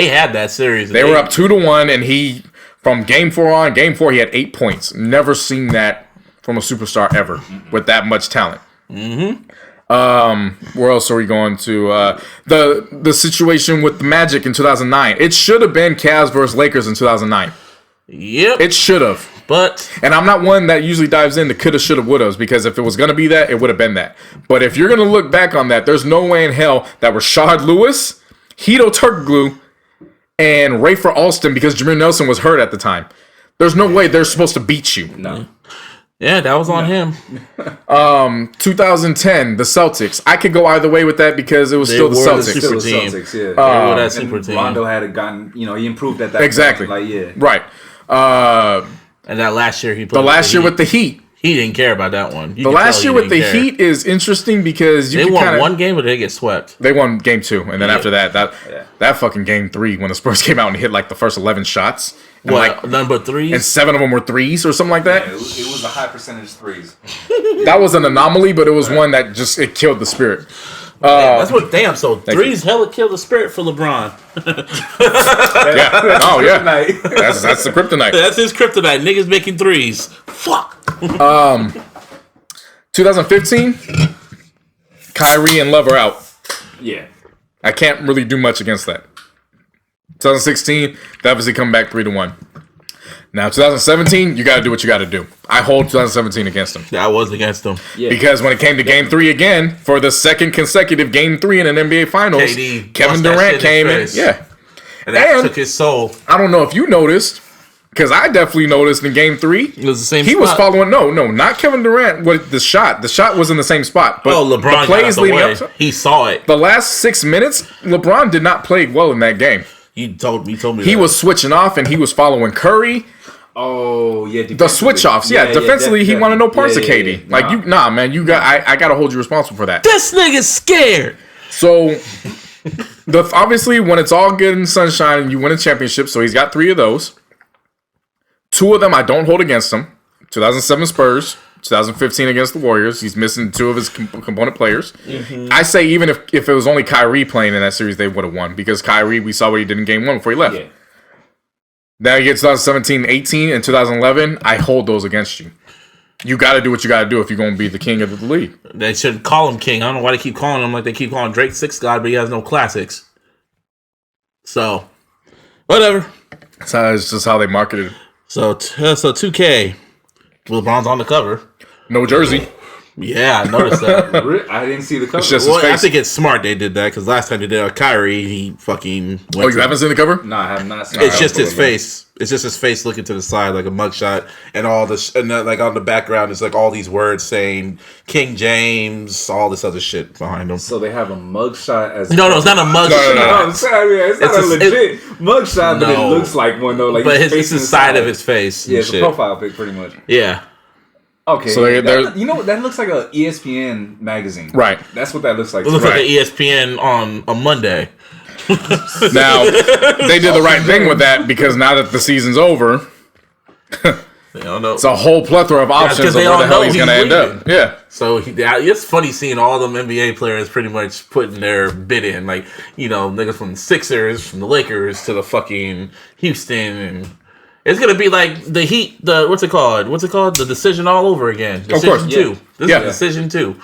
had that series. They were up 2-1, and he, from game 4 he had 8 points. Never seen that from a superstar ever with that much talent. Where else are we going to? The situation with the Magic in 2009. It should have been Cavs versus Lakers in 2009. Yep. It should have. But and I'm not one that usually dives into coulda, shoulda, wouldas, because if it was going to be that, it would have been that. But if you're going to look back on that, there's no way in hell that Rashard Lewis, Hedo Turkoglu, and Rafer Alston, because Jameer Nelson was hurt at the time. There's no way they're supposed to beat you. No. Yeah, that was on him. 2010, the Celtics. I could go either way with that because it was still the Celtics. Still the Celtics, yeah. They were that super team. Rondo had gotten, he improved at that exactly. point. Like, yeah. Right. And that last year he played. The last year with the Heat. He didn't care about that one. The last year with the Heat is interesting because they won one game, but they get swept. They won game 2, and then after that fucking game 3 when the Spurs came out and hit like the first 11 shots. And none but threes? And 7 of them were threes or something like that. Yeah, it was a high percentage threes. That was an anomaly, but it was one that just it killed the spirit. That's what. Damn. So threes hella killed the spirit for LeBron. Yeah. Oh yeah. That's the kryptonite. That's his kryptonite. Niggas making threes. Fuck. 2015. Kyrie and Love are out. Yeah. I can't really do much against that. 2016, they obviously come back 3-1. Now, 2017, you got to do what you got to do. I hold 2017 against them. Yeah, I was against them. Yeah. Because when it came to Game 3 again, for the second consecutive Game 3 in an NBA Finals, KD Kevin Durant came in. Yeah. And that took his soul. I don't know if you noticed, because I definitely noticed in Game 3, it was the same he spot. was following, no, not Kevin Durant with the shot. The shot was in the same spot. But LeBron the plays got out the way. up, He saw it. the last 6 minutes, LeBron did not play well in that game. You told me he was switching off and he was following Curry. Oh yeah, The switch offs, defensively, he wanted no parts of KD. Nah. Like man, you got. I got to hold you responsible for that. This nigga's scared. So, obviously, when it's all good and sunshine, and you win a championship, so he's got 3 of those. 2 of them I don't hold against him. 2007 Spurs, 2015 against the Warriors. He's missing 2 of his component players. Mm-hmm. I say even if it was only Kyrie playing in that series, they would have won because Kyrie, we saw what he did in Game 1 before he left. Yeah. Now you get 2017, 18, and 2011. I hold those against you. You got to do what you got to do if you're going to be the king of the league. They should call him king. I don't know why they keep calling him like they keep calling Drake Six God, but he has no classics. So, whatever. So it's just how they marketed it. So 2K, LeBron's on the cover. No jersey. Yeah, I noticed that. I didn't see the cover. It's just his face. I think it's smart they did that because last time they did Kyrie, he fucking. Oh, you haven't seen the cover? No, I have not seen. It's just his face. It's just his face looking to the side like a mugshot, and all this, and like on the background is like all these words saying King James, all this other shit behind him. So they have a mugshot as. No, it's not a mugshot. No. I'm sorry, it's not a legit mugshot, but it looks like one though. Like, but it's the side of his face. Yeah, it's a profile pic, pretty much. Yeah. Okay, so you know what? That looks like a ESPN magazine. Right. That's what that looks like. It looks like an ESPN on a Monday. Now, they did the right thing with that because now that the season's over, it's a whole plethora of options of where the hell he's going to end up. Yeah. So it's funny seeing all them NBA players pretty much putting their bid in. Like, niggas from the Sixers, from the Lakers to the fucking Houston and... It's gonna be like the Heat. What's it called? The Decision all over again. Decision of course, 2. This is Decision 2.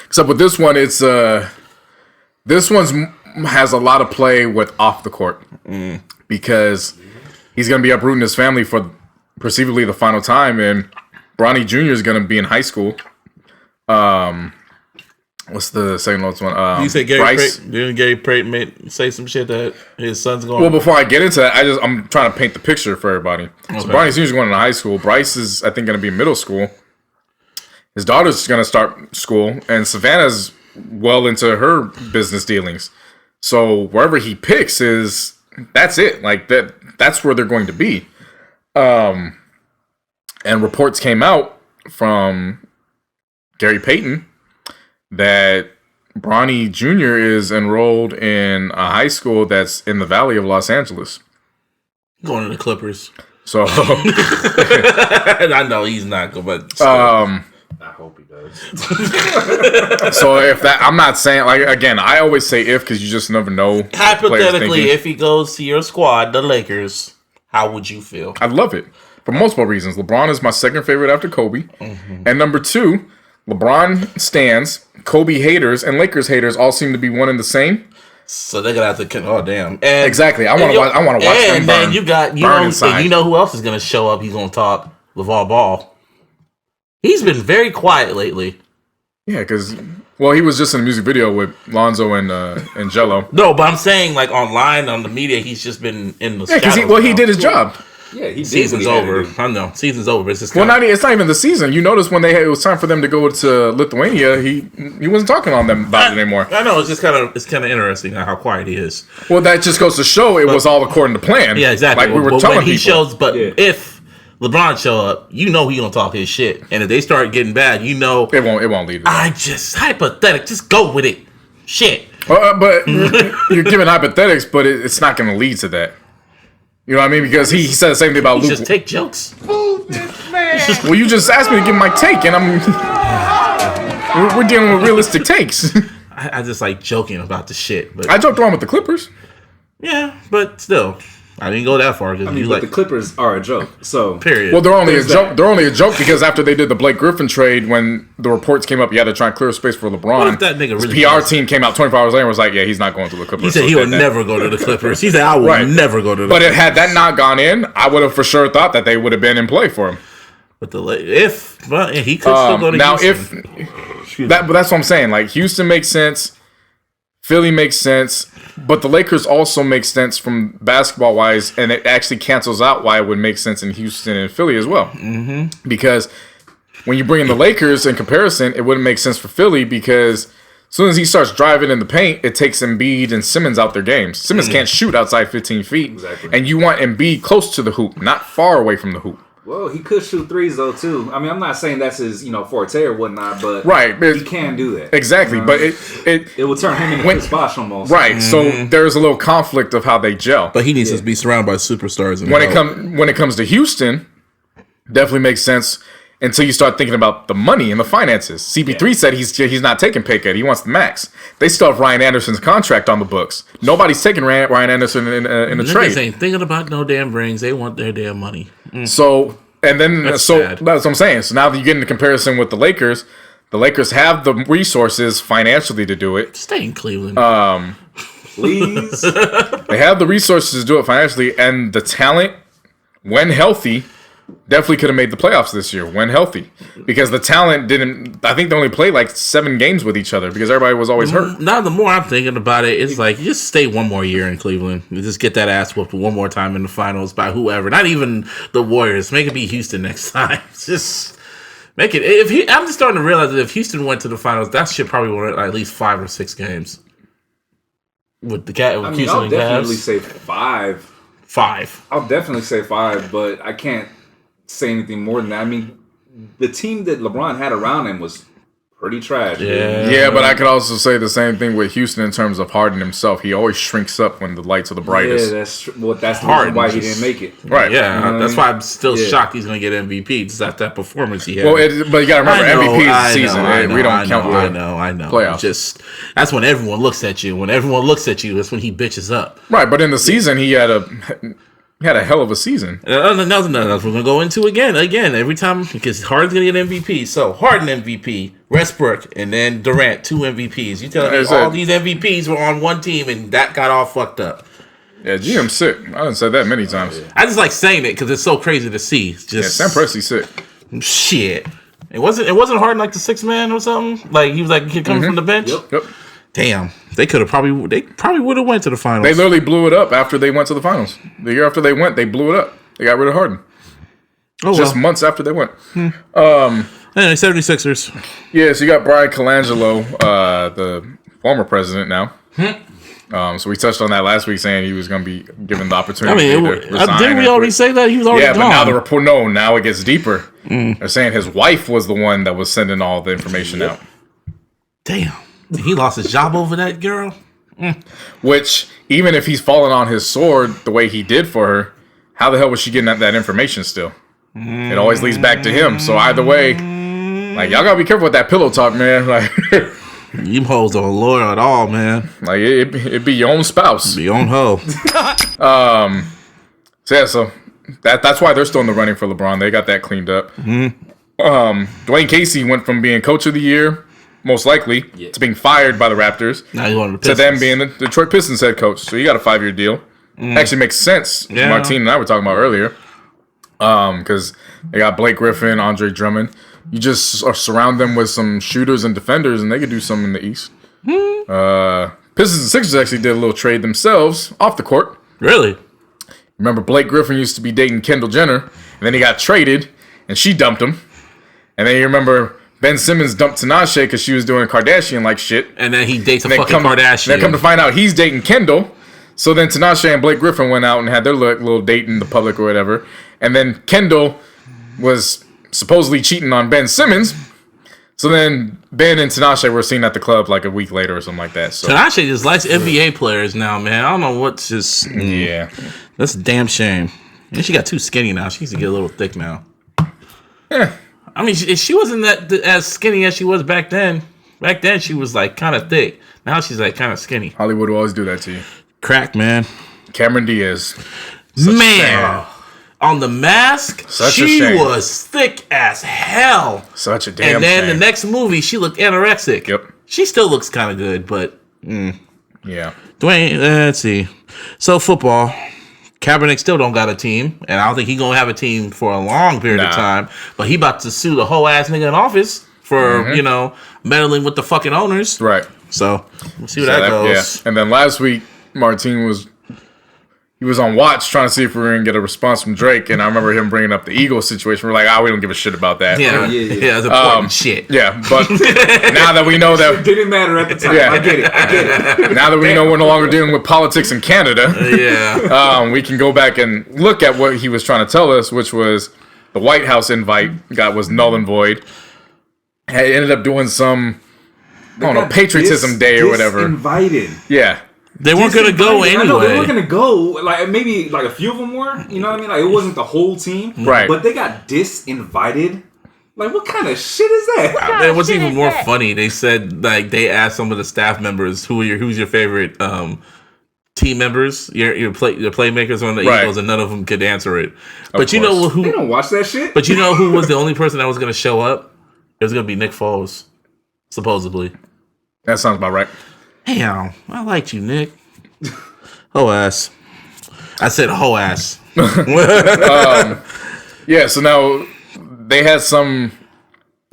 Except with this one, it's this one's has a lot of play with off the court because he's gonna be uprooting his family for perceivably the final time, and Bronny Jr. is gonna be in high school. What's the second lowest one? You said Gary Bryce. Didn't Gary Payton say some shit that his son's going? Well, before I get into that, I'm trying to paint the picture for everybody. Okay. So Barney Sr.'s going to high school. Bryce is, I think, going to be in middle school. His daughter's going to start school, and Savannah's well into her business dealings. So wherever he picks that's it. Like that's where they're going to be. And reports came out from Gary Payton that Bronny Jr. is enrolled in a high school that's in the Valley of Los Angeles. Going to the Clippers. So I know he's not going, but I hope he does. So if that, I'm not saying, like, again, I always say if because you just never know. Hypothetically, if he goes to your squad, the Lakers, how would you feel? I'd love it for multiple reasons. LeBron is my second favorite after Kobe, and number two, LeBron stans, Kobe haters, and Lakers haters all seem to be one and the same. So they're gonna have to. Oh damn! Exactly. I want to watch. I want to watch them burn. And you know who else is gonna show up? He's gonna talk LeVar Ball. He's been very quiet lately. Yeah, because he was just in a music video with Lonzo and Jello. No, but I'm saying like online on the media, he's just been in the. Yeah, because he did his job. Yeah, season's over. I know season's over. It's just it's not even the season. You notice when it was time for them to go to Lithuania, he wasn't talking on them about it anymore. I know it's kind of interesting how quiet he is. Well, that just goes to show was all according to plan. Yeah, exactly. Like we were telling people. If LeBron show up, you know he gonna talk his shit, and if they start getting bad, you know it won't lead. Just go with it. Shit. But you're giving hypothetics, but it's not gonna lead to that. You know what I mean? Because he said the same thing about Luke. Just take jokes. Well, you just asked me to give my take, and we're dealing with realistic takes. I just like joking about the shit. But I joked around with the Clippers. Yeah, but still, I didn't go that far. But the Clippers are a joke. So period. Well, they're only a joke. They're only a joke because after they did the Blake Griffin trade, when the reports came up, they're trying to clear space for LeBron. What if that nigga really PR team came out 24 hours later and was like, "Yeah, he's not going to the Clippers." He said he would never go to the Clippers. He said, "I would never go to the." But had that not gone in, I would have for sure thought that they would have been in play for him. But he could still go to now Houston. But that's what I'm saying. Like Houston makes sense, Philly makes sense. But the Lakers also make sense from basketball wise, and it actually cancels out why it would make sense in Houston and Philly as well. Mm-hmm. Because when you bring in the Lakers in comparison, it wouldn't make sense for Philly because as soon as he starts driving in the paint, it takes Embiid and Simmons out their games. Simmons can't shoot outside 15 feet. Exactly. And you want Embiid close to the hoop, not far away from the hoop. Well, he could shoot threes though too. I mean, I'm not saying that's his, forte or whatnot, but he can do that. Exactly, but it will turn him into Chris Bosh almost. Right, so there's a little conflict of how they gel. But he needs to be surrounded by superstars. When it comes to Houston, definitely makes sense until you start thinking about the money and the finances. CP3 said he's not taking pay cut. He wants the max. They still have Ryan Anderson's contract on the books. Nobody's taking Ryan Anderson in a trade. They ain't thinking about no damn rings. They want their damn money. So that's sad. That's what I'm saying. So now that you get into comparison with the Lakers have the resources financially to do it. Stay in Cleveland. Please. They have the resources to do it financially, and the talent, when healthy, definitely could have made the playoffs this year when healthy, because the talent didn't. I think they only played like 7 games with each other because everybody was always hurt. Now the more I'm thinking about it, it's like just stay one more year in Cleveland. You just get that ass whooped one more time in the finals by whoever. Not even the Warriors. Make it be Houston next time. Just make it. I'm just starting to realize that if Houston went to the finals, that shit probably won at least 5 or 6 games. With the Houston I'll definitely say 5. 5. I'll definitely say 5, but I can't say anything more than that. I mean, the team that LeBron had around him was pretty trash. Yeah, but I could also say the same thing with Houston in terms of Harden himself. He always shrinks up when the lights are the brightest. Yeah, that's true. Well, that's the reason why he didn't make it. Right. Yeah, that's why I'm still shocked he's going to get MVP. Just after that performance he had. Well, but you got to remember, MVP is the season. We don't count the I know. playoffs. Just that's when everyone looks at you. When everyone looks at you, that's when he bitches up. Right, but in the season, he had a hell of a season. That's we're gonna go into again. Every time because Harden's gonna get MVP. So Harden MVP, Westbrook, and then Durant 2 MVPs. You telling me all these MVPs were on one team and that got all fucked up? Yeah, GM's sick. I done said that many times. I just like saying it because it's so crazy to see. Just Sam Presti's sick. Shit. It wasn't Harden like the sixth man or something. Like he was like coming from the bench. Yep. Damn, they probably would have went to the finals. They literally blew it up after they went to the finals. The year after they went, they blew it up. They got rid of Harden. Just months after they went. Anyway, 76ers. Yeah, so you got Brian Colangelo, the former president now. So we touched on that last week, saying he was going to be given the opportunity to resign. Didn't we already say that? He was already gone. But now the report, now it gets deeper. They're saying his wife was the one that was sending all the information out. Damn. He lost his job over that girl? Which, even if he's fallen on his sword the way he did for her, how the hell was she getting that information still? It always leads back to him. So either way, like, y'all gotta be careful with that pillow talk, man. Like, you hoes don't loyal at all, man. like it be your own spouse. Be your own hoe. So that's why they're still in the running for LeBron. They got that cleaned up. Dwayne Casey went from being coach of the year, most likely, to being fired by the Raptors, Now you want to them being the Detroit Pistons head coach. So you got a 5-year deal. Actually makes sense. Yeah. Martine and I were talking about earlier. Because they got Blake Griffin, Andre Drummond. You just surround them with some shooters and defenders, and they could do something in the East. Pistons and Sixers actually did a little trade themselves off the court. Really? Remember, Blake Griffin used to be dating Kendall Jenner, and then he got traded, and she dumped him. And then you remember Ben Simmons dumped Tinashe because she was doing Kardashian-like shit. And then he dates a fucking Kardashian. Then come to find out he's dating Kendall. So then Tinashe and Blake Griffin went out and had their little date in the public or whatever. And then Kendall was supposedly cheating on Ben Simmons. So then Ben and Tinashe were seen at the club like a week later or something like that. So Tinashe just likes NBA players now, man. I don't know what's just... yeah. That's a damn shame. And she got too skinny now. She needs to get a little thick now. Yeah. I mean, she wasn't that as skinny as she was back then. Back then, she was like kind of thick. Now she's like kind of skinny. Hollywood will always do that to you. Crack, man. Cameron Diaz. Man. On The Mask, Such a she shame. was thick as hell. Such a damn And then shame. the next movie, she looked anorexic. Yep. She still looks kind of good, but... Yeah. Dwayne, let's see. So, football. Kaepernick still don't got a team, and I don't think he gonna have a team for a long period of time. But he about to sue the whole ass nigga in office for meddling with the fucking owners. Right. So we'll see where that goes. Yeah. And then last week, Martine was on watch trying to see if we were gonna get a response from Drake, and I remember him bringing up the Eagles situation. We're like, we don't give a shit about that. Yeah, it's important shit. Yeah, but now that we know that It didn't matter at the time. Yeah. I get it. now that we know we're no longer dealing with politics in Canada, we can go back and look at what he was trying to tell us, which was the White House invite was null and void. He ended up doing some, patriotism day or whatever. Invited. Yeah. They weren't gonna go anyway. I know they weren't gonna go. Like maybe like a few of them were. You know what I mean? Like it wasn't the whole team. Right. But they got disinvited. Like what kind of shit is that? It was even more funny. They said like they asked some of the staff members who's your favorite team members, your playmakers on the Eagles, and none of them could answer it. But you know who? They don't watch that shit. But you know who was the only person that was gonna show up? It was gonna be Nick Foles, supposedly. That sounds about right. Damn, I liked you, Nick. Hoe ass. I said hoe ass. Yeah, so now they had some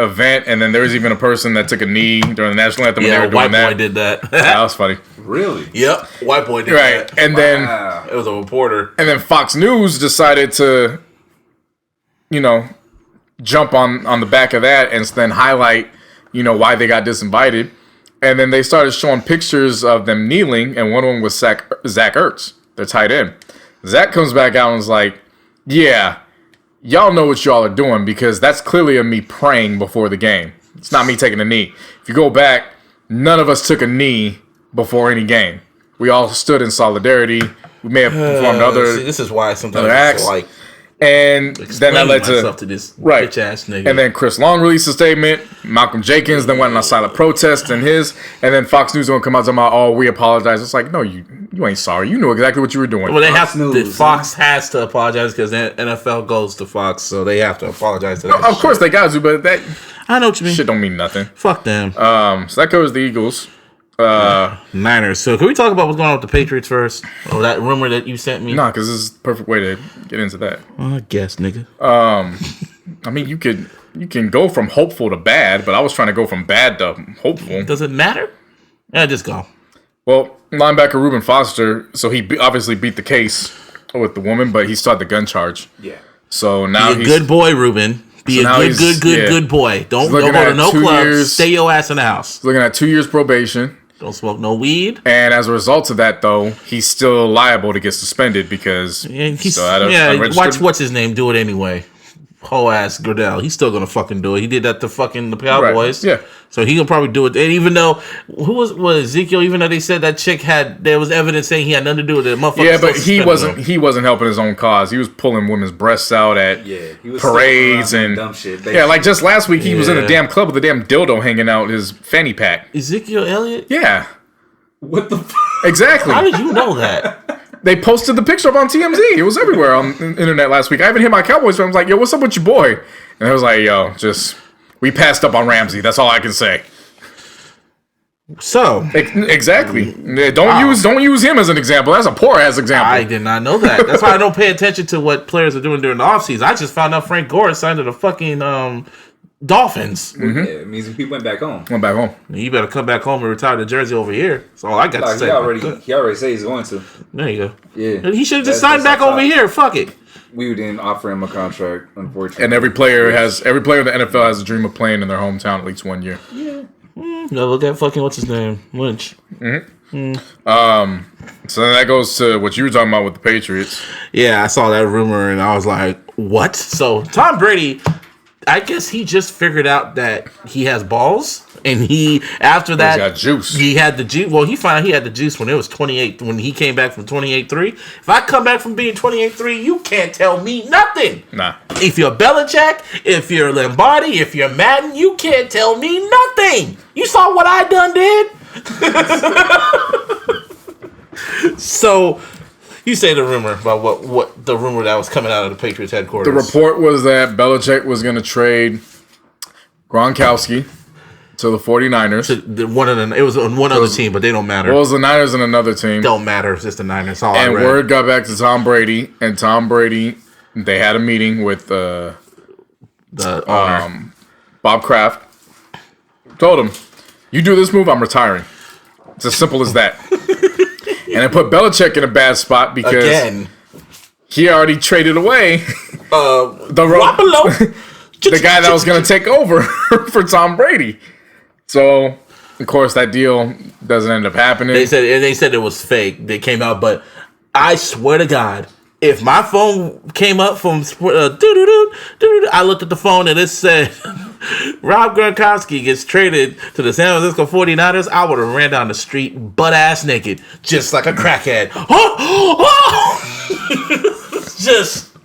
event, and then there was even a person that took a knee during the national anthem when they were doing white that. boy did that. That was funny. Really? Yep, white boy did Right, that. and then It was a reporter. and then Fox News decided to, jump on the back of that and then highlight, why they got disinvited. And then they started showing pictures of them kneeling, and one of them was Zach Ertz, their tight end. Zach comes back out and was like, yeah, y'all know what y'all are doing because that's clearly me praying before the game. It's not me taking a knee. If you go back, none of us took a knee before any game. We all stood in solidarity. We may have performed other this is why sometimes acts. it's like and then that led to this bitch ass nigga. And then Chris Long released a statement. Malcolm Jenkins then went on a silent protest and then Fox News gonna come out talking about, we apologize. It's like, no, you ain't sorry. You knew exactly what you were doing. Well, they have to. Fox has to apologize because the NFL goes to Fox, so they have to apologize to that. Of course they got to, but that I know what you mean. Shit don't mean nothing. Fuck them. So that covers the Eagles. Niners. So can we talk about what's going on with the Patriots first? Or that rumor that you sent me? Nah, because this is the perfect way to get into that. I guess, nigga. I mean, you can go from hopeful to bad, but I was trying to go from bad to hopeful. Does it matter? Yeah, just go. Well, linebacker Reuben Foster, so he obviously beat the case with the woman, but he still had the gun charge. Yeah. So now Be a good boy, Reuben. Be a good boy. Don't go to no clubs. Stay your ass in the house. He's looking at 2 years probation. Don't smoke no weed. And as a result of that, though, he's still liable to get suspended because he's still watch what's his name do it anyway. Whole ass Goodell. He's still gonna fucking do it. He did that to fucking the Cowboys. Right. Yeah. So he can probably do it. And even though was Ezekiel, even though they said that chick there was evidence saying he had nothing to do with it. Yeah, but he wasn't helping his own cause. He was pulling women's breasts out at he was parades and dumb shit. Basically. Yeah, like just last week he was in a damn club with a damn dildo hanging out his fanny pack. Ezekiel Elliott? Yeah. What the fuck? Exactly. How did you know that? They posted the picture up on TMZ. It was everywhere on the internet last week. I even hit my Cowboys fans like, yo, what's up with your boy? And I was like, yo, we passed up on Ramsey. That's all I can say. So exactly. Don't use him as an example. That's a poor ass example. I did not know that. That's why I don't pay attention to what players are doing during the offseason. I just found out Frank Gore signed to the fucking Dolphins. Mm-hmm. Yeah, it means he went back home. You better come back home and retire the jersey over here. That's all I got to say. He already said he's going to. There you go. Yeah. He should have just signed back over here. Fuck it. We didn't offer him a contract, unfortunately. And every player in the NFL has a dream of playing in their hometown at least 1 year. Yeah. No, look at fucking what's his name? Lynch. So then that goes to what you were talking about with the Patriots. Yeah, I saw that rumor and I was like, what? So Tom Brady, I guess he just figured out that he has balls, and after that, he's got juice. He had the juice. Well, he found out he had the juice when it was 28. When he came back from 28-3. If I come back from being 28-3, you can't tell me nothing. Nah. If you're Belichick, if you're Lombardi, if you're Madden, you can't tell me nothing. You saw what I done did. So. You say the rumor about what the rumor that was coming out of the Patriots headquarters. The report was that Belichick was going to trade Gronkowski to the 49ers. It was on one other team, but they don't matter. Well, it was the Niners and another team. Don't matter. It's just the Niners. All and word got back to Tom Brady, and Tom Brady, they had a meeting with the owner, Bob Kraft. Told him, you do this move, I'm retiring. It's as simple as that. And it put Belichick in a bad spot because he already traded away the guy that was going to take over for Tom Brady. So, of course, that deal doesn't end up happening. They said it was fake. They came out, but I swear to God, if my phone came up from I looked at the phone and it said Rob Gronkowski gets traded to the San Francisco 49ers, I would have ran down the street butt ass naked, just like a crackhead.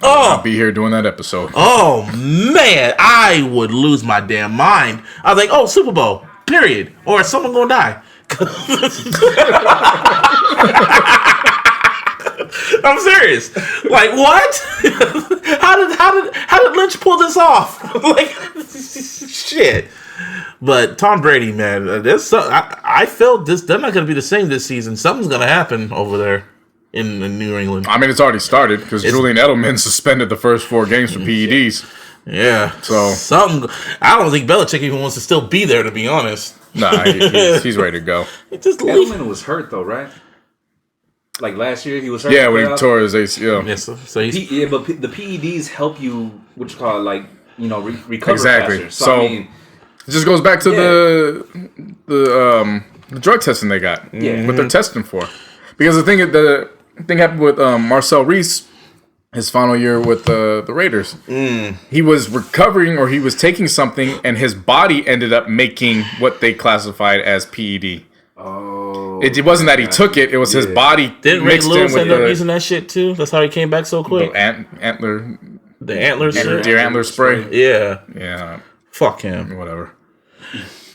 I'll be here doing that episode. Oh man, I would lose my damn mind. I was like, oh, Super Bowl, period, or someone gonna die. I'm serious. Like what? How did Lynch pull this off? Like shit. But Tom Brady, man, I felt this. They're not going to be the same this season. Something's going to happen over there in New England. I mean, it's already started because Julian Edelman suspended the first 4 games for PEDs. Yeah. So I don't think Belichick even wants to still be there, to be honest. Nah, he's ready to go. Edelman was hurt though, right? Like last year, he was hurt. Yeah, when he tore his ACL. Yes, so but the PEDs help you, what you call recover exactly. faster. So I mean, it just goes back to the drug testing they got. Yeah. What they're testing for. Because the thing happened with Marcel Reese, his final year with the Raiders. He was recovering, or he was taking something, and his body ended up making what they classified as PED. Oh, it wasn't that he took it; it was his body. Didn't Ray Lewis end up using that shit too? That's how he came back so quick. The deer antler spray. Yeah. Fuck him. Whatever.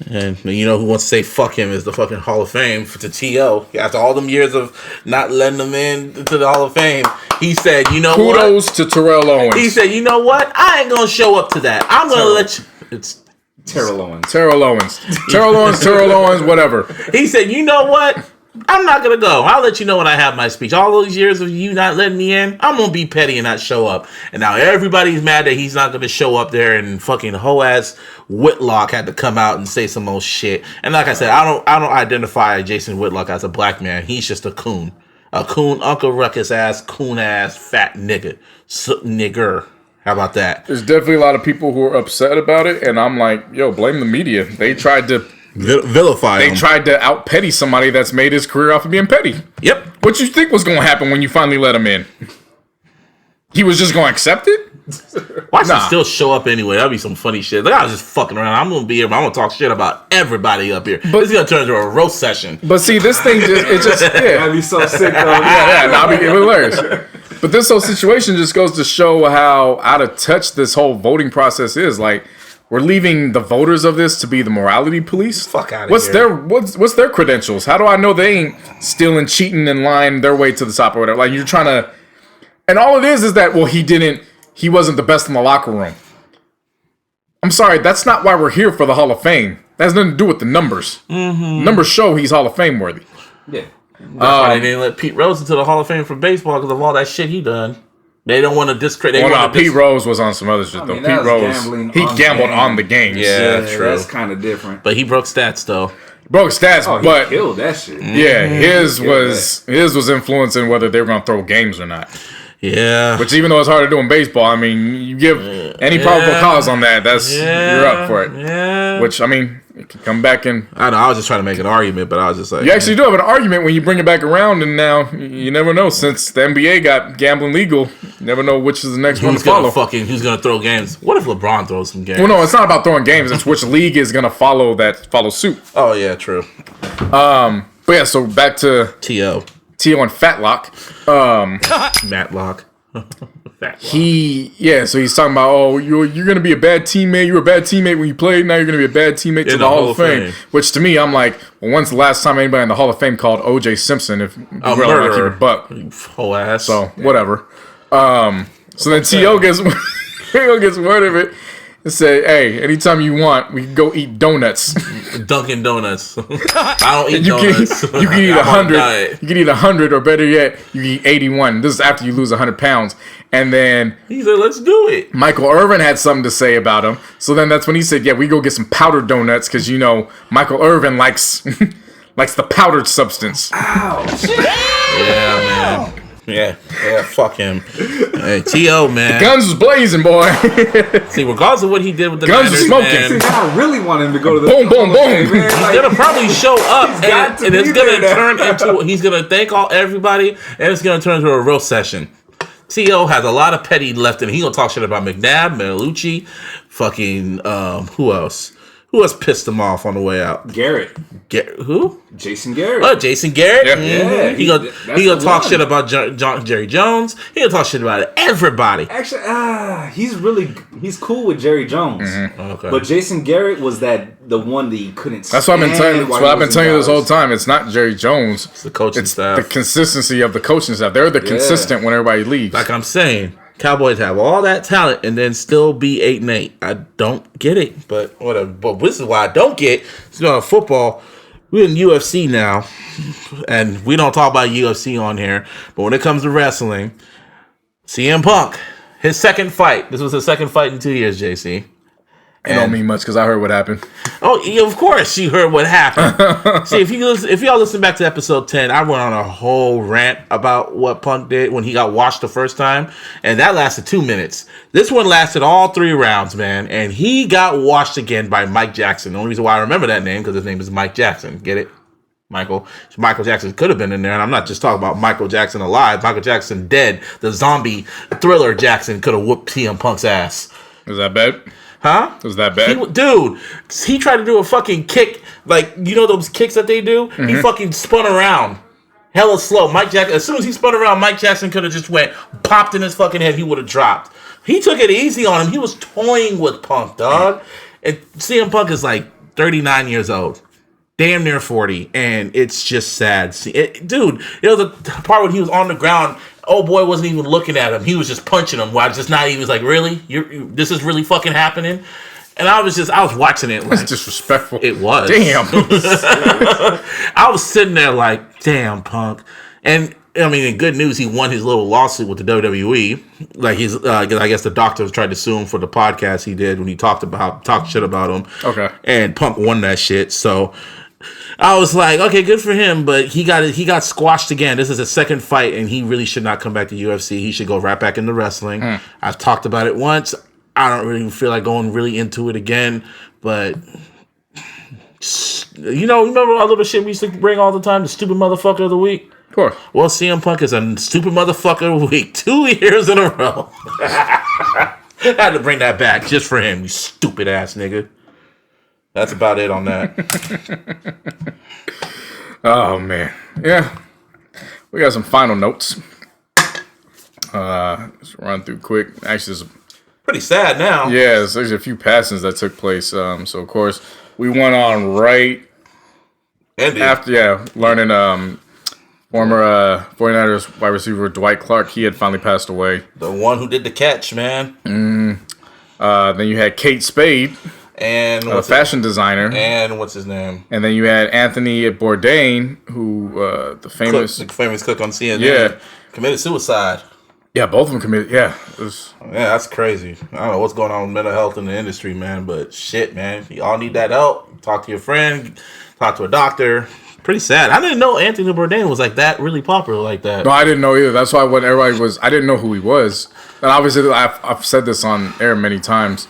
And you know who wants to say fuck him is the fucking Hall of Fame to T.O. After all them years of not letting him in to the Hall of Fame, he said, you know what? Kudos to Terrell Owens. He said, you know what? I ain't gonna show up to that. I'm gonna let you. It's Terrell Owens. Terrell Owens, whatever. He said, you know what? I'm not gonna go. I'll let you know when I have my speech. All those years of you not letting me in, I'm gonna be petty and not show up. And now everybody's mad that he's not gonna show up there, and fucking hoe ass Whitlock had to come out and say some old shit. And like I said, I don't identify Jason Whitlock as a black man. He's just a coon, Uncle Ruckus ass, coon ass, fat nigga, nigger. How about that? There's definitely a lot of people who are upset about it, and I'm like, yo, blame the media. They tried to vilify him. They tried to out petty somebody that's made his career off of being petty. Yep. What you think was going to happen when you finally let him in? He was just going to accept it? Watch him still show up anyway. That'd be some funny shit. Like, I was just fucking around. I'm gonna be here, but I'm gonna talk shit about everybody up here. But this is gonna turn into a roast session. But see, this thing That'd be so sick, though. That'd be hilarious. But this whole situation just goes to show how out of touch this whole voting process is. Like, we're leaving the voters of this to be the morality police. Fuck out of here. What's their credentials? How do I know they ain't stealing, cheating, and lying their way to the top or whatever? Like, you're trying to, and all it is that, well, he wasn't the best in the locker room. I'm sorry, that's not why we're here for the Hall of Fame. That has nothing to do with the numbers. Mm-hmm. Numbers show he's Hall of Fame worthy. Yeah. That's why they didn't let Pete Rose into the Hall of Fame for baseball because of all that shit he done. They don't want to discredit. Pete Rose was on some other shit though. Pete Rose, he gambled on the games. Yeah, true. That's kind of different. But he broke stats though. Broke stats, but he killed that shit. Yeah, his was influencing whether they were gonna throw games or not. Yeah. Which even though it's hard to do in baseball, I mean, you give any probable cause on that, you're up for it. Yeah. Which, I mean, it can come back in. I know, I was just trying to make an argument, but I was just like... You actually do have an argument when you bring it back around, and now you never know. Since the NBA got gambling legal, you never know which is the next one to follow. Who's going to throw games? What if LeBron throws some games? Well, no, it's not about throwing games. It's which league is going to follow suit. Oh, yeah, true. But yeah, so back to... T.O. and Fatlock. Matlock. So he's talking about, oh, you're gonna be a bad teammate. You were a bad teammate when you played. Now you're gonna be a bad teammate to the Hall of Fame. Which to me, I'm like, well, when's the last time anybody in the Hall of Fame called O.J. Simpson? If you really want to keep it buck, whole ass. So whatever. So then T.O. gets word of it and say, hey, anytime you want, we can go eat donuts. Dunkin' Donuts. I don't eat donuts. You can eat 100. You can eat 100, or better yet, you can eat 81. This is after you lose 100 pounds. And then he said, let's do it. Michael Irvin had something to say about him. So then that's when he said, yeah, we go get some powdered donuts because, you know, Michael Irvin likes the powdered substance. Ow. Yeah, man. Yeah, fuck him. Hey, T.O., man. The guns was blazing, boy. See, regardless of what he did with the guns Niners, was smoking. man, See, I really want him to go to the boom, boom, boom. He's gonna probably show up, and it's gonna turn into. He's gonna thank everybody, and it's gonna turn into a real session. T.O. has a lot of petty left in him. He gonna talk shit about McNabb, Melucci, fucking who else? Who else pissed him off on the way out? Garrett. Who? Jason Garrett. Oh, Jason Garrett. Yeah. Mm-hmm. He gonna talk shit about Jerry Jones. He gonna talk shit about everybody. Actually, he's cool with Jerry Jones. Mm-hmm. Okay. But Jason Garrett was the one that he couldn't. That's what I've been telling. That's what I've been telling you this whole time. It's not Jerry Jones. It's the coaching staff. The consistency of the coaching staff. They're consistent when everybody leaves. Like I'm saying, Cowboys have all that talent and then still be 8-8. I don't get it, but whatever. But this is why I don't get. It's not football. We're in UFC now, and we don't talk about UFC on here. But when it comes to wrestling, CM Punk, his second fight. This was his second fight in 2 years, JC. It don't mean much because I heard what happened. Oh, yeah, of course you heard what happened. See, if y'all listen back to episode 10, I went on a whole rant about what Punk did when he got washed the first time, and that lasted 2 minutes. This one lasted all 3 rounds, man, and he got washed again by Mike Jackson. The only reason why I remember that name because his name is Mike Jackson. Get it? Michael Jackson could have been in there, and I'm not just talking about Michael Jackson alive. Michael Jackson dead. The zombie thriller Jackson could have whooped CM Punk's ass. Is that bad? Huh? Was that bad? He tried to do a fucking kick, like, you know those kicks that they do? Mm-hmm. He fucking spun around. Hella slow. Mike Jackson, as soon as he spun around, Mike Jackson could have just popped in his fucking head, he would have dropped. He took it easy on him. He was toying with Punk, dog. And CM Punk is like 39 years old. Damn near 40. And it's just sad. The part when he was on the ground, old boy wasn't even looking at him. He was just punching him. While just not even was like, really? This is really fucking happening? And I was watching it. Like, that's disrespectful. It was. Damn. I was sitting there like, damn, Punk. And I mean, in good news, he won his little lawsuit with the WWE. Like he's, I guess the doctors tried to sue him for the podcast he did when he talked shit about him. Okay. And Punk won that shit. So I was like, okay, good for him. But he got squashed again. This is his second fight, and he really should not come back to UFC. He should go right back into wrestling. I've talked about it once. I don't really feel like going really into it again, but. Remember all the shit we used to bring all the time? The stupid motherfucker of the week? Of course. Well, CM Punk is a stupid motherfucker of the week 2 years in a row. I had to bring that back just for him, you stupid ass nigga. That's about it on that. Oh, man. Yeah. We got some final notes. Let's run through quick. Actually, there's pretty sad now. Yeah, there's a few passings that took place. So, of course, we went on right after, learning former 49ers wide receiver Dwight Clark, he had finally passed away. The one who did the catch, man. Then you had Kate Spade, and a fashion designer. And what's his name? And then you had Anthony Bourdain, who, the famous cook on CNN, committed suicide. Yeah, both of them committed. Yeah, that's crazy. I don't know what's going on with mental health in the industry, man. But shit, man, you all need that help. Talk to your friend. Talk to a doctor. Pretty sad. I didn't know Anthony Bourdain was like that, really popular like that. No, I didn't know either. That's why when everybody was, I didn't know who he was. And obviously, I've said this on air many times.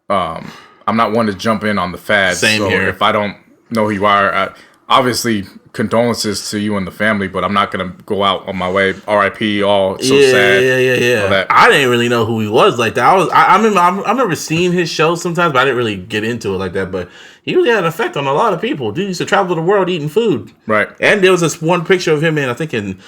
I'm not one to jump in on the fad. Same here. If I don't know who you are, obviously condolences to you and the family, but I'm not gonna go out on my way. R.I.P. All so sad. Yeah. I didn't really know who he was like that. I remember seeing his shows sometimes, but I didn't really get into it like that. But he really had an effect on a lot of people. Dude used to travel the world eating food. Right. And there was this one picture of him in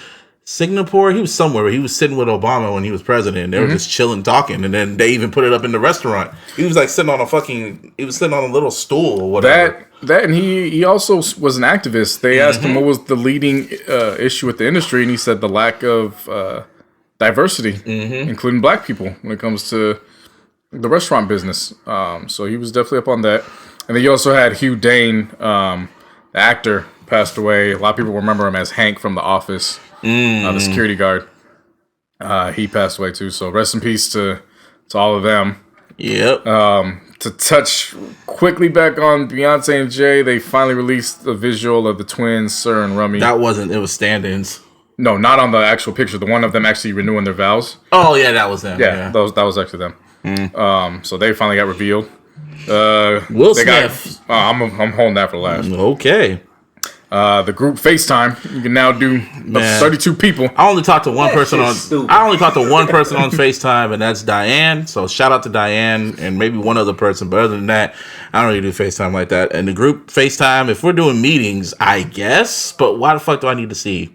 Singapore. He was somewhere where he was sitting with Obama when he was president. They were just chilling, talking, and then they even put it up in the restaurant. He was like sitting on a little stool or whatever. That and he also was an activist. They asked him what was the leading issue with the industry, and he said the lack of diversity, including black people, when it comes to the restaurant business. So he was definitely up on that. And then you also had Hugh Dane, the actor, passed away. A lot of people remember him as Hank from The Office, the security guard. He passed away too. So rest in peace to all of them. Yep. To touch quickly back on Beyonce and Jay, they finally released a visual of the twins, Sir and Rummy. It was stand-ins. No, not on the actual picture. The one of them actually renewing their vows. Oh yeah, that was them. Yeah. That was actually them. So they finally got revealed. Will Smith. I'm holding that for last. Okay. The group FaceTime, you can now do 32 people. I only talked to one person on FaceTime, and that's Diane. So shout out to Diane and maybe one other person. But other than that, I don't really do FaceTime like that. And the group FaceTime, if we're doing meetings, I guess. But why the fuck do I need to see?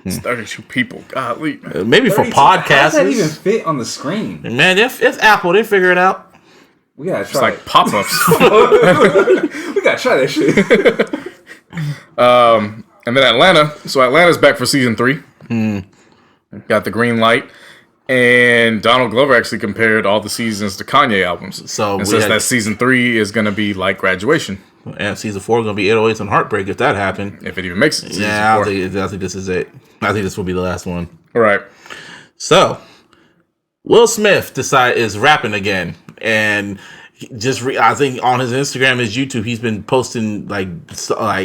It's 32 people. Golly. Maybe for podcasts. How does that even fit on the screen? Man, if Apple, they figure it out. We gotta try. It's like pop-ups. We gotta try that shit. And then Atlanta. So Atlanta's back for season 3. Got the green light. And Donald Glover actually compared all the seasons to Kanye albums. So says that season 3 is going to be like Graduation. And season 4 is going to be 808s and Heartbreak if that happened. If it even makes it. Yeah, I think this is it. I think this will be the last one. All right. So, Will Smith is rapping again. And I think on his Instagram, his YouTube, he's been posting like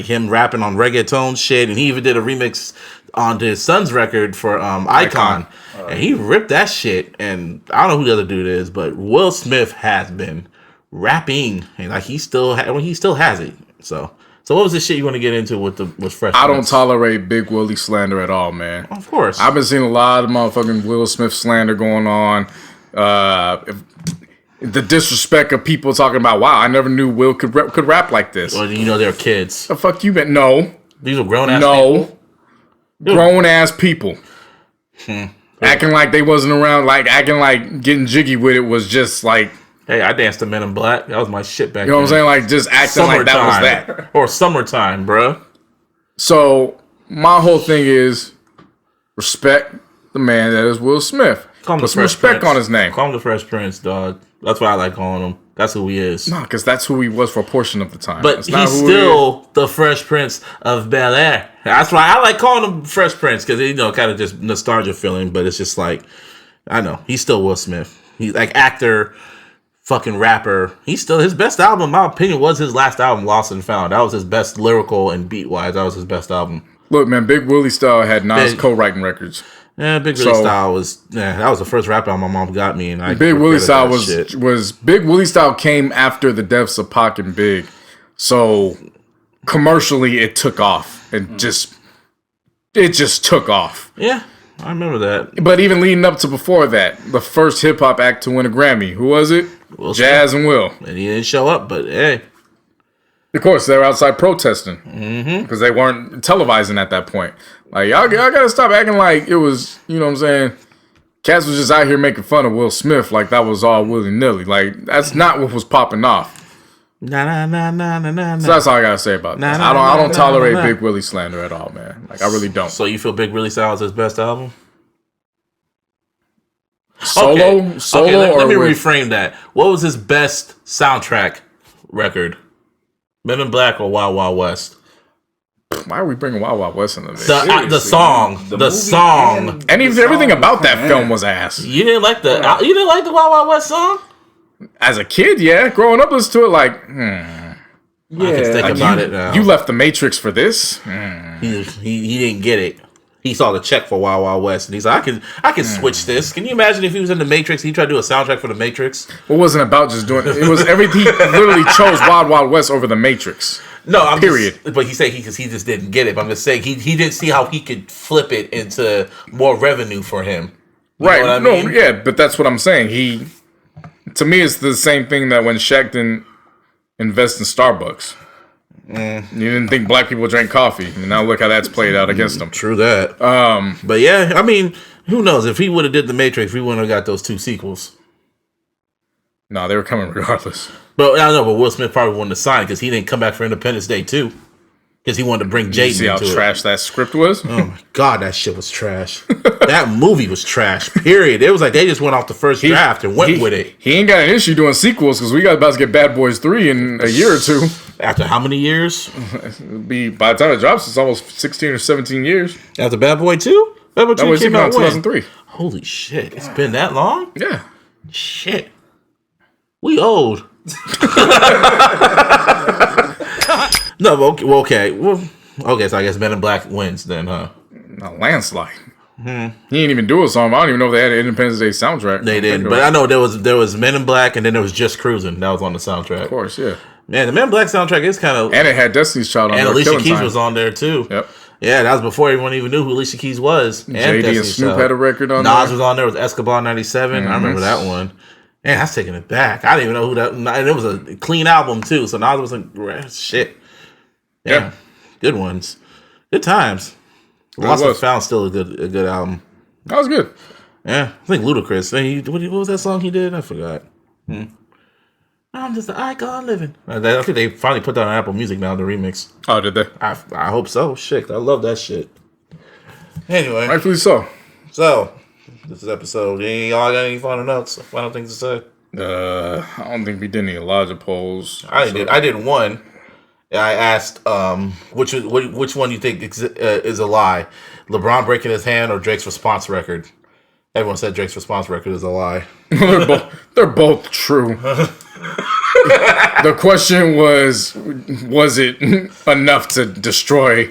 him rapping on reggaeton shit, and he even did a remix onto his son's record for Icon. And he ripped that shit. And I don't know who the other dude is, but Will Smith has been rapping, and like he still has it. So what was the shit you want to get into with Fresh? I don't tolerate Big Willie slander at all, man. Of course, I've been seeing a lot of motherfucking Will Smith slander going on. The disrespect of people talking about, wow, I never knew Will could rap like this. Well, they're kids. The fuck you been? No. These are grown-ass people? Grown-ass people. Acting like they wasn't around, like acting like getting jiggy with it was just like... Hey, I danced to Men in Black. That was my shit back then. You know what I'm saying? Like, just acting like that was that. Or Summertime, bruh. So, my whole thing is respect the man that is Will Smith. Put some respect on his name. Call him the Fresh Prince, dog. That's what I like calling him. That's who he is. No, because that's who he was for a portion of the time. But That's not he's who still the Fresh Prince of Bel-Air. That's why I like calling him Fresh Prince, because, kind of just nostalgia feeling, but it's just like, I know, he's still Will Smith. He's like actor, fucking rapper. He's still, his best album, in my opinion, was his last album, Lost and Found. That was his best lyrical and beat-wise. That was his best album. Look, man, Big Willie Style had Nas co-writing records. Yeah, Big Willie Style was, that was the first rap album my mom got me. And Big Willie Style was Big Willie Style came after the deaths of Pac and Big. So commercially it took off and it just took off. Yeah, I remember that. But even leading up to before that, the first hip hop act to win a Grammy, who was it? Will Jazz and Will. And he didn't show up, but hey. Of course, they were outside protesting because they weren't televising at that point. Like, y'all gotta stop acting like it was, you know what I'm saying? Cats was just out here making fun of Will Smith like that was all willy-nilly. Like, that's not what was popping off. So that's all I gotta say about that. I don't tolerate Big Willie slander at all, man. Like, I really don't. So you feel Big Willie Style is his best album? Solo, let me reframe that. What was his best soundtrack record? Men in Black or Wild Wild West? Why are we bringing Wild Wild West into this? The song. Everything about that film was ass. You didn't like the Wild Wild West song? As a kid, yeah. Growing up, listening to it like, I can think about it now. You left the Matrix for this? He didn't get it. He saw the check for Wild Wild West, and he's like, I can switch this. Can you imagine if he was in the Matrix? He tried to do a soundtrack for the Matrix. It wasn't about just doing it. It was everything. He literally chose Wild Wild West over the Matrix. No, period. But he said he just didn't get it. But I'm just saying he didn't see how he could flip it into more revenue for him. You right? know what I mean? Yeah, but that's what I'm saying. To me, it's the same thing that when Shaq didn't invest in Starbucks. You didn't think black people drank coffee, and now look how that's played out against them. True that. But yeah, I mean, who knows? If he would have did the Matrix, we wouldn't have got those 2 sequels. No, they were coming regardless. But I don't know. But Will Smith probably wouldn't have signed because he didn't come back for Independence Day 2. Because he wanted to bring Jaden into it. See how trash that script was? Oh my God, that shit was trash. That movie was trash, period. It was like they just went off the first draft and went with it. He ain't got an issue doing sequels because we got about to get Bad Boys 3 in a year or 2. After how many years? It'll be, by the time it drops, it's almost 16 or 17 years. After Bad Boy 2? Bad Boy 2 came out in 2003. Holy shit, it's been that long? Yeah. Shit. We old. No, okay. Okay, so I guess Men in Black wins then, huh? A landslide. He didn't even do a song. I don't even know if they had an Independence Day soundtrack. They didn't, but I know there was Men in Black, and then there was Just Cruising. That was on the soundtrack. Of course, yeah. Man, the Men in Black soundtrack is kind of... And it had Destiny's Child on there. And Alicia Keys was on there, too. Yep. Yeah, that was before everyone even knew who Alicia Keys was. And JD and Snoop had a record on there. Nas was on there with Escobar 97. I remember that one. Man, that's taking it back. I didn't even know who that... And it was a clean album, too. So Nas was like, shit. Yeah. Good ones. Good times. Lost and Found still a good album. That was good. Yeah. I think Ludacris. What was that song he did? I forgot. I'm just an icon living. I think they finally put that on Apple Music now, the remix. Oh, did they? I hope so. Shit, I love that shit. Anyway. Rightfully so. So, this is episode. Y'all got any final notes? Final things to say? I don't think we did any Elijah polls. I did one. I asked which one you think is a lie, LeBron breaking his hand or Drake's response record. Everyone said Drake's response record is a lie. They're both true. The question was it enough to destroy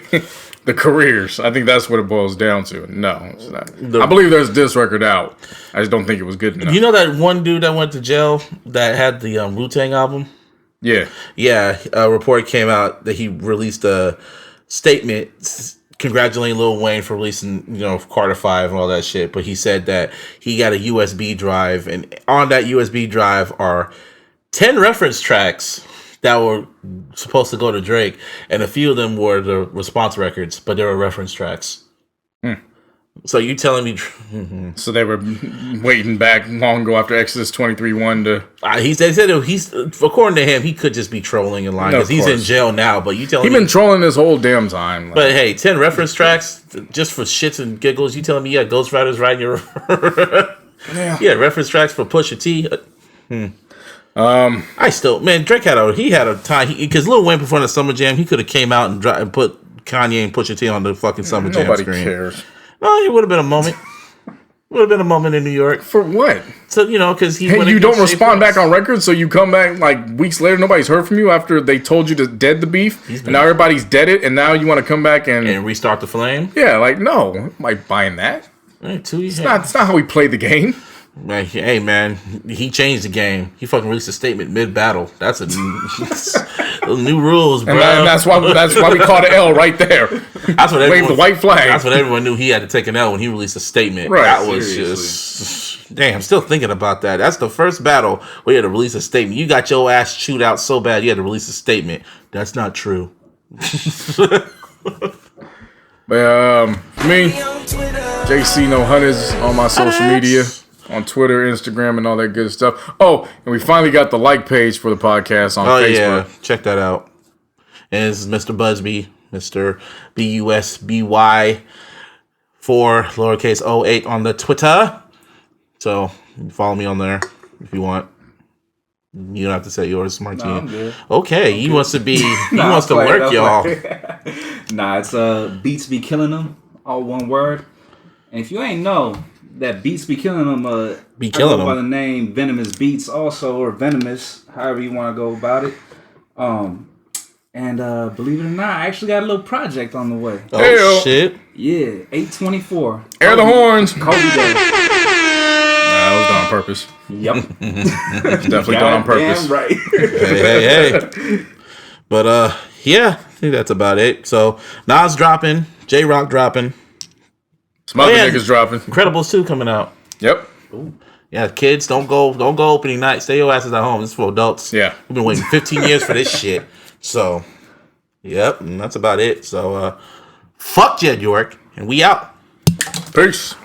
the careers? I think that's what it boils down to. No, it's not. I believe there's this record out. I just don't think it was good enough. You know that one dude that went to jail that had the Wu-Tang album? Yeah. Yeah, a report came out that he released a statement congratulating Lil Wayne for releasing, Carter 5 and all that shit. But he said that he got a USB drive, and on that USB drive are 10 reference tracks that were supposed to go to Drake, and a few of them were the response records, but they were reference tracks. So you telling me? So they were waiting back long ago after Exodus 23:1 to. He said he's according to him he could just be trolling and lying because he's in jail now. But you telling me he's been trolling this whole damn time. But hey, 10 reference tracks just for shits and giggles. You telling me Ghost Rider's writing your reference tracks for Pusha T? Drake had a time because Lil Wayne performed the Summer Jam. He could have came out and put Kanye and Pusha T on the fucking Summer Jam Nobody screen. cares. Well, it would have been a moment. Would have been a moment in New York. For what? So because he. Hey, you don't respond back on record, so you come back like weeks later. Nobody's heard from you after they told you to dead the beef, and now everybody's dead it, and now you want to come back and restart the flame. Yeah, like no, I'm like buying that. It's not how we play the game. Man, hey man, he changed the game. He fucking released a statement mid-battle. That's a new rules, bro. And that's why we caught an L right there. That's what waved the white flag. That's what everyone knew. He had to take an L when he released a statement. Right, that was just damn. I'm still thinking about that. That's the first battle where you had to release a statement. You got your ass chewed out so bad you had to release a statement. That's not true. But me, JC No Hunters on my social media. On Twitter, Instagram, and all that good stuff. Oh, and we finally got the like page for the podcast on Facebook. Yeah, check that out. And this is Mr. Busby, Mr. BUSBY 4 lowercase 08 on the Twitter. So follow me on there if you want. You don't have to say yours, Martine. No, I'm good. Okay, he wants to be. He wants to work, y'all. Nah, it's Beats Be Killing Them, all one word. And if you ain't know that Beats Be Killing Them, Be Killing Them by the name Venomous Beats, also, or Venomous, however you want to go about it. And believe it or not, I actually got a little project on the way. Oh Hey-o. shit! Yeah, 8/24. Air the horns. Kobe Day. That was done on purpose. Yep. It's definitely done on purpose. Damn right. Hey. But yeah, I think that's about it. So Nas dropping, J Rock dropping, Some other niggas dropping. Incredibles 2 coming out. Yep. Ooh. Yeah, kids, don't go opening night. Stay your asses at home. This is for adults. Yeah. We've been waiting 15 years for this shit. So, yep, and that's about it. So, fuck Jed York, and we out. Peace.